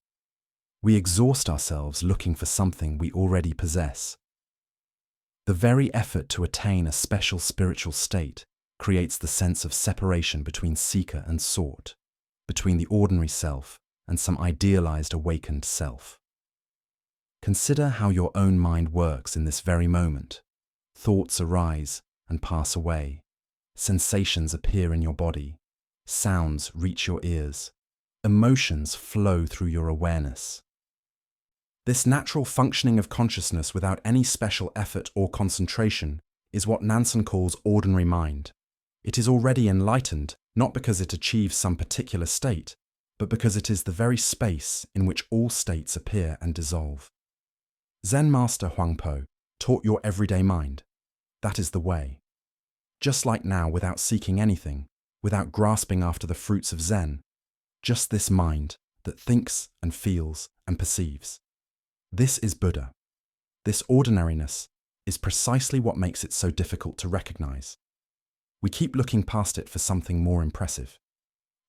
we exhaust ourselves looking for something we already possess. The very effort to attain a special spiritual state creates the sense of separation between seeker and sought, between the ordinary self and some idealized awakened self. Consider how your own mind works in this very moment. Thoughts arise and pass away. Sensations appear in your body. Sounds reach your ears. Emotions flow through your awareness. This natural functioning of consciousness without any special effort or concentration is what Nansen calls ordinary mind. It is already enlightened, not because it achieves some particular state, but because it is the very space in which all states appear and dissolve. Zen Master Huangpo taught your everyday mind. That is the way. Just like now, without seeking anything, without grasping after the fruits of Zen, just this mind that thinks and feels and perceives. This is Buddha. This ordinariness is precisely what makes it so difficult to recognize. We keep looking past it for something more impressive.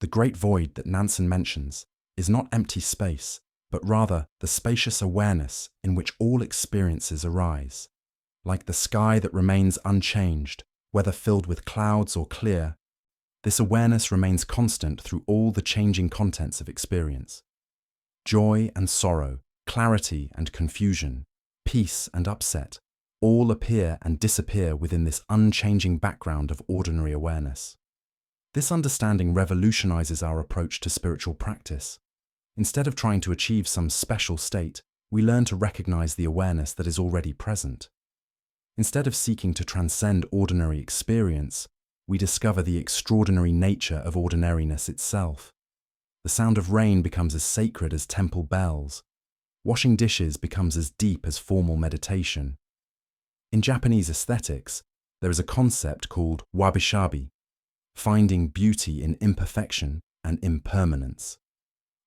The great void that Nansen mentions is not empty space, but rather the spacious awareness in which all experiences arise. Like the sky that remains unchanged, whether filled with clouds or clear, this awareness remains constant through all the changing contents of experience. Joy and sorrow, clarity and confusion, peace and upset, all appear and disappear within this unchanging background of ordinary awareness. This understanding revolutionizes our approach to spiritual practice. Instead of trying to achieve some special state, we learn to recognize the awareness that is already present. Instead of seeking to transcend ordinary experience, we discover the extraordinary nature of ordinariness itself. The sound of rain becomes as sacred as temple bells. Washing dishes becomes as deep as formal meditation. In Japanese aesthetics, there is a concept called wabi-sabi, finding beauty in imperfection and impermanence.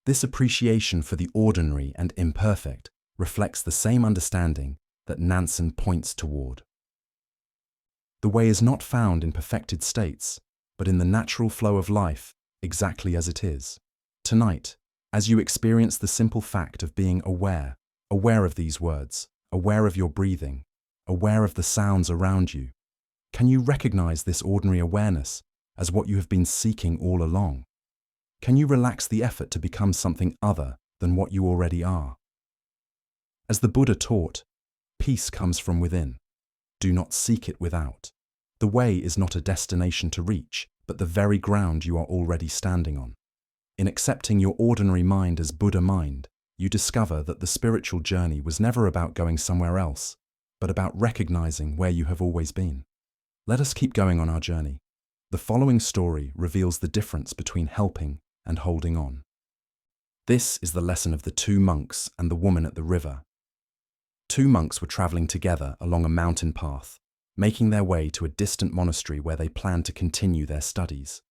This appreciation for the ordinary and imperfect reflects the same understanding that Nansen points toward. The way is not found in perfected states, but in the natural flow of life, exactly as it is. Tonight, as you experience the simple fact of being aware of these words, aware of your breathing, aware of the sounds around you, can you recognize this ordinary awareness as what you have been seeking all along? Can you relax the effort to become something other than what you already are? As the Buddha taught, peace comes from within. Do not seek it without. The way is not a destination to reach, but the very ground you are already standing on. In accepting your ordinary mind as Buddha mind, you discover that the spiritual journey was never about going somewhere else, but about recognizing where you have always been. Let us keep going on our journey. The following story reveals the difference between helping and holding on. This is the lesson of the two monks and the woman at the river. Two monks were traveling together along a mountain path, making their way to a distant monastery where they planned to continue their studies.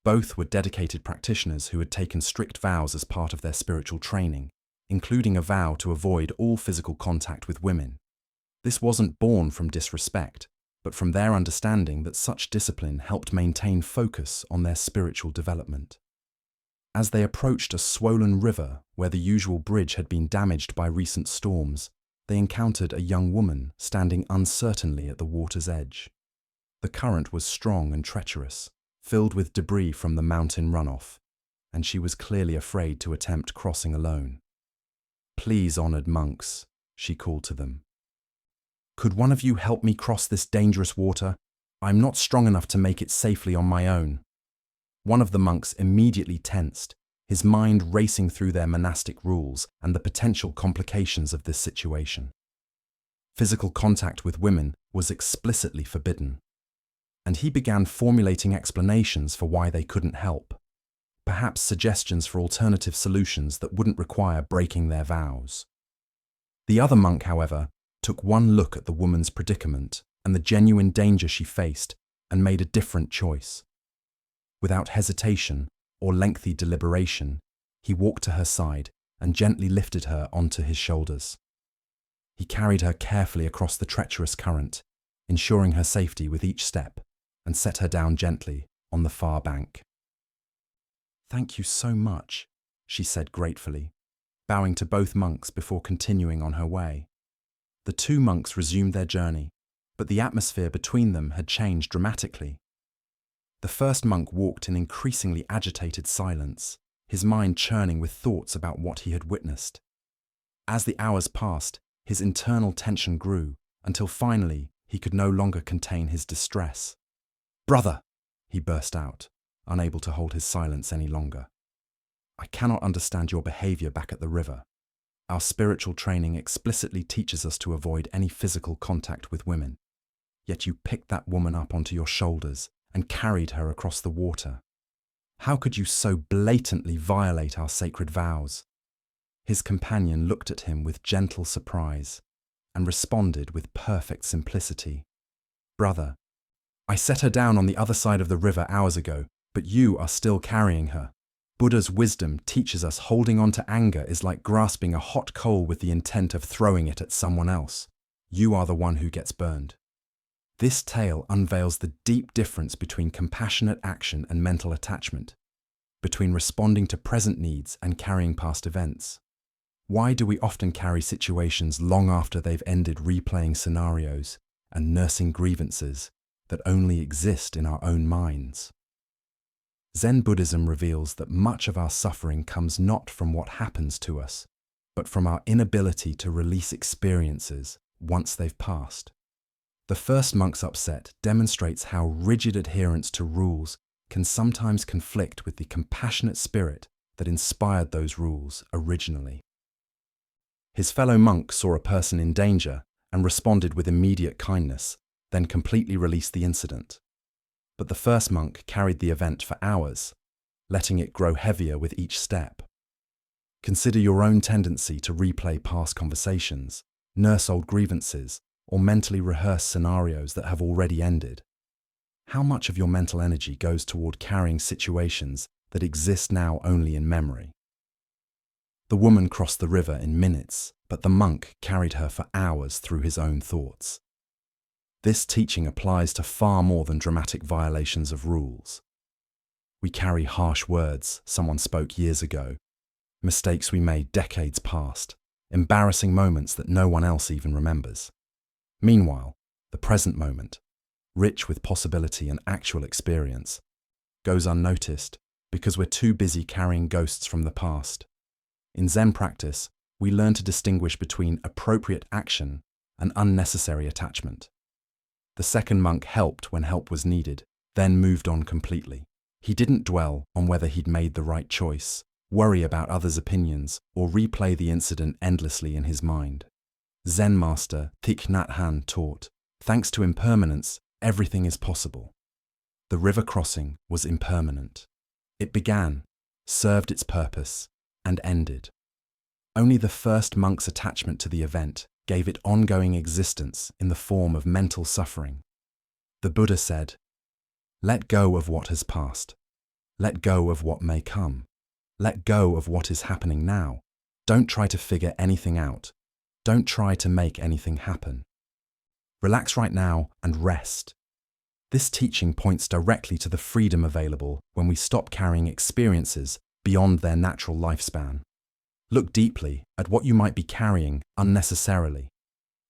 Both were dedicated practitioners who had taken strict vows as part of their spiritual training, including a vow to avoid all physical contact with women. This wasn't born from disrespect, but from their understanding that such discipline helped maintain focus on their spiritual development. As they approached a swollen river where the usual bridge had been damaged by recent storms, they encountered a young woman standing uncertainly at the water's edge. The current was strong and treacherous, filled with debris from the mountain runoff, and she was clearly afraid to attempt crossing alone. "Please, honored monks," she called to them. "Could one of you help me cross this dangerous water? I'm not strong enough to make it safely on my own." One of the monks immediately tensed, his mind racing through their monastic rules and the potential complications of this situation. Physical contact with women was explicitly forbidden, and he began formulating explanations for why they couldn't help, perhaps suggestions for alternative solutions that wouldn't require breaking their vows. The other monk, however, took one look at the woman's predicament and the genuine danger she faced and made a different choice. Without hesitation or lengthy deliberation, he walked to her side and gently lifted her onto his shoulders. He carried her carefully across the treacherous current, ensuring her safety with each step, and set her down gently on the far bank. "Thank you so much," she said gratefully, bowing to both monks before continuing on her way. The two monks resumed their journey, but the atmosphere between them had changed dramatically. The first monk walked in increasingly agitated silence, his mind churning with thoughts about what he had witnessed. As the hours passed, his internal tension grew, until finally he could no longer contain his distress. "Brother!" he burst out, unable to hold his silence any longer. "I cannot understand your behavior back at the river. Our spiritual training explicitly teaches us to avoid any physical contact with women. Yet you picked that woman up onto your shoulders and carried her across the water. How could you so blatantly violate our sacred vows?" His companion looked at him with gentle surprise and responded with perfect simplicity. "Brother, I set her down on the other side of the river hours ago, but you are still carrying her. Buddha's wisdom teaches us holding on to anger is like grasping a hot coal with the intent of throwing it at someone else. You are the one who gets burned." This tale unveils the deep difference between compassionate action and mental attachment. between responding to present needs and carrying past events. Why do we often carry situations long after they've ended, replaying scenarios and nursing grievances that only exist in our own minds? Zen Buddhism reveals that much of our suffering comes not from what happens to us, but from our inability to release experiences once they've passed. The first monk's upset demonstrates how rigid adherence to rules can sometimes conflict with the compassionate spirit that inspired those rules originally. His fellow monk saw a person in danger and responded with immediate kindness, then completely released the incident. But the first monk carried the event for hours, letting it grow heavier with each step. Consider your own tendency to replay past conversations, nurse old grievances, or mentally rehearse scenarios that have already ended. How much of your mental energy goes toward carrying situations that exist now only in memory? The woman crossed the river in minutes, but the monk carried her for hours through his own thoughts. This teaching applies to far more than dramatic violations of rules. We carry harsh words someone spoke years ago, mistakes we made decades past, embarrassing moments that no one else even remembers. Meanwhile, the present moment, rich with possibility and actual experience, goes unnoticed because we're too busy carrying ghosts from the past. In Zen practice, we learn to distinguish between appropriate action and unnecessary attachment. The second monk helped when help was needed, then moved on completely. He didn't dwell on whether he'd made the right choice, worry about others' opinions, or replay the incident endlessly in his mind. Zen master Thich Nhat Hanh taught, thanks to impermanence, everything is possible. The river crossing was impermanent. It began, served its purpose, and ended. Only the first monk's attachment to the event gave it ongoing existence in the form of mental suffering. The Buddha said, "Let go of what has passed. Let go of what may come. Let go of what is happening now. Don't try to figure anything out. Don't try to make anything happen. Relax right now and rest." This teaching points directly to the freedom available when we stop carrying experiences beyond their natural lifespan. Look deeply at what you might be carrying unnecessarily.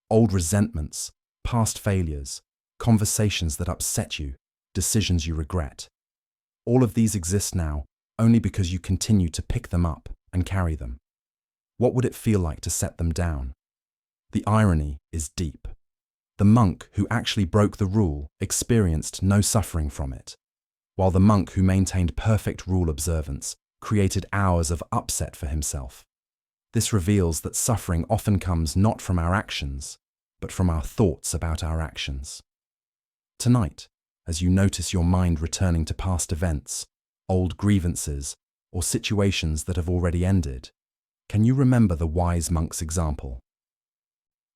Old resentments, past failures, conversations that upset you, decisions you regret. All of these exist now only because you continue to pick them up and carry them. What would it feel like to set them down? The irony is deep. The monk who actually broke the rule experienced no suffering from it, while the monk who maintained perfect rule observance created hours of upset for himself. This reveals that suffering often comes not from our actions, but from our thoughts about our actions. Tonight, as you notice your mind returning to past events, old grievances, or situations that have already ended, can you remember the wise monk's example?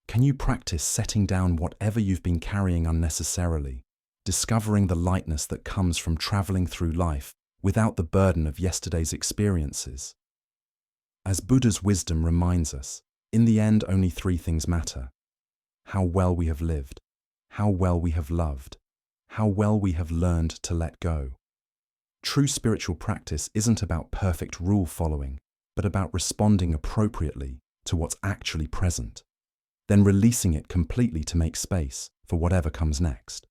Can you practice setting down whatever you've been carrying unnecessarily, discovering the lightness that comes from traveling through life without the burden of yesterday's experiences? As Buddha's wisdom reminds us, in the end only three things matter: how well we have lived, how well we have loved, how well we have learned to let go. True spiritual practice isn't about perfect rule following, but about responding appropriately to what's actually present, then releasing it completely to make space for whatever comes next.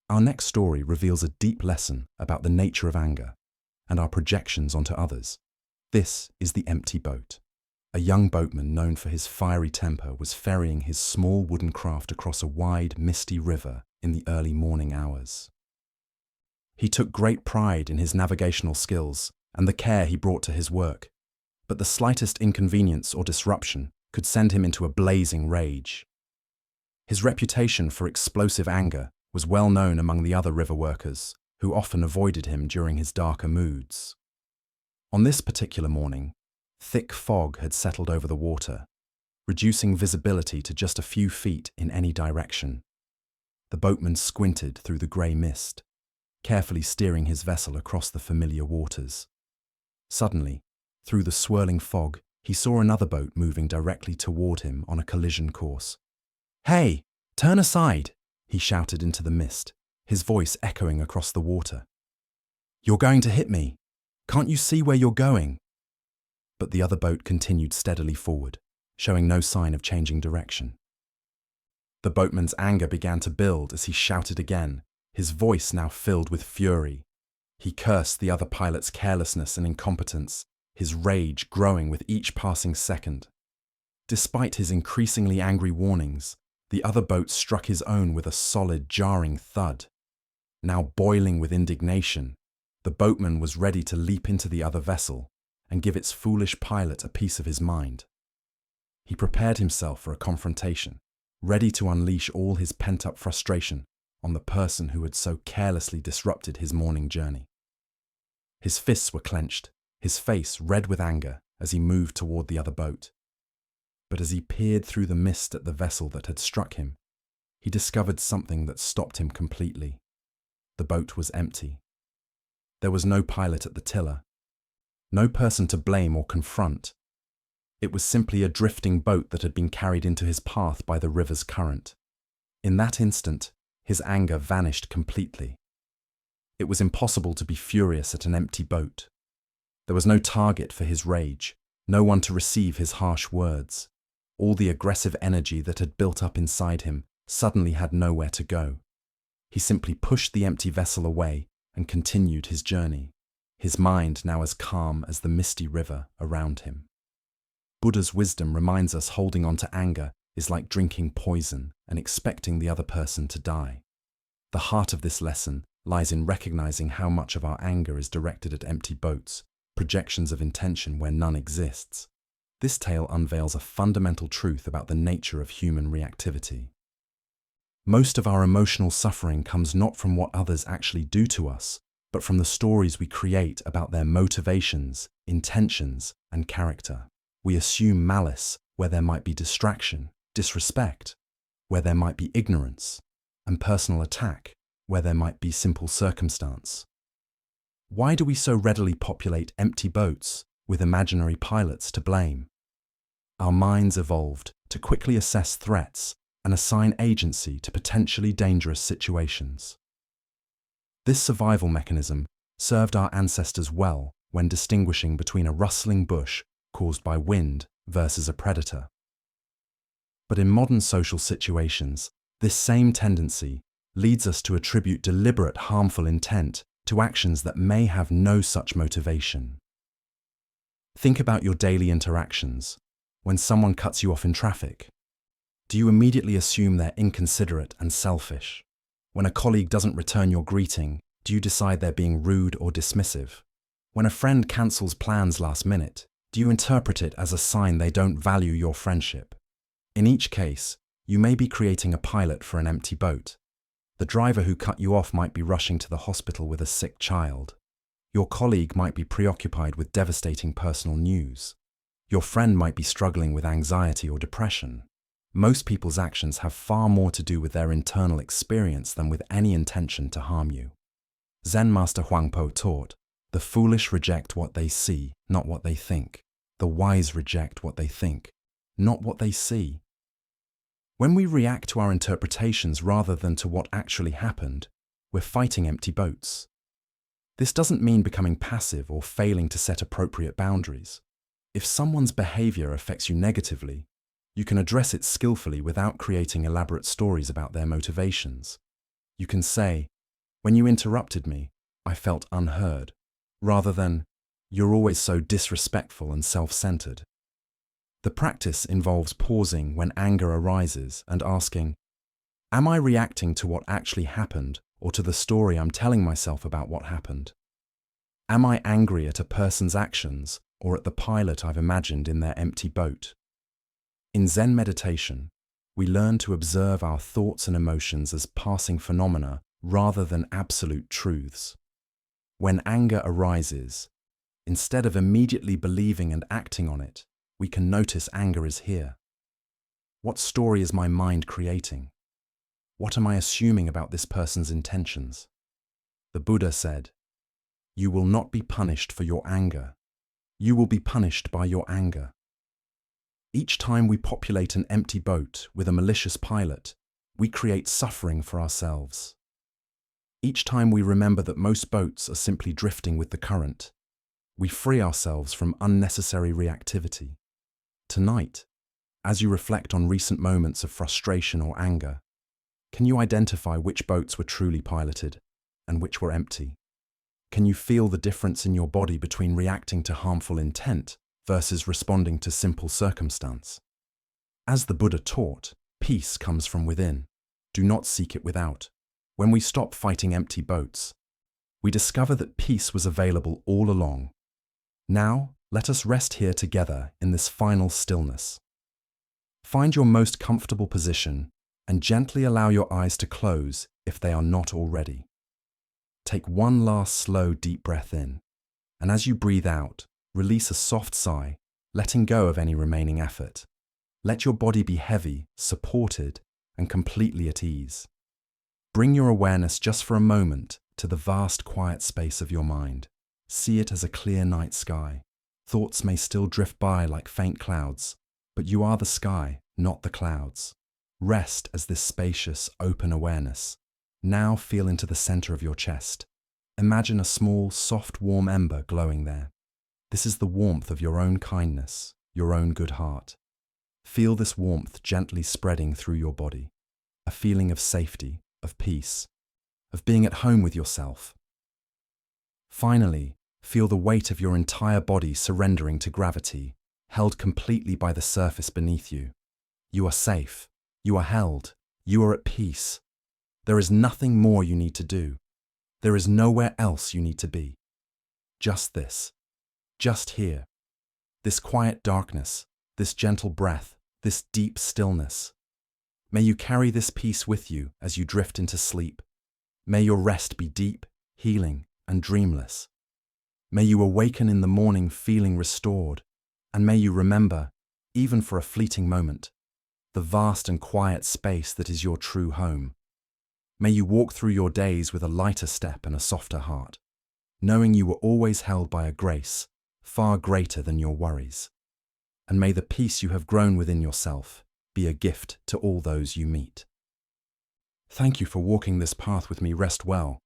Our next story reveals a deep lesson about the nature of anger and our projections onto others. This is The Empty Boat. A young boatman known for his fiery temper was ferrying his small wooden craft across a wide, misty river in the early morning hours. He took great pride in his navigational skills and the care he brought to his work, but the slightest inconvenience or disruption could send him into a blazing rage. His reputation for explosive anger was well known among the other river workers, who often avoided him during his darker moods. On this particular morning, thick fog had settled over the water, reducing visibility to just a few feet in any direction. The boatman squinted through the grey mist, carefully steering his vessel across the familiar waters. Suddenly, through the swirling fog, he saw another boat moving directly toward him on a collision course. "Hey, turn aside!" he shouted into the mist, his voice echoing across the water. "You're going to hit me. Can't you see where you're going?" But the other boat continued steadily forward, showing no sign of changing direction. The boatman's anger began to build as he shouted again, his voice now filled with fury. He cursed the other pilot's carelessness and incompetence, his rage growing with each passing second. Despite his increasingly angry warnings, the other boat struck his own with a solid, jarring thud. Now boiling with indignation, the boatman was ready to leap into the other vessel and give its foolish pilot a piece of his mind. He prepared himself for a confrontation, ready to unleash all his pent-up frustration on the person who had so carelessly disrupted his morning journey. His fists were clenched, his face red with anger as he moved toward the other boat. But as he peered through the mist at the vessel that had struck him, he discovered something that stopped him completely. The boat was empty. There was no pilot at the tiller, no person to blame or confront. It was simply a drifting boat that had been carried into his path by the river's current. In that instant, his anger vanished completely. It was impossible to be furious at an empty boat. There was no target for his rage, no one to receive his harsh words. All the aggressive energy that had built up inside him suddenly had nowhere to go. He simply pushed the empty vessel away and continued his journey, his mind now as calm as the misty river around him. Buddha's wisdom reminds us holding on to anger is like drinking poison and expecting the other person to die. The heart of this lesson lies in recognizing how much of our anger is directed at empty boats, projections of intention where none exists. This tale unveils a fundamental truth about the nature of human reactivity. Most of our emotional suffering comes not from what others actually do to us, but from the stories we create about their motivations, intentions, and character. We assume malice where there might be distraction, disrespect where there might be ignorance, and personal attack where there might be simple circumstance. Why do we so readily populate empty boats with imaginary pilots to blame? Our minds evolved to quickly assess threats and assign agency to potentially dangerous situations. This survival mechanism served our ancestors well when distinguishing between a rustling bush caused by wind versus a predator. But in modern social situations, this same tendency leads us to attribute deliberate harmful intent to actions that may have no such motivation. Think about your daily interactions. When someone cuts you off in traffic, do you immediately assume they're inconsiderate and selfish? When a colleague doesn't return your greeting, do you decide they're being rude or dismissive? When a friend cancels plans last minute, do you interpret it as a sign they don't value your friendship? In each case, you may be creating a pilot for an empty boat. The driver who cut you off might be rushing to the hospital with a sick child. Your colleague might be preoccupied with devastating personal news. Your friend might be struggling with anxiety or depression. Most people's actions have far more to do with their internal experience than with any intention to harm you. Zen master Huangpo taught, "The foolish reject what they see, not what they think. The wise reject what they think, not what they see." When we react to our interpretations rather than to what actually happened, we're fighting empty boats. This doesn't mean becoming passive or failing to set appropriate boundaries. If someone's behavior affects you negatively, you can address it skillfully without creating elaborate stories about their motivations. You can say, "When you interrupted me, I felt unheard," rather than, "You're always so disrespectful and self-centered." The practice involves pausing when anger arises and asking, "Am I reacting to what actually happened or to the story I'm telling myself about what happened? Am I angry at a person's actions or at the pilot I've imagined in their empty boat?" In Zen meditation, we learn to observe our thoughts and emotions as passing phenomena rather than absolute truths. When anger arises, instead of immediately believing and acting on it, we can notice anger is here. What story is my mind creating? What am I assuming about this person's intentions? The Buddha said, "You will not be punished for your anger. You will be punished by your anger." Each time we populate an empty boat with a malicious pilot, we create suffering for ourselves. Each time we remember that most boats are simply drifting with the current, We free ourselves from unnecessary reactivity. Tonight, as you reflect on recent moments of frustration or anger, can you identify which boats were truly piloted and which were empty? Can you feel the difference in your body between reacting to harmful intent versus responding to simple circumstance? As the Buddha taught, peace comes from within. Do not seek it without. When we stop fighting empty boats, we discover that peace was available all along. Now, let us rest here together in this final stillness. Find your most comfortable position and gently allow your eyes to close if they are not already. Take one last slow, deep breath in, and as you breathe out, release a soft sigh, letting go of any remaining effort. Let your body be heavy, supported, and completely at ease. Bring your awareness just for a moment to the vast quiet space of your mind. See it as a clear night sky. Thoughts may still drift by like faint clouds, but you are the sky, not the clouds. Rest as this spacious, open awareness. Now feel into the center of your chest. Imagine a small, soft, warm ember glowing there. This is the warmth of your own kindness, your own good heart. Feel this warmth gently spreading through your body. A feeling of safety, of peace, of being at home with yourself. Finally, feel the weight of your entire body surrendering to gravity, held completely by the surface beneath you. You are safe. You are held. You are at peace. There is nothing more you need to do. There is nowhere else you need to be. Just this. Just here. This quiet darkness, this gentle breath, this deep stillness. May you carry this peace with you as you drift into sleep. May your rest be deep, healing, and dreamless. May you awaken in the morning feeling restored, and may you remember, even for a fleeting moment, the vast and quiet space that is your true home. May you walk through your days with a lighter step and a softer heart, knowing you were always held by a grace far greater than your worries. And may the peace you have grown within yourself be a gift to all those you meet. Thank you for walking this path with me. Rest well.